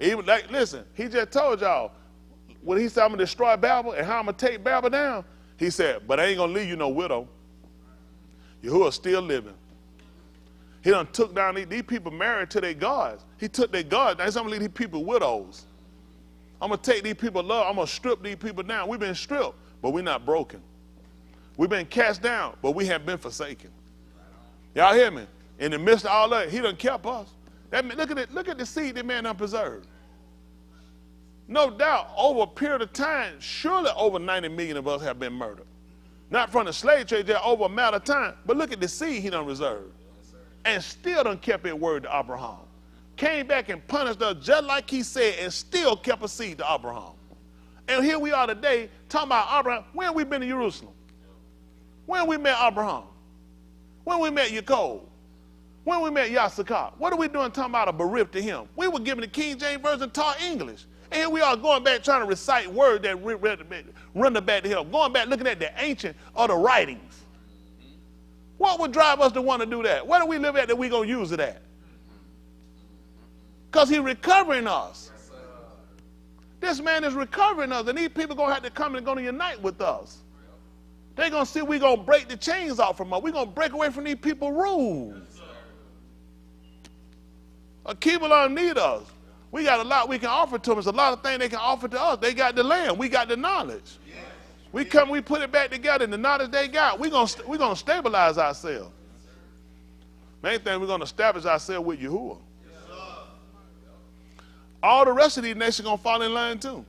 S1: Even like, listen, he just told y'all when he said I'm gonna destroy Babel and how I'm gonna take Babel down. He said, but I ain't gonna leave you no widow. Yahuwah's still living. He done took down these people married to their gods. He took their gods. Now he's gonna leave these people widows. I'm gonna take these people love. I'm gonna strip these people down. We've been stripped, but we're not broken. We've been cast down, but we haven't been forsaken. Y'all hear me? In the midst of all that, he done kept us. Look at it. Look at the seed that man done preserved. No doubt, over a period of time, surely over 90 million of us have been murdered. Not from the slave trade, just over a matter of time. But look at the seed he done reserved. And still done kept his word to Abraham. Came back and punished us just like he said and still kept a seed to Abraham. And here we are today talking about Abraham. When have we been to Jerusalem? When we met Abraham? When we met Yaakov? When we met Yasakar, what are we doing talking about a bereft to him? We were given the King James Version taught English. And here we are going back trying to recite words that run the back to him. Going back looking at the ancient of the writings. What would drive us to want to do that? Where do we live at that we going to use it at? Because he's recovering us. This man is recovering us. And these people going to have to come and going to unite with us. They're going to see we're going to break the chains off from us. We're going to break away from these people's rules. People don't need us. We got a lot we can offer to them. There's a lot of things they can offer to us. They got the land. We got the knowledge. We come, we put it back together, and the knowledge they got, we're gonna stabilize ourselves. Main thing, we're gonna establish ourselves with Yahuwah. All the rest of these nations gonna fall in line too.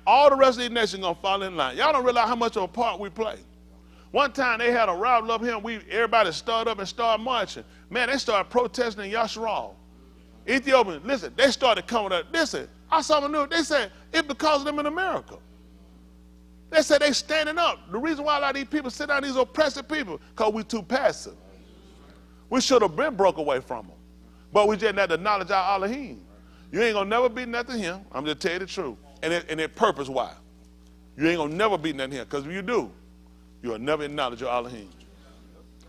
S1: All the rest of these nations gonna fall in line. Y'all don't realize how much of a part we play. One time they had a rival up here, everybody started up and started marching. Man, they started protesting in Yasharal. Ethiopians, listen, they started coming up. Listen, I saw them new. They said it's because of them in America. They said they standing up. The reason why a lot of these people sit down, these oppressive people, because we too passive. We should have been broke away from them. But we just had to acknowledge our Alahym. You ain't gonna never beat nothing here. I'm just tell you the truth. And it purpose why. You ain't gonna never beat nothing here. Because if you do, you'll never acknowledge your Alahym.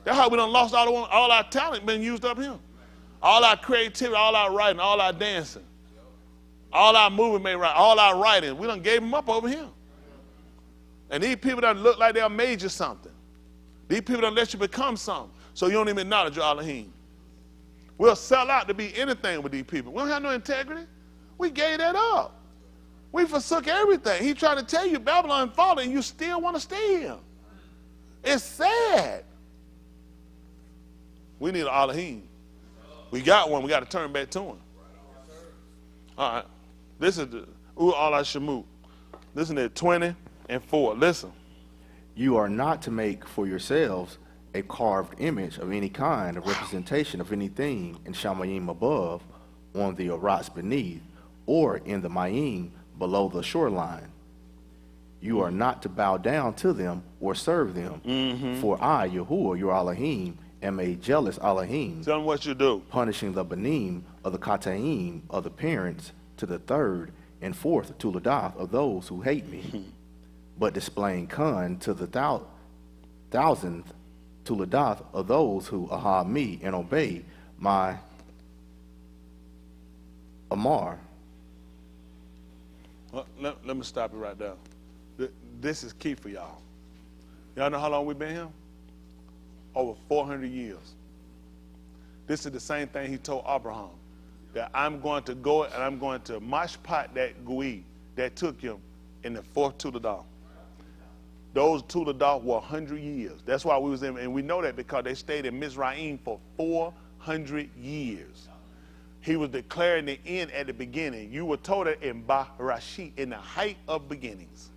S1: That's how we done lost all our talent been used up here. All our creativity, all our writing, all our dancing, all our movement made right, all our writing, we done gave them up over here. And these people done look like they done made you something. These people done let you become something. So you don't even acknowledge your Alahym. We'll sell out to be anything with these people. We don't have no integrity. We gave that up. We forsook everything. He's trying to tell you Babylon falling and you still want to stay here. It's sad. We need an Alahym. We got one. We got to turn back to him. All right. This is the Alahym. Listen to 20 and 4. Listen.
S6: You are not to make for yourselves a carved image of any kind, a representation of anything in Shamayim above, on the Arats beneath, or in the Mayim below the shoreline. You are not to bow down to them or serve them. For I, Yahuwah, your Alahym, am a jealous Alahym.
S1: Tell them what you do.
S6: Punishing the Benim of the Kataim of the parents to the third and fourth Tuladath of those who hate me, but displaying Khan to the thousandth Tuladath of those who aha me and obey my Amar.
S1: Well, let me stop you right there. This is key for y'all. Y'all know how long we've been here? Over 400 years. This is the same thing he told Abraham, that I'm going to go and I'm going to mashpat that Gui that took him in the fourth Tuladath. Those Tuladath were 100 years. That's why we was in, and we know that because they stayed in Mizraim for 400 years. He was declaring the end at the beginning. You were told it in Barashit, in the height of beginnings.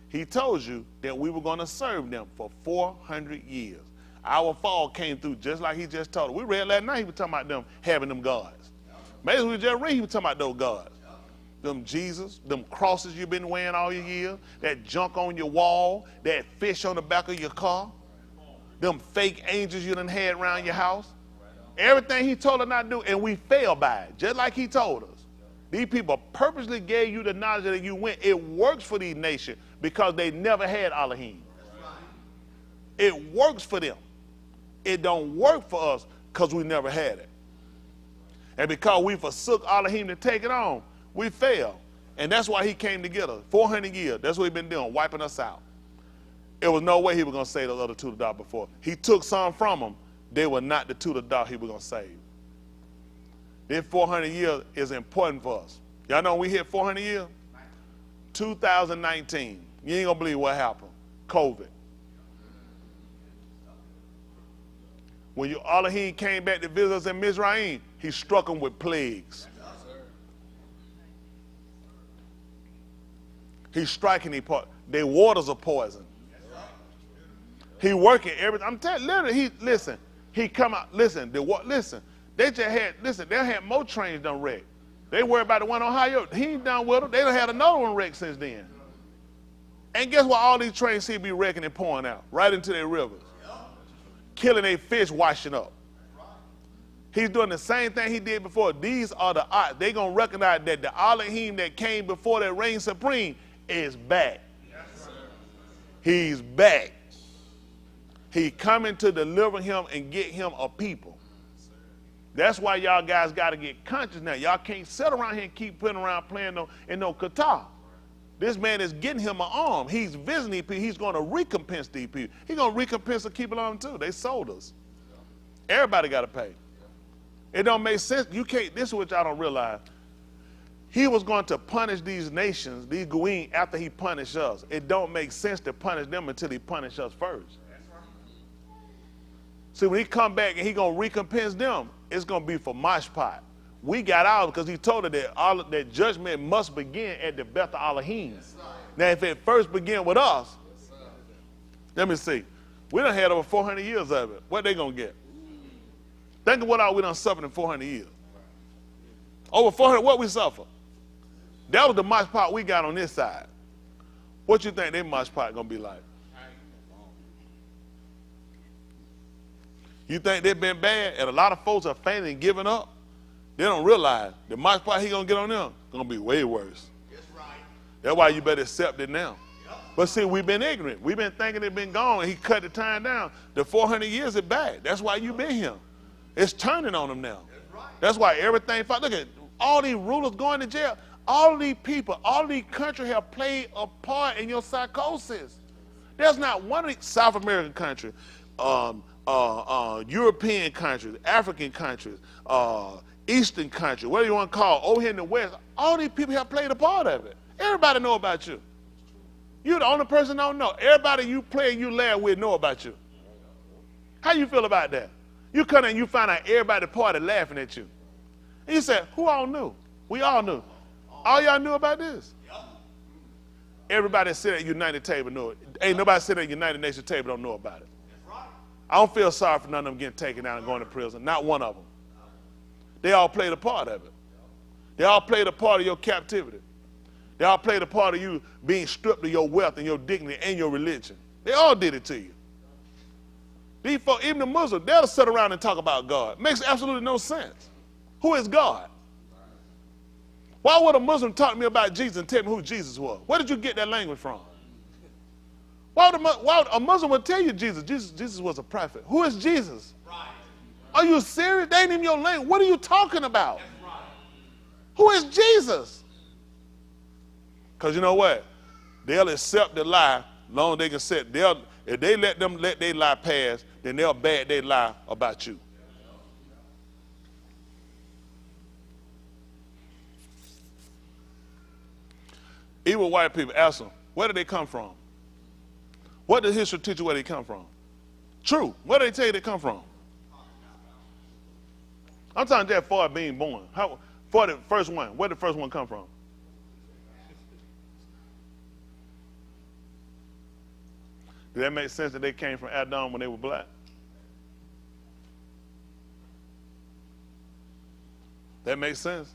S1: He told you that we were going to serve them for 400 years. Our fall came through just like he just told us. We read last night, he was talking about them having them gods. Maybe we just read, he was talking about those gods. Them Jesus, them crosses you've been wearing all your years, that junk on your wall, that fish on the back of your car, them fake angels you done had around your house. Everything he told us not to do, and we fell by it, just like he told us. These people purposely gave you the knowledge that you went. It works for these nations because they never had Alahym. It works for them. It don't work for us because we never had it. And because we forsook Alahym to take it on, we failed. And that's why he came to get us. 400 years, that's what he's been doing, wiping us out. It was no way he was going to save those other two to before. He took some from them. They were not the two to he was going to save. This 400 years is important for us. Y'all know when we hit 400 years? 2019. You ain't going to believe what happened. COVID. When your Alahym came back to visit us in Mizraim, he struck them with plagues. He's striking their waters are poison. He working everything. I'm telling you, literally, he come out, listen, they had more trains done wrecked. They worried about the one on Ohio. He ain't done with them. They done had another one wrecked since then. And guess what all these trains seem to be wrecking and pouring out? Right into their rivers. Killing their fish, washing up. He's doing the same thing he did before. These are the odds. They're going to recognize that the Alahym that came before that reigned supreme is back. Yes, he's back. He's coming to deliver him and get him a people. That's why y'all guys got to get conscious now. Y'all can't sit around here and keep putting around playing in no guitar. This man is getting him an arm. He's visiting these people. He's going to recompense these people. He's going to recompense the people on too. They sold us. Everybody got to pay. It don't make sense. You can't. This is what y'all don't realize. He was going to punish these nations, these Goyim, after he punished us. It don't make sense to punish them until he punished us first. See, when he come back and he going to recompense them, it's going to be for mashpat. We got ours because he told us that judgment must begin at the Beth Alahym. Now, if it first begin with us, let me see. We done had over 400 years of it. What they going to get? Think of what all we done suffered in 400 years. Over 400, what we suffer? That was the mashpat we got on this side. What you think their mashpat going to be like? You think they've been bad and a lot of folks are fainting and giving up? They don't realize the march part he gonna get on them gonna be way worse.
S2: That's right.
S1: That's why you better accept it now. But see, we've been ignorant. We've been thinking it been gone. He cut the time down. The 400 years is back. That's why you been here. It's turning on them now.
S2: That's right.
S1: That's why everything. Look at all these rulers going to jail. All these people, all these countries have played a part in your psychosis. There's not one of these South American countries, European countries, African countries, Eastern countries, whatever you want to call it, over here in the West. All these people have played a part of it. Everybody know about you. You're the only person that don't know. Everybody you play and you laugh with know about you. How you feel about that? You come in and you find out everybody at the party laughing at you. And you say, who all knew? We all knew. All y'all knew about this? Everybody sitting at the United table knew it. Ain't nobody sitting at the United Nations table don't know about it. I don't feel sorry for none of them getting taken down and going to prison. Not one of them. They all played a part of it. They all played a part of your captivity. They all played a part of you being stripped of your wealth and your dignity and your religion. They all did it to you. These folks, even the Muslims, they'll sit around and talk about God. Makes absolutely no sense. Who is God? Why would a Muslim talk to me about Jesus and tell me who Jesus was? Where did you get that language from? Why would a Muslim would tell you Jesus was a prophet? Who is Jesus?
S2: Right.
S1: Are you serious? They ain't in your language. What are you talking about?
S2: That's right.
S1: Who is Jesus? Because you know what? They'll accept the lie long as they can accept. If they let their lie pass, then they'll bag their lie about you. Even white people, ask them, where did they come from? What does history teach you where they come from? True. Where do they tell you they come from? I'm talking that far being born. For the first one, where did the first one come from? Did that make sense that they came from Adam when they were black? That makes sense?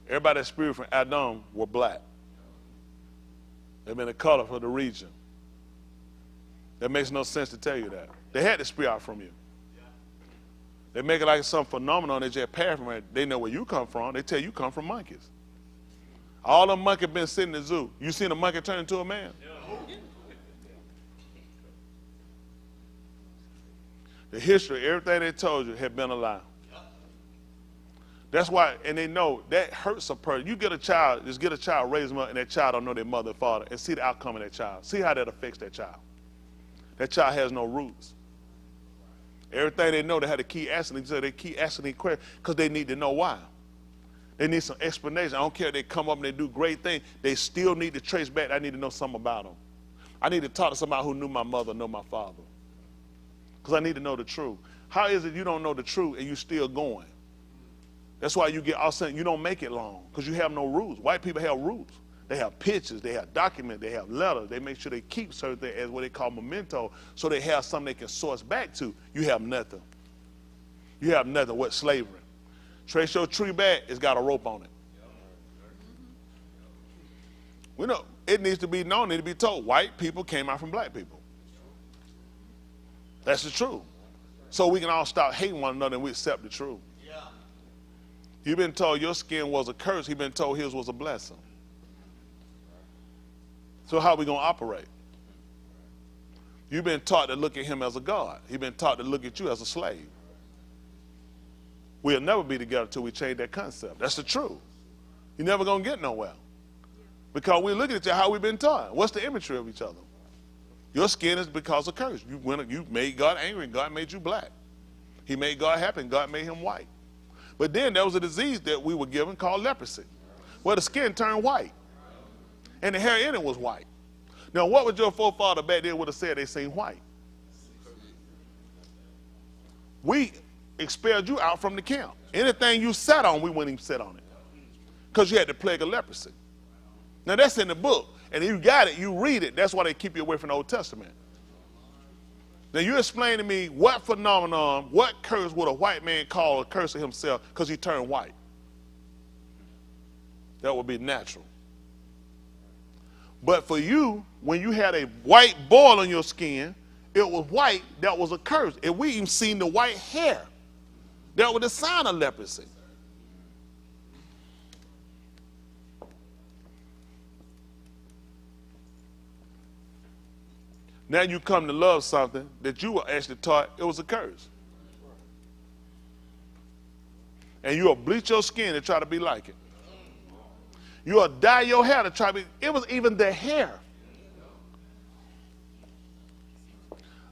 S1: Everybody that spewed from Adam were black. They've been the color for the region. That makes no sense to tell you that. They had to spew out from you. They make it like some phenomenon. They just pass from it. They know where you come from. They tell you come from monkeys. All the monkeys been sitting in the zoo. You seen a monkey turn into a man? The history, everything they told you had been a lie. That's why, and they know that hurts a person. You get a child, just get a child, raise them up, and that child don't know their mother and father, and see the outcome of that child. See how that affects that child. That child has no roots. Everything they know, they had to keep asking each other. They keep asking these questions because they need to know why. They need some explanation. I don't care if they come up and they do great things. They still need to trace back. I need to know something about them. I need to talk to somebody who knew my mother, know my father. Because I need to know the truth. How is it you don't know the truth and you still going? That's why you get all of a sudden you don't make it long because you have no rules. White people have rules. They have pictures, they have documents, they have letters. They make sure they keep certain things as what they call memento so they have something they can source back to. You have nothing. You have nothing. What? Slavery. Trace your tree back, it's got a rope on it. We know it needs to be known, it needs to be told. White people came out from black people. That's the truth. So we can all stop hating one another and we accept the truth. You've been told your skin was a curse. He's been told his was a blessing. So how are we going to operate? You've been taught to look at him as a God. He's been taught to look at you as a slave. We'll never be together until we change that concept. That's the truth. You're never going to get nowhere. Because we're looking at you how we've been taught. What's the imagery of each other? Your skin is because of curse. You made God angry and God made you black. He made God happy and God made him white. But then there was a disease that we were given called leprosy, where the skin turned white, and the hair in it was white. Now, what would your forefather back then would have said they seen white? We expelled you out from the camp. Anything you sat on, we wouldn't even sit on it, because you had the plague of leprosy. Now, that's in the book, and you got it, you read it. That's why they keep you away from the Old Testament. Now, you explain to me what phenomenon, what curse would a white man call a curse of himself because he turned white? That would be natural. But for you, when you had a white boil on your skin, it was white, that was a curse. And we even seen the white hair Dealt with the sign of leprosy. Now you come to love something that you were actually taught it was a curse. And you'll bleach your skin to try to be like it. You'll dye your hair to try to be, it was even the hair.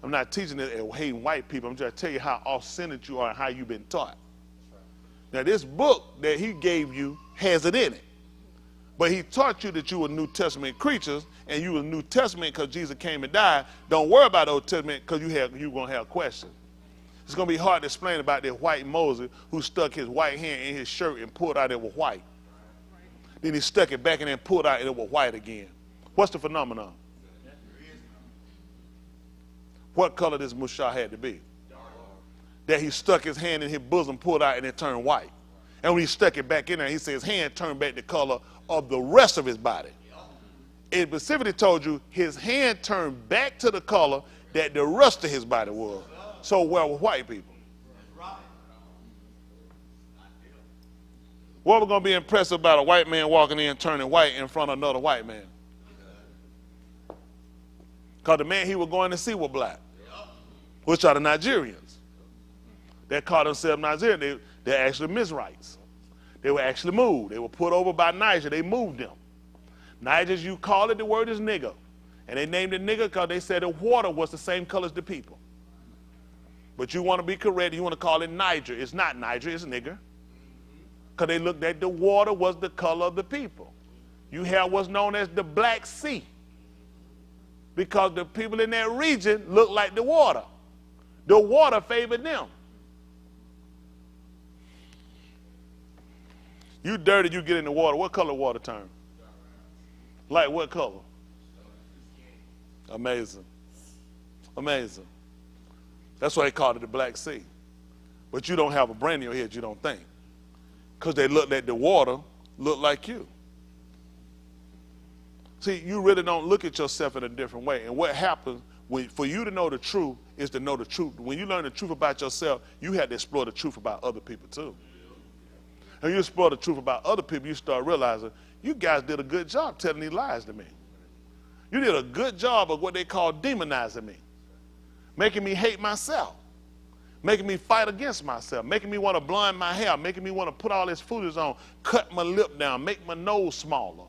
S1: I'm not teaching it and hating white people. I'm just telling you how off-centered you are and how you've been taught. Now this book that he gave you has it in it. But he taught you that you were New Testament creatures and you were New Testament because Jesus came and died. Don't worry about Old Testament because you're going to have questions. It's going to be hard to explain about this white Moses who stuck his white hand in his shirt and pulled out it was white. Then he stuck it back and then pulled out and it was white again. What's the phenomenon? What color this Mushah had to be? That he stuck his hand in his bosom, pulled out, and it turned white. And when he stuck it back in there, he said his hand turned back the color of the rest of his body. It specifically told you his hand turned back to the color that the rest of his body was. So well with white people. What we're going to be impressed about a white man walking in turning white in front of another white man? Because the man he was going to see was black, which are the Nigerians. They call themselves Nigerians. They're actually Mizraites. They were actually moved. They were put over by Niger. They moved them. Nigers, you call it, the word is nigger. And they named it nigger because they said the water was the same color as the people. But you want to be correct, you want to call it Niger. It's not Niger, it's nigger. Because they looked at the water was the color of the people. You have what's known as the Black Sea. Because the people in that region look like the water. The water favored them. You dirty, you get in the water. What color water turn? Like what color? Amazing. Amazing. That's why they called it the Black Sea. But you don't have a brain in your head, you don't think. Because they looked at the water, look like you. See, you really don't look at yourself in a different way. And what happens for you to know the truth is to know the truth. When you learn the truth about yourself, you have to explore the truth about other people too. And you explore the truth about other people, you start realizing, you guys did a good job telling these lies to me. You did a good job of what they call demonizing me, making me hate myself, making me fight against myself, making me want to blonde my hair, making me want to put all this footage on, cut my lip down, make my nose smaller.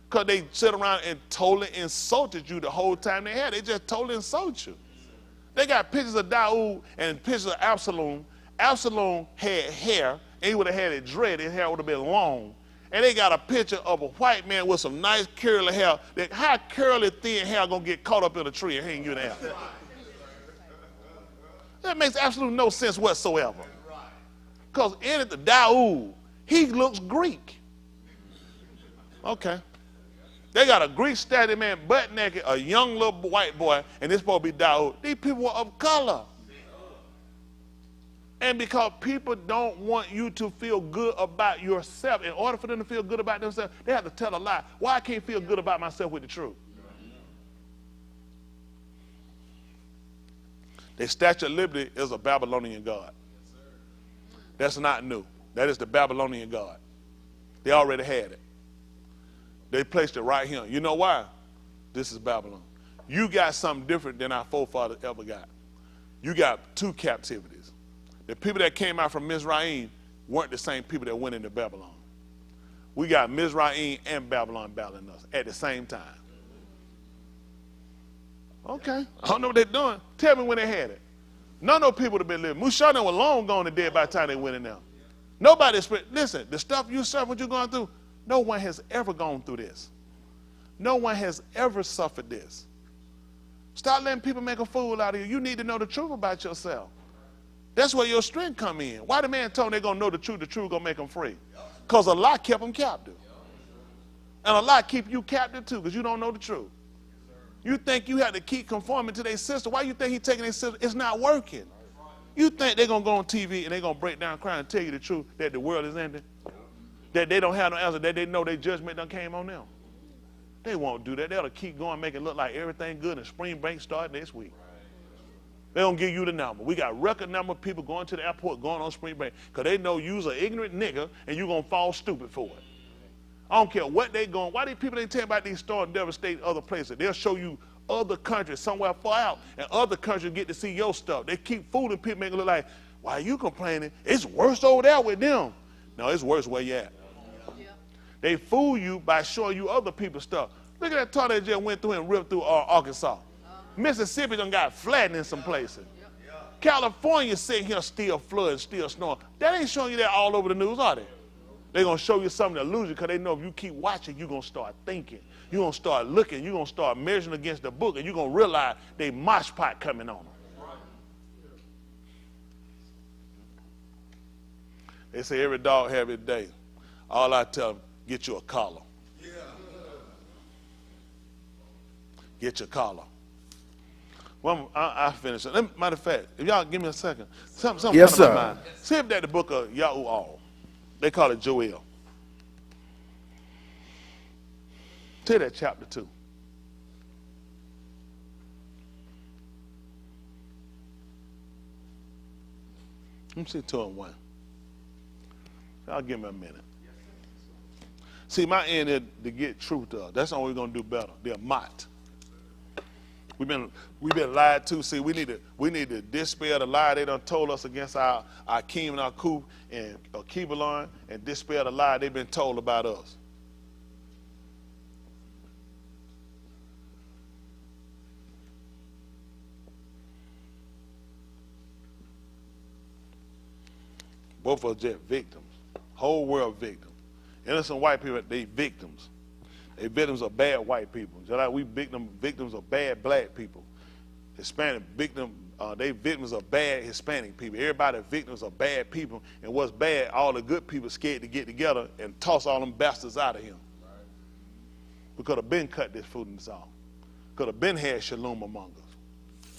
S1: Because they sit around and totally insulted you the whole time they had. They just totally insult you. They got pictures of Daoud and pictures of Absalom. Absalom had hair, and he would have had it dread. His hair would have been long. And they got a picture of a white man with some nice curly hair. How curly, thin hair going to get caught up in a tree and hang you there? That makes absolutely no sense whatsoever. Because in it, the Daoud, he looks Greek. Okay. They got a Greek statue man, butt naked, a young little white boy, and this supposed to be Daoud. These people were of color. And because people don't want you to feel good about yourself, in order for them to feel good about themselves, they have to tell a lie. Why I can't feel good about myself with the truth? The Statue of Liberty is a Babylonian god. That's not new. That is the Babylonian god. They already had it. They placed it right here. You know why? This is Babylon. You got something different than our forefathers ever got. You got two captivities. The people that came out from Mizraim weren't the same people that went into Babylon. We got Mizraim and Babylon battling us at the same time. Okay. I don't know what they're doing. Tell me when they had it. None of those people have been living. Mushana was long gone and dead by the time they went in there. Nobody, listen, the stuff you suffer, what you're going through, no one has ever gone through this. No one has ever suffered this. Stop letting people make a fool out of you. You need to know the truth about yourself. That's where your strength come in. Why the man told them they're going to know the truth going to make them free? Because a lie kept them captive. And a lie keep you captive too because you don't know the truth. You think you have to keep conforming to their system. Why you think he's taking their system? It's not working. You think they're going to go on TV and they're going to break down crying and tell you the truth that the world is ending? That they don't have no answer, that they know their judgment done came on them. They won't do that. They'll keep going, make it look like everything good and spring break start next week. They don't give you the number. We got record number of people going to the airport, going on spring break, because they know you's an ignorant nigga and you're going to fall stupid for it. I don't care what they going. Why these people ain't tell about these stores and devastate other places? They'll show you other countries somewhere far out, and other countries get to see your stuff. They keep fooling people, making it look like, why are you complaining? It's worse over there with them. No, it's worse where you at. Yeah. They fool you by showing you other people's stuff. Look at that tornado that just went through and ripped through Arkansas. Mississippi done got flattened in some places. California sitting here still flooding, still snowing. That ain't showing you that all over the news, are they? They're going to show you something to lose you because they know if you keep watching, you're going to start thinking. You're going to start looking. You're going to start measuring against the book, and you're going to realize they mosh pot coming on them. They say every dog have his day. All I tell them, get you a collar. Get your collar. Well, I finish it. Matter of fact, if y'all give me a second, something
S7: Yes,
S1: come to
S7: sir.
S1: my mind. See if that the book of Yahuwah. They call it Joel. See that chapter 2. Let me see 2 and 1. Y'all give me a minute. See, my end is to get truth to us. That's all we're gonna do better. They're mot. We've been lied to. See, we need to dispel the lie they done told us against our Akim and our Kub and Kibalon, and dispel the lie they've been told about us. Both of us just victims. Whole world victims. Innocent white people, they victims. They victims of bad white people. Just like we victims of bad black people. Hispanic victim, they victims of bad Hispanic people. Everybody victims of bad people. And what's bad, all the good people scared to get together and toss all them bastards out of here. Right. We could have been cut this foolishness off. Could have been had shalom among us.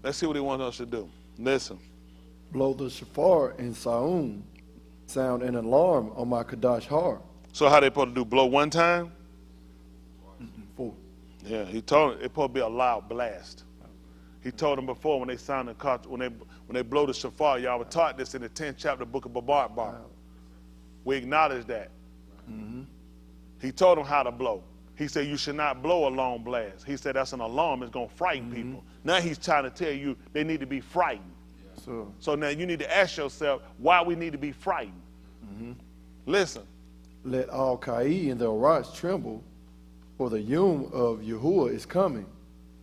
S1: Let's see what he wants us to do. Listen.
S7: Blow the shofar in Saum, sound an alarm on my Kadash heart.
S1: So how they supposed to do? Blow one time?
S7: 4.
S1: Yeah, he told them it's supposed to be a loud blast. He told them before when they sound the when they blow the shofar, y'all were taught this in the 10th chapter of the book of Babar. We acknowledge that. Mm-hmm. He told them how to blow. He said you should not blow a long blast. He said that's an alarm. It's going to frighten people. Now he's trying to tell you they need to be frightened. So now you need to ask yourself why we need to be frightened. Mm-hmm. Listen.
S7: Let all Kai and the Arats tremble, for the Yom of Yahuwah is coming.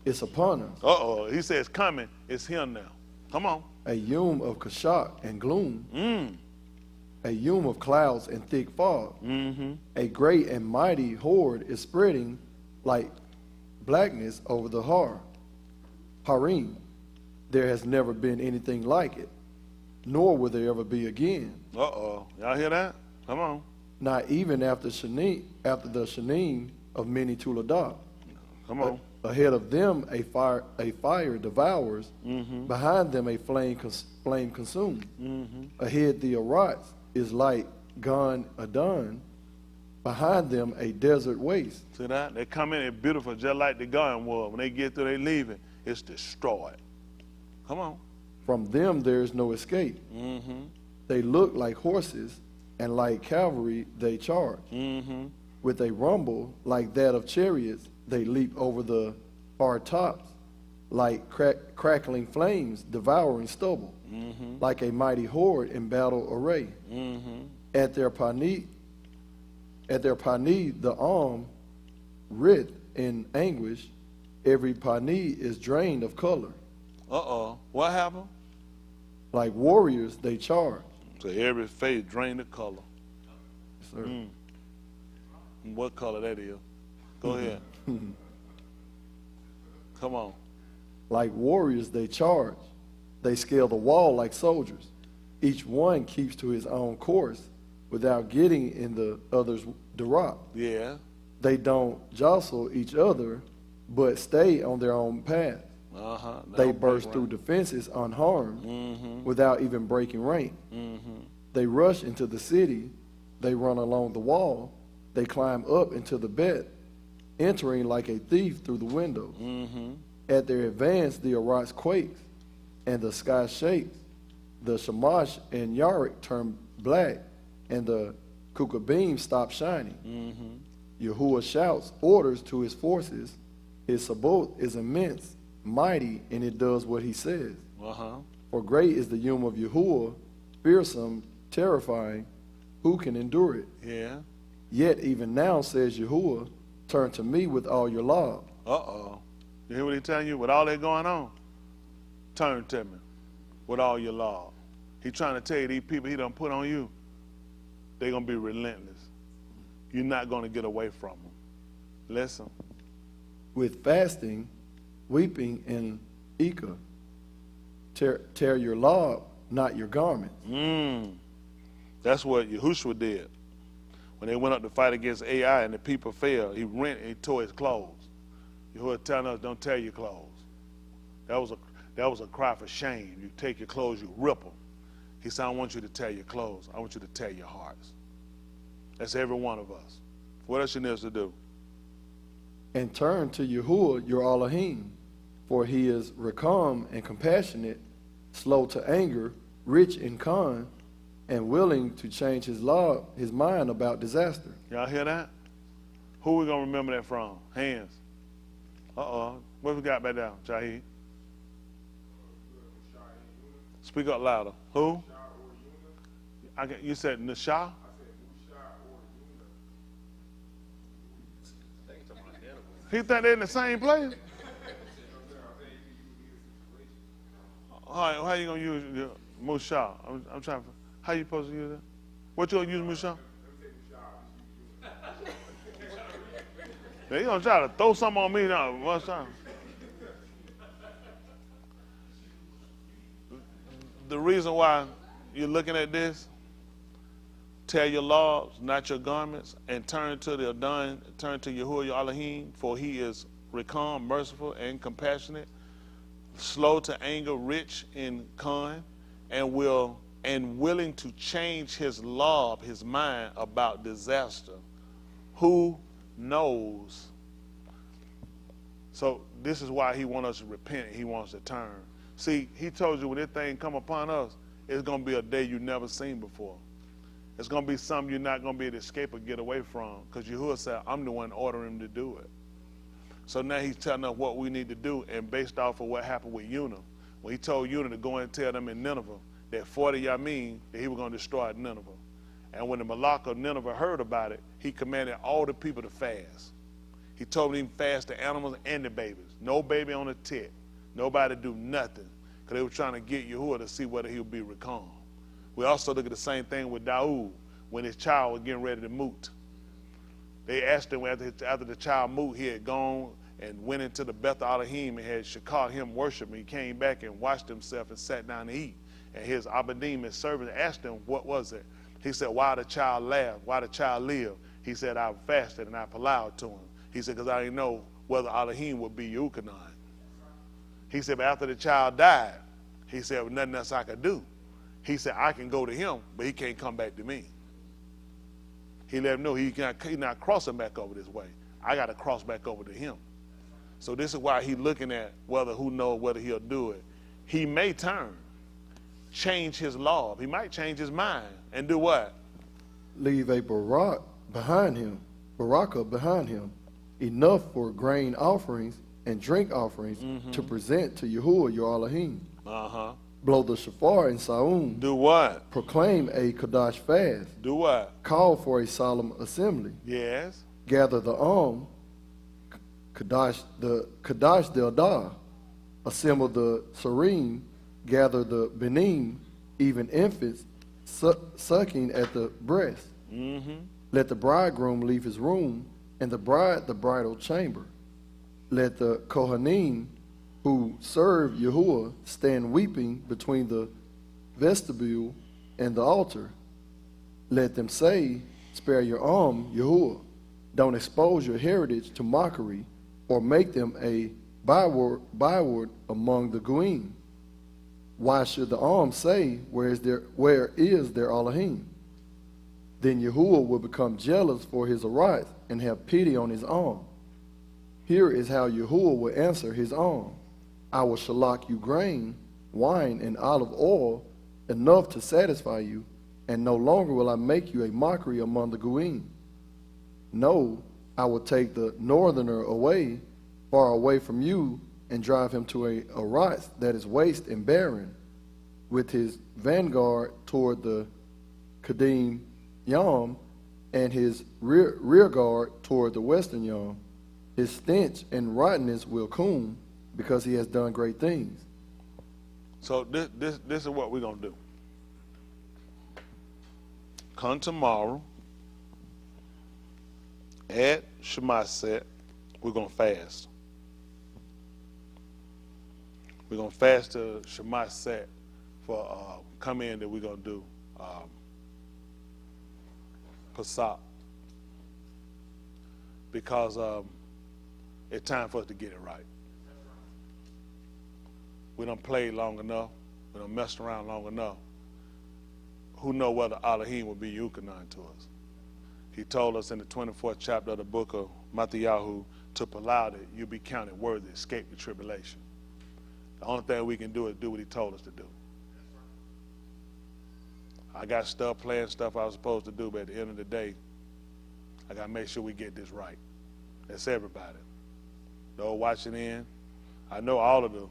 S7: It's upon us.
S1: Uh-oh. He says coming. It's him now. Come on.
S7: A Yom of Kashak and gloom. A Yom of clouds and thick fog. Mm-hmm. A great and mighty horde is spreading like blackness over the Harim. There has never been anything like it, nor will there ever be again.
S1: Uh-oh. Y'all hear that? Come on.
S7: Not even after the Shanim of many Tuladah.
S1: Come on.
S7: Ahead of them a fire devours. Mm-hmm. Behind them a flame consumes. Mm-hmm. Ahead the Arats is like Gan Adon. Behind them a desert waste.
S1: See that? They come in, it's beautiful, just like the Gan was. When they get through, they leaving. It's destroyed. Come on.
S7: From them there is no escape. Mm-hmm. They look like horses, and like cavalry they charge. Mm-hmm. With a rumble like that of chariots, they leap over the hard tops, like crackling flames devouring stubble, like a mighty horde in battle array. At their pani, the arm writ in anguish. Every pani is drained of color.
S1: Uh-oh. What happened?
S7: Like warriors, they charge.
S1: So every face drained of color.
S7: Yes, sir.
S1: What color that is? Go ahead. Come on.
S7: Like warriors, they charge. They scale the wall like soldiers. Each one keeps to his own course without getting in the other's derop.
S1: Yeah.
S7: They don't jostle each other, but stay on their own path. They burst through defenses unharmed without even breaking rank. They rush into the city. They run along the wall. They climb up into the bed, entering like a thief through the windows. At their advance, the Arats quakes. and the sky shakes. The Shamash and Yarik turn black, and the Kukabim stop shining. Yahuwah shouts orders to his forces. His Sabaoth is immense, mighty, and it does what he says. For great is the Yom of Yahuwah, fearsome, terrifying. Who can endure it?
S1: Yeah.
S7: Yet even now, says Yahuwah, turn to me with all your love.
S1: You hear what he's telling you? With all that going on, turn to me with all your love. He's trying to tell you these people he done put on you, they're going to be relentless. You're not going to get away from them. Listen.
S7: With fasting, weeping, and ikah, tear your law, not your garment.
S1: That's what Yahushua did. When they went up to fight against AI and the people failed, he rent and he tore his clothes. Yahuwah telling us, don't tear your clothes. That was a cry for shame. You take your clothes, you rip them. He said, I don't want you to tear your clothes. I want you to tear your hearts. That's every one of us. What else you need us to do?
S7: And turn to Yahuwah, your Alahym, for he is recalm and compassionate, slow to anger, rich in kind, and willing to change his mind about disaster.
S1: Y'all hear that? Who we gonna remember that from? Hands. What we got back down, Jahid? Speak up louder. Who? You said Nashah? He think they're in the same place? How you gonna use the Mushah? I'm trying to. How you supposed to use that? What you gonna use Mushah? They gonna try to throw something on me now one time. The reason why you're looking at this, tear your laws, not your garments, and turn to the Adon, turn to Yahuwah your Alahym, for he is recalm, merciful, and compassionate, slow to anger, rich in kind, and willing to change his law, his mind about disaster. Who knows? So this is why he wants us to repent. He wants to turn. See, he told you when this thing come upon us, it's going to be a day you've never seen before. It's going to be something you're not going to be able to escape or get away from, because Yahuwah said, I'm the one ordering him to do it. So now he's telling us what we need to do, and based off of what happened with Unah, when he told Unah to go and tell them in Nineveh that 40 Yamin, that he was going to destroy Nineveh. And when the Malak of Nineveh heard about it, he commanded all the people to fast. He told them to fast the animals and the babies. No baby on a tit. Nobody do nothing, because they were trying to get Yahuwah to see whether he would be recalmed. We also look at the same thing with Daud when his child was getting ready to moot. They asked him after the child moot, he had gone and went into the Beth Alahym and had caught him worshiping. He came back and washed himself and sat down to eat. And his Abadim, his servant, asked him, what was it? He said, why the child laughed? Why the child lived? He said, I fasted and I allowed to him. He said, because I didn't know whether Alahym would be Yukanon. He said, but after the child died, he said, well, nothing else I could do. He said, I can go to him, but he can't come back to me. He let him know he's not crossing back over this way. I got to cross back over to him. So this is why he's looking at who knows whether he'll do it. He may turn, change his law. He might change his mind and do what?
S7: Leave a barakah behind him, enough for grain offerings and drink offerings to present to Yahuwah your Alahym. Blow the shofar in Saum.
S1: Do what?
S7: Proclaim a Kadash fast.
S1: Do what?
S7: Call for a solemn assembly.
S1: Yes.
S7: Gather the Kadash del Dah. Assemble the Sarim. Gather the Benim, even infants sucking at the breast. Let the bridegroom leave his room, and the bride the bridal chamber. Let the Kohanim who serve Yahuwah stand weeping between the vestibule and the altar. Let them say, spare your arm, Yahuwah. Don't expose your heritage to mockery, or make them a byword among the Goyim. Why should the arm say, where is their Alahym? Then Yahuwah will become jealous for his arise and have pity on his arm. Here is how Yahuwah will answer his arm. I will shalak you grain, wine and olive oil, enough to satisfy you, and no longer will I make you a mockery among the Goyim. No, I will take the northerner away, far away from you, and drive him to a Aratz that is waste and barren, with his vanguard toward the Kadim Yam, and his rear guard toward the western Yam. His stench and rottenness will come, because he has done great things.
S1: So this is what we're going to do. Come tomorrow at Shemaset, we're going to fast. We're going to fast to Shemaset for come in that we're going to do Pesach. Because it's time for us to get it right. We done played long enough. We done messed around long enough. Who know whether Alahym will be Yukonon to us? He told us in the 24th chapter of the book of Matthew to allow that you be counted worthy to escape the tribulation. The only thing we can do is do what he told us to do. I got stuff, playing stuff I was supposed to do, but at the end of the day, I got to make sure we get this right. That's everybody. Those watching in, I know all of the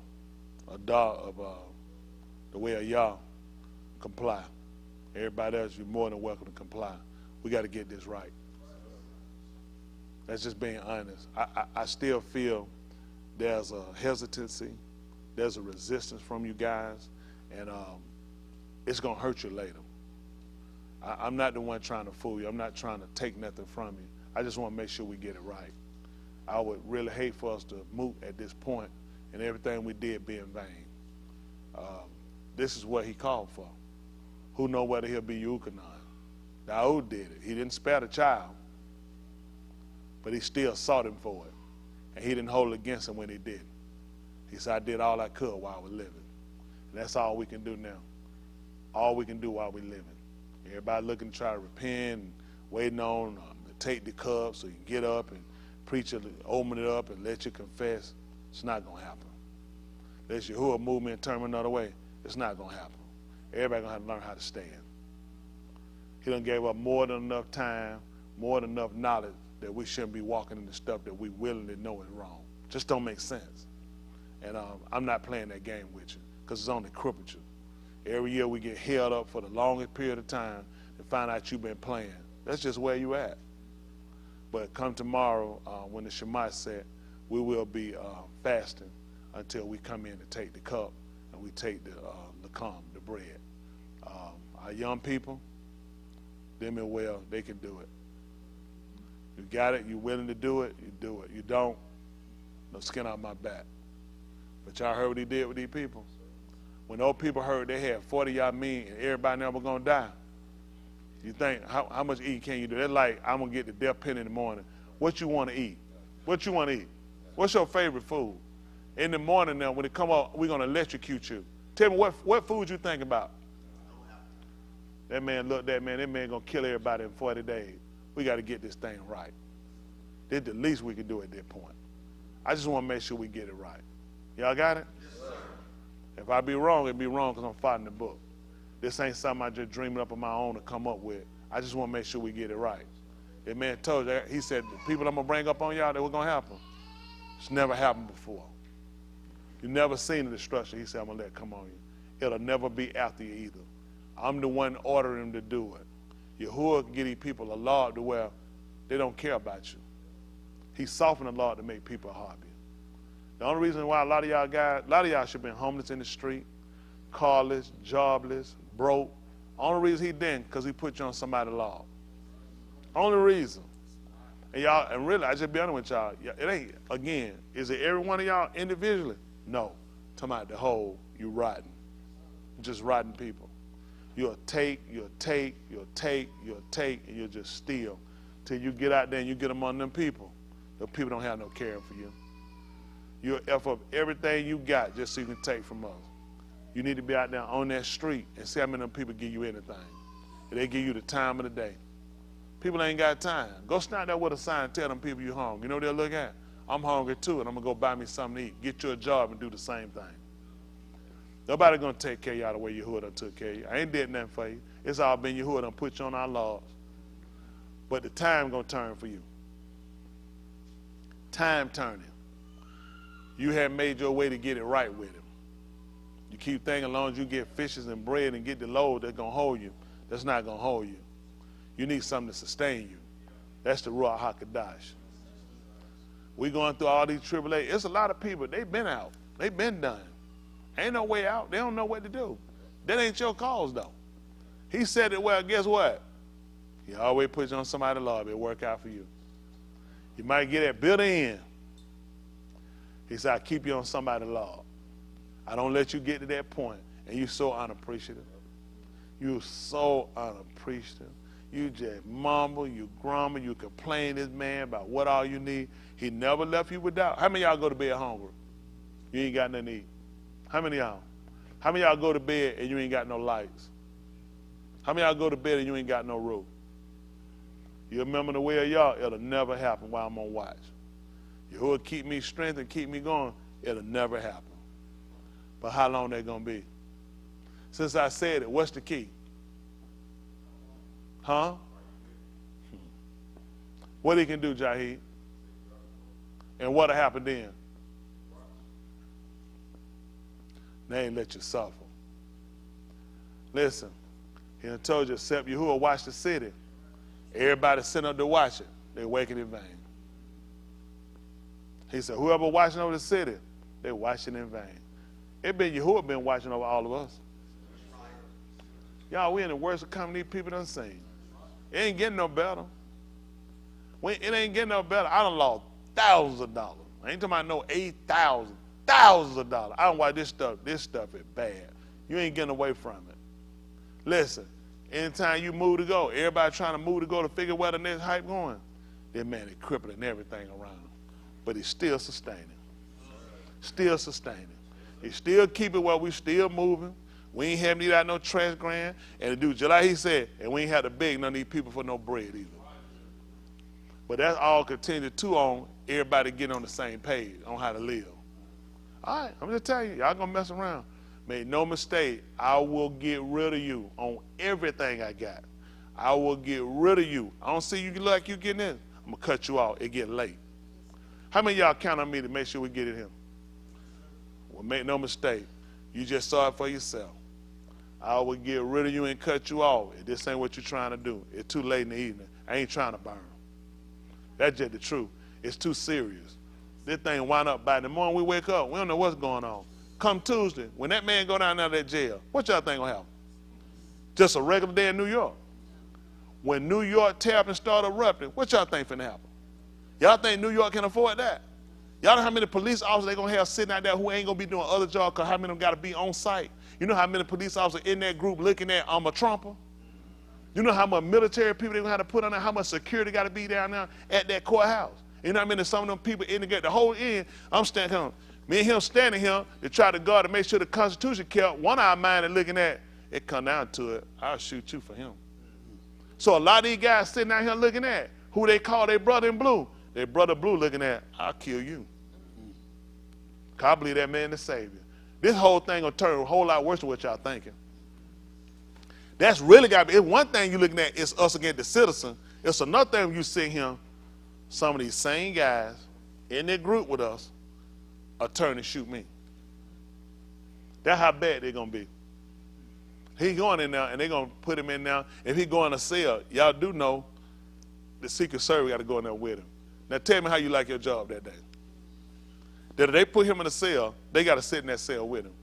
S1: way of y'all comply. Everybody else, you're more than welcome to comply. We got to get this right. That's just being honest. I still feel there's a hesitancy, there's a resistance from you guys, and it's going to hurt you later. I'm not the one trying to fool you. I'm not trying to take nothing from you. I just want to make sure we get it right. I would really hate for us to move at this point and everything we did be in vain. This is what he called for. Who know whether he'll be Yukonon? Daoud did it. He didn't spare the child, but he still sought him for it. And he didn't hold it against him when he did. He said, I did all I could while I was living. And that's all we can do now. All we can do while we're living. Everybody looking to try to repent and waiting on to take the cup so you can get up and preach it, open it up and let you confess. It's not going to happen. Let Yahuwah move me and turn me another way. It's not going to happen. Everybody going to have to learn how to stand. He done gave up more than enough time, more than enough knowledge that we shouldn't be walking into stuff that we willingly know is wrong. Just don't make sense. And I'm not playing that game with you because it's only crippled you. Every year we get held up for the longest period of time to find out you've been playing. That's just where you at. But come tomorrow when the Shema set, we will be fasting until we come in to take the cup and we take the lakam, the bread. Our young people, them and well, they can do it. You got it, you're willing to do it, you do it. You don't, no skin out my back. But y'all heard what he did with these people? When those people heard they had 40 y'all mean and everybody never gonna die, you think, how much eating can you do? They're like, I'm gonna get the death penny in the morning. What you wanna eat? What you wanna eat? What's your favorite food? In the morning now, when it come up, we're gonna electrocute you. Tell me what food you think about? That man looked at that man gonna kill everybody in 40 days. We gotta get this thing right. This the least we can do at that point. I just wanna make sure we get it right. Y'all got it? Yes, sir. If I be wrong, it'd be wrong because I'm fighting the book. This ain't something I just dreamed up on my own to come up with. I just want to make sure we get it right. That man told you, he said, the people I'm going to bring up on y'all, that was going to happen. It's never happened before. You never seen the destruction. He said, I'm going to let it come on you. It'll never be after you either. I'm the one ordering them to do it. Yahuwah can get these people a law to where they don't care about you. He softened the law to make people happy. The only reason why a lot of y'all should have been homeless in the street, carless, jobless, broke. Only reason he didn't, because he put you on somebody's law. Only reason. And y'all, and really, I just be honest with y'all, it ain't, again, is it every one of y'all individually? No. Talking about the whole, you rotten. Just rotten people. You'll take, and you'll just steal till you get out there and you get among them people. The people don't have no caring for you. You'll F up everything you got just so you can take from us. You need to be out there on that street and see how many of them people give you anything. They give you the time of the day. People ain't got time. Go stand there with a sign and tell them people you're hungry. You know what they'll look at? I'm hungry too, and I'm going to go buy me something to eat. Get you a job and do the same thing. Nobody gonna take care of y'all the way Yahuwah done took care of you. I ain't did nothing for you. It's all been Yahuwah done put you on our laws. But the time gonna turn for you. Time turning. You have made your way to get it right with him. You keep thinking as long as you get fishes and bread and get the load that's gonna hold you, that's not gonna hold you. You need something to sustain you. That's the Ruach HaKodesh. We going through all these tribulations. It's a lot of people, they've been out. They've been done. Ain't no way out. They don't know what to do. That ain't your cause, though. He said it well, guess what? He always puts you on somebody's law. It'll work out for you. You might get that bitter end. He said, I keep you on somebody's law. I don't let you get to that point, and you're so unappreciative. You're so unappreciative. You just mumble, you grumble, you complain to this man about what all you need. He never left you without. How many of y'all go to bed hungry? You ain't got nothing to eat. How many of y'all? How many of y'all go to bed and you ain't got no lights? How many of y'all go to bed and you ain't got no roof? You remember the way of y'all, it'll never happen while I'm on watch. Yahuwah keep me strength and keep me going, it'll never happen. But how long they gonna be? Since I said it, what's the key? Huh? What he can do, Jahid? And what'll happen then? They ain't let you suffer. Listen, he done told you, except Yahuwah watch the city. Everybody sitting up there watching, they waking in vain. He said, whoever watching over the city, they watching in vain. It been Yahuwah been watching over all of us. Y'all, we in the worst economy people done seen. It ain't getting no better. It ain't getting no better. I done lost thousands of dollars. I ain't talking about no 8,000. Thousands of dollars. I don't know why this stuff is bad. You ain't getting away from it. Listen, anytime you move to go, everybody trying to move to go to figure where the next hype going. That man is crippling everything around him. But he's still sustaining. Still sustaining. He still keeping while we still moving. We ain't having to eat out no trash grand. And to do just like he said, and we ain't had to beg none of these people for no bread either. But that's all contingent too on everybody getting on the same page on how to live. All right, I'm just telling you, y'all gonna mess around. Make no mistake, I will get rid of you on everything I got. I will get rid of you. I don't see you look like you getting in. I'm gonna cut you off. It get late. How many of y'all count on me to make sure we get it here? Well, make no mistake, you just saw it for yourself. I will get rid of you and cut you off. If this ain't what you're trying to do, it's too late in the evening. I ain't trying to burn. That's just the truth. It's too serious. This thing wind up by the morning we wake up, we don't know what's going on. Come Tuesday, when that man go down there to that jail, what y'all think gonna happen? Just a regular day in New York. When New York tear up and start erupting, what y'all think finna happen? Y'all think New York can afford that? Y'all know how many police officers they gonna have sitting out there who ain't gonna be doing other jobs because how many of them gotta be on site? You know how many police officers in that group looking at a Trumper? You know how much military people they gonna have to put on there, how much security gotta be down there at that courthouse? You know what I mean? Some of them people indicate the whole end. I'm standing here, me and him standing here to try to guard to make sure the Constitution kept one eye mind and looking at it. Come down to it, I'll shoot you for him. So a lot of these guys sitting out here looking at who they call their brother in blue. Their brother blue looking at, I'll kill you. Cause I believe that man the Savior. This whole thing gonna turn a whole lot worse than what y'all thinking. That's really got to be. It's one thing you're looking at is us against the citizen. It's another thing when you see him. Some of these same guys in their group with us are turning to shoot me. That's how bad they're going to be. He going in there, and they're going to put him in there. If he go in a cell, y'all do know the Secret Service got to go in there with him. Now tell me how you like your job that day. That if they put him in a cell, they got to sit in that cell with him.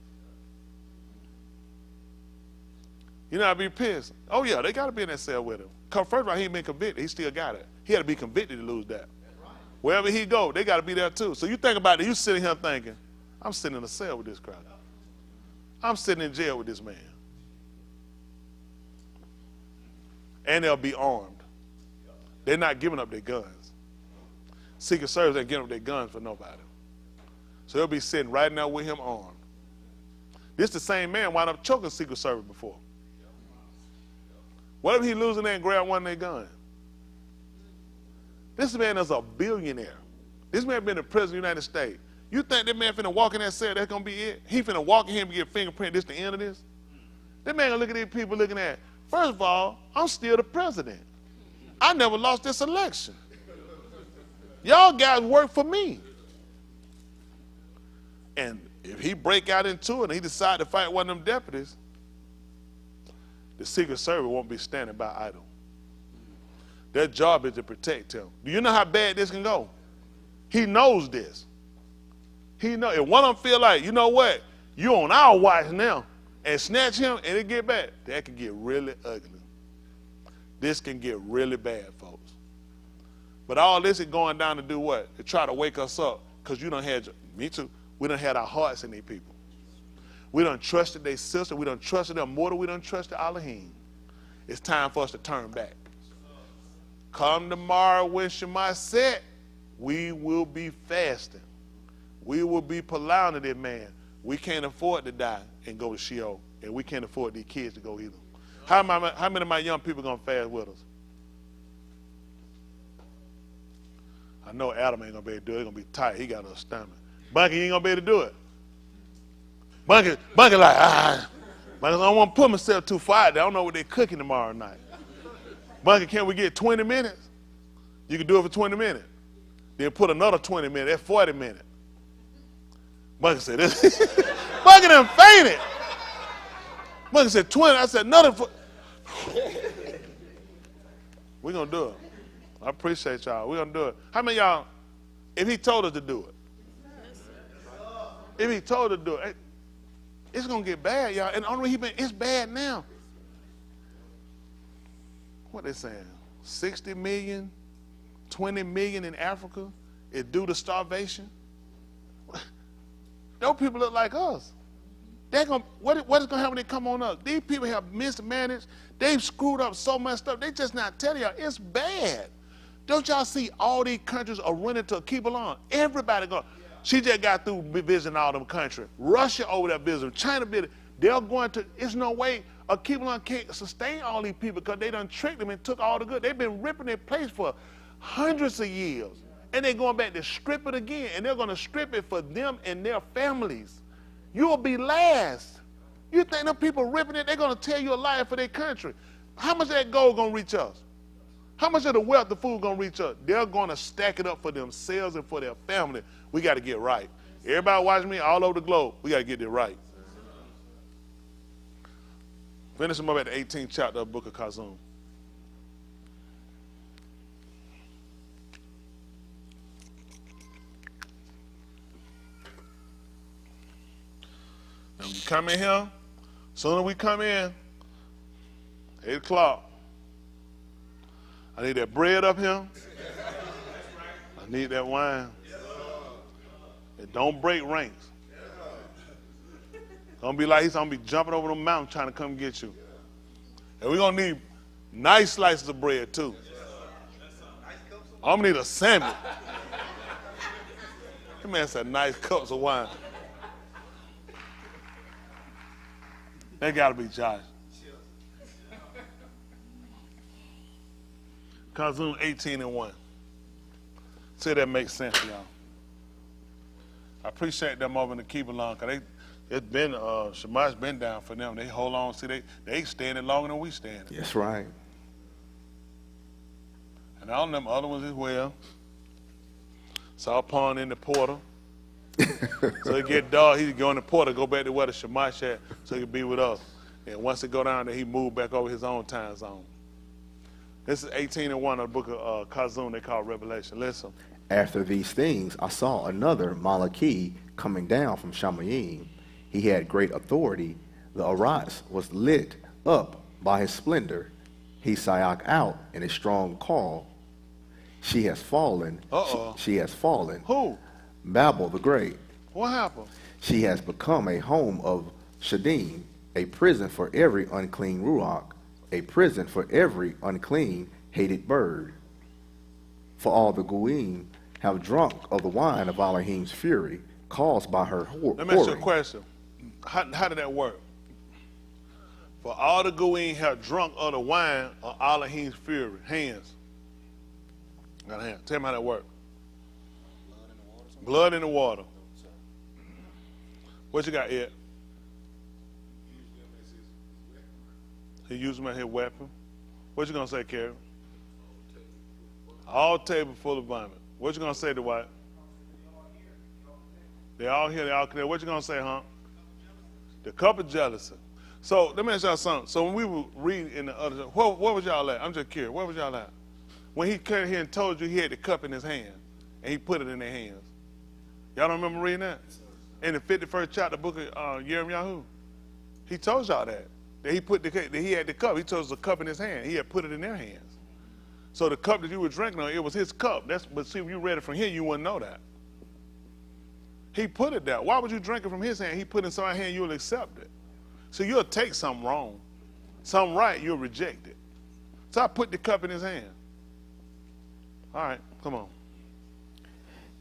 S1: You know, I'd be pissed. Oh, yeah, they got to be in that cell with him. First of all, he ain't been convicted. He still got it. He had to be convicted to lose that. Right. Wherever he go, they got to be there too. So you think about it. You sitting here thinking, I'm sitting in a cell with this crowd. I'm sitting in jail with this man. And they'll be armed. They're not giving up their guns. Secret Service ain't giving up their guns for nobody. So they'll be sitting right now with him armed. This the same man wound up choking Secret Service before. What if he losing there and grab one of their guns? This man is a billionaire. This man been the president of the United States. You think that man finna walk in that cell, that's gonna be it? He finna walk in here and get fingerprint, this the end of this? That man gonna look at these people looking at, first of all, I'm still the president. I never lost this election. Y'all guys work for me. And if he break out into it and he decide to fight one of them deputies, the Secret Service won't be standing by idle. Their job is to protect him. Do you know how bad this can go? He knows this. He know if one of them feel like, you know what, you on our watch now, and snatch him and it get bad, that can get really ugly. This can get really bad, folks. But all this is going down to do what? To try to wake us up, because you done had, me too, we done had our hearts in these people. We done trusted their sister, we done trusted them more than we done trusted Alahym. It's time for us to turn back. Come tomorrow when Shema said, we will be fasting. We will be pallowing that man. We can't afford to die and go to Sheol, and we can't afford these kids to go either. How many of my young people going to fast with us? I know Adam ain't going to be able to do it. He's going to be tight. He got a stomach. Bunky, you ain't going to be able to do it. Bunky like, Bunky, I don't want to put myself too far. I don't know what they're cooking tomorrow night. Bunky, can we get 20 minutes? You can do it for 20 minutes. Then put another 20 minutes. That's 40 minutes. Bunky said, Bunky done fainted. Bunky said 20. I said, another. We're going to do it. I appreciate y'all. We're going to do it. How many of y'all, if he told us to do it? If he told us to do it, it's going to get bad, y'all. And the only way it's bad now. What they saying? 60 million, 20 million in Africa is due to starvation. Those people look like us. What is going to happen when they come on up? These people have mismanaged. They've screwed up so much stuff. They just not telling y'all. It's bad. Don't y'all see all these countries are running to keep along? Everybody going. She just got through visiting all them countries. Russia over there visiting. China visiting. They're going to, it's no way a keep along can't sustain all these people because they done tricked them and took all the good. They've been ripping their place for hundreds of years. And they're going back to strip it again. And they're going to strip it for them and their families. You'll be last. You think them people ripping it, they're going to tell you a lie for their country. How much of that gold going to reach us? How much of the wealth, the food going to reach us? They're going to stack it up for themselves and for their family. We got to get right. Everybody watching me all over the globe, we got to get it right. Finish them up at the 18th chapter of the book of Kazum. And we come in here, soon as we come in, 8 o'clock, I need that bread up here. I need that wine. And don't break ranks. Don't be like he's going to be jumping over the mountain trying to come get you. And we're going to need nice slices of bread, too. I'm going to need a sandwich. That man said nice cups of wine. That got to be Josh. Kazum 18:1. See if that makes sense to y'all. I appreciate them over in the keep along because it's been Shema's been down for them. They hold on. See, they standing longer than we standing.
S6: That's right.
S1: And all them other ones as well. Saw Pawn in the portal. So it get dark, he go in the portal, go back to where the Shemash at, so he can be with us. And once it go down there, he moved back over his own time zone. This is 18:1 of the book of Kazum, they call Revelation. Listen.
S6: After these things, I saw another Malachi coming down from Shamayim. He had great authority. The Aras was lit up by his splendor. He sayak out in a strong call. She has fallen. She has fallen.
S1: Who?
S6: Babel the Great.
S1: What happened?
S6: She has become a home of Shadim, a prison for every unclean ruach, a prison for every unclean, hated bird. For all the Goyim have drunk of the wine of Alahym's fury, caused by her whoring.
S1: Let me ask you a question. How did that work? For all the Goyim have drunk of the wine of Alahym's fury. Hands. Got a hand. Tell me how that worked. Blood in the water. What you got, Ed? He used them as his weapon. What you gonna say, Carrie? All table full of vomit. What you gonna say, Dwight? They all here, they all clear. What you gonna say, huh? The cup of jealousy. So let me ask y'all something. So when we were reading in the other, what was y'all at? I'm just curious. Where was y'all at? When he came here and told you he had the cup in his hand, and he put it in their hands. Y'all don't remember reading that? In the 51st chapter, book of Yirmiyahu. He told y'all that he had the cup. He told us the cup in his hand. He had put it in their hands. So the cup that you were drinking on, it was his cup. But see, if you read it from here, you wouldn't know that. He put it there. Why would you drink it from his hand? He put it in someone's hand, you'll accept it. So you'll take something wrong. Something right, you'll reject it. So I put the cup in his hand. All right, come on.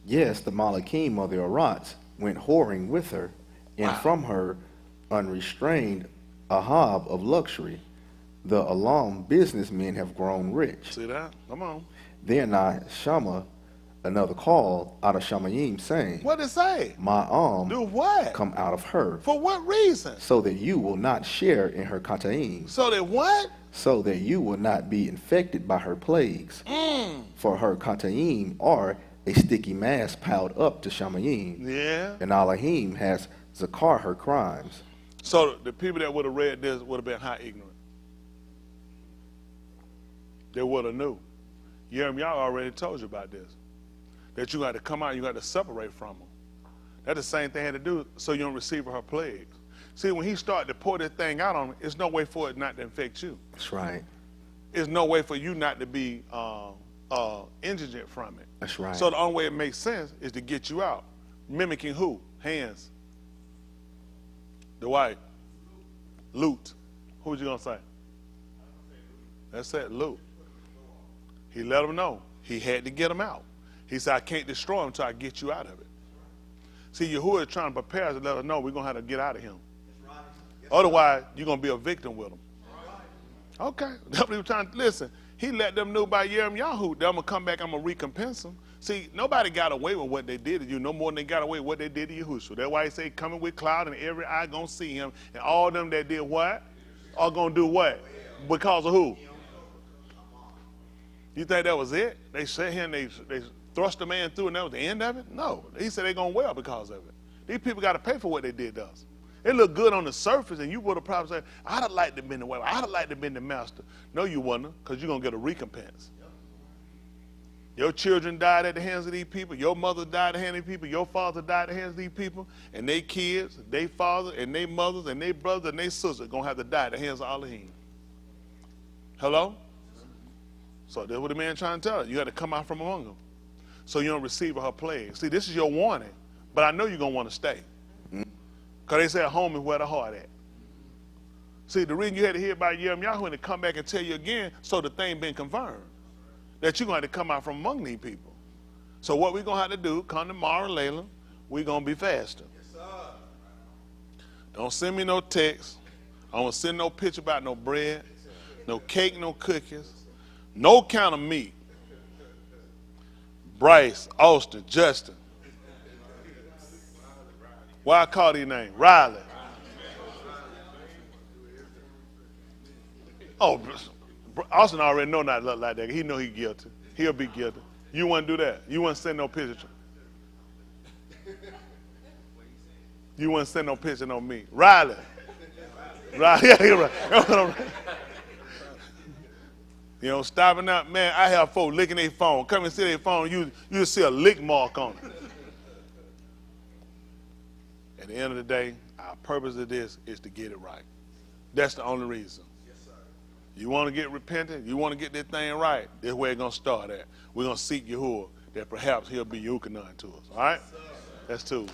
S6: Yes, the Malachim of the Arats went whoring with her, and from her unrestrained ahab of luxury. The Alahym businessmen have grown rich.
S1: See that? Come on.
S6: Then I Shama, another call out of Shamayim, saying,
S1: What did it say?
S6: My
S1: Do what?
S6: come out of her,
S1: For what reason?
S6: so that you will not share in her kataim,
S1: So that what?
S6: so that you will not be infected by her plagues. For her kataim are a sticky mass piled up to Shamayim,
S1: Yeah.
S6: and Alahym has zakar her crimes.
S1: So the people that would have read this would have been how ignorant? They would have knew. Jeremiah already told you about this. That you got to come out, you got to separate from them. That's the same thing he had to do so you don't receive her plagues. See, when he started to pour this thing out on them, there's no way for it not to infect you.
S6: That's right.
S1: There's no way for you not to be indigent from it.
S6: That's right.
S1: So the only way it makes sense is to get you out. Mimicking who? Hands. The white. Loot. Who was you going to say? That's it, loot. He let them know. He had to get them out. He said, I can't destroy them until I get you out of it. See, Yahuwah is trying to prepare us to let us know we're going to have to get out of him. Otherwise, you're going to be a victim with him. Okay. That's what he was trying to listen. He let them know by Yirmiyahu that I'm going to come back, I'm going to recompense them. See, nobody got away with what they did to you no more than they got away with what they did to Yahushua. That's why he say coming with cloud and every eye going to see him. And all them that did what? Are going to do what? Because of who? You think that was it? They sat here and they thrust the man through and that was the end of it? No. He said they're going to well because of it. These people got to pay for what they did to us. It looked good on the surface, and you would have probably said, I'd have liked to have been the way. I'd have liked to have been the master. No, you wouldn't, because you're going to get a recompense. Your children died at the hands of these people. Your mother died at the hands of these people. Your father died at the hands of these people. And they kids, they fathers, and they mothers, and they brothers, and they sisters are going to have to die at the hands of Alahym. Hello? So that's what the man trying to tell you. You got to come out from among them so you don't receive her plague. See, this is your warning, but I know you're going to want to stay. Because they say home is where the heart at. See, the reason you had to hear about Yirmiyahu and to come back and tell you again, so the thing been confirmed. That you're going to have to come out from among these people. So what we're going to have to do, come tomorrow, Layla, we're going to be fasting. Yes, sir. Don't send me no text. I don't send no picture about no bread, no cake, no cookies, no kind of meat. Bryce, Austin, Justin. Why I call these names? Riley. Oh, Austin already know not to look like that. He know he guilty. He'll be guilty. You wouldn't do that. You wouldn't send no picture. You wouldn't send no picture on me. Riley. Riley. Yeah, you're right. You know, stopping out, man, I have folks licking their phone. Come and see their phone, you see a lick mark on it. At the end of the day, our purpose of this is to get it right. That's the only reason. Yes, sir. You want to get repentant, you want to get this thing right, this is where it's going to start at. We're going to seek Yahuwah, that perhaps he'll be Yukanan to us. All right? Yes, that's two.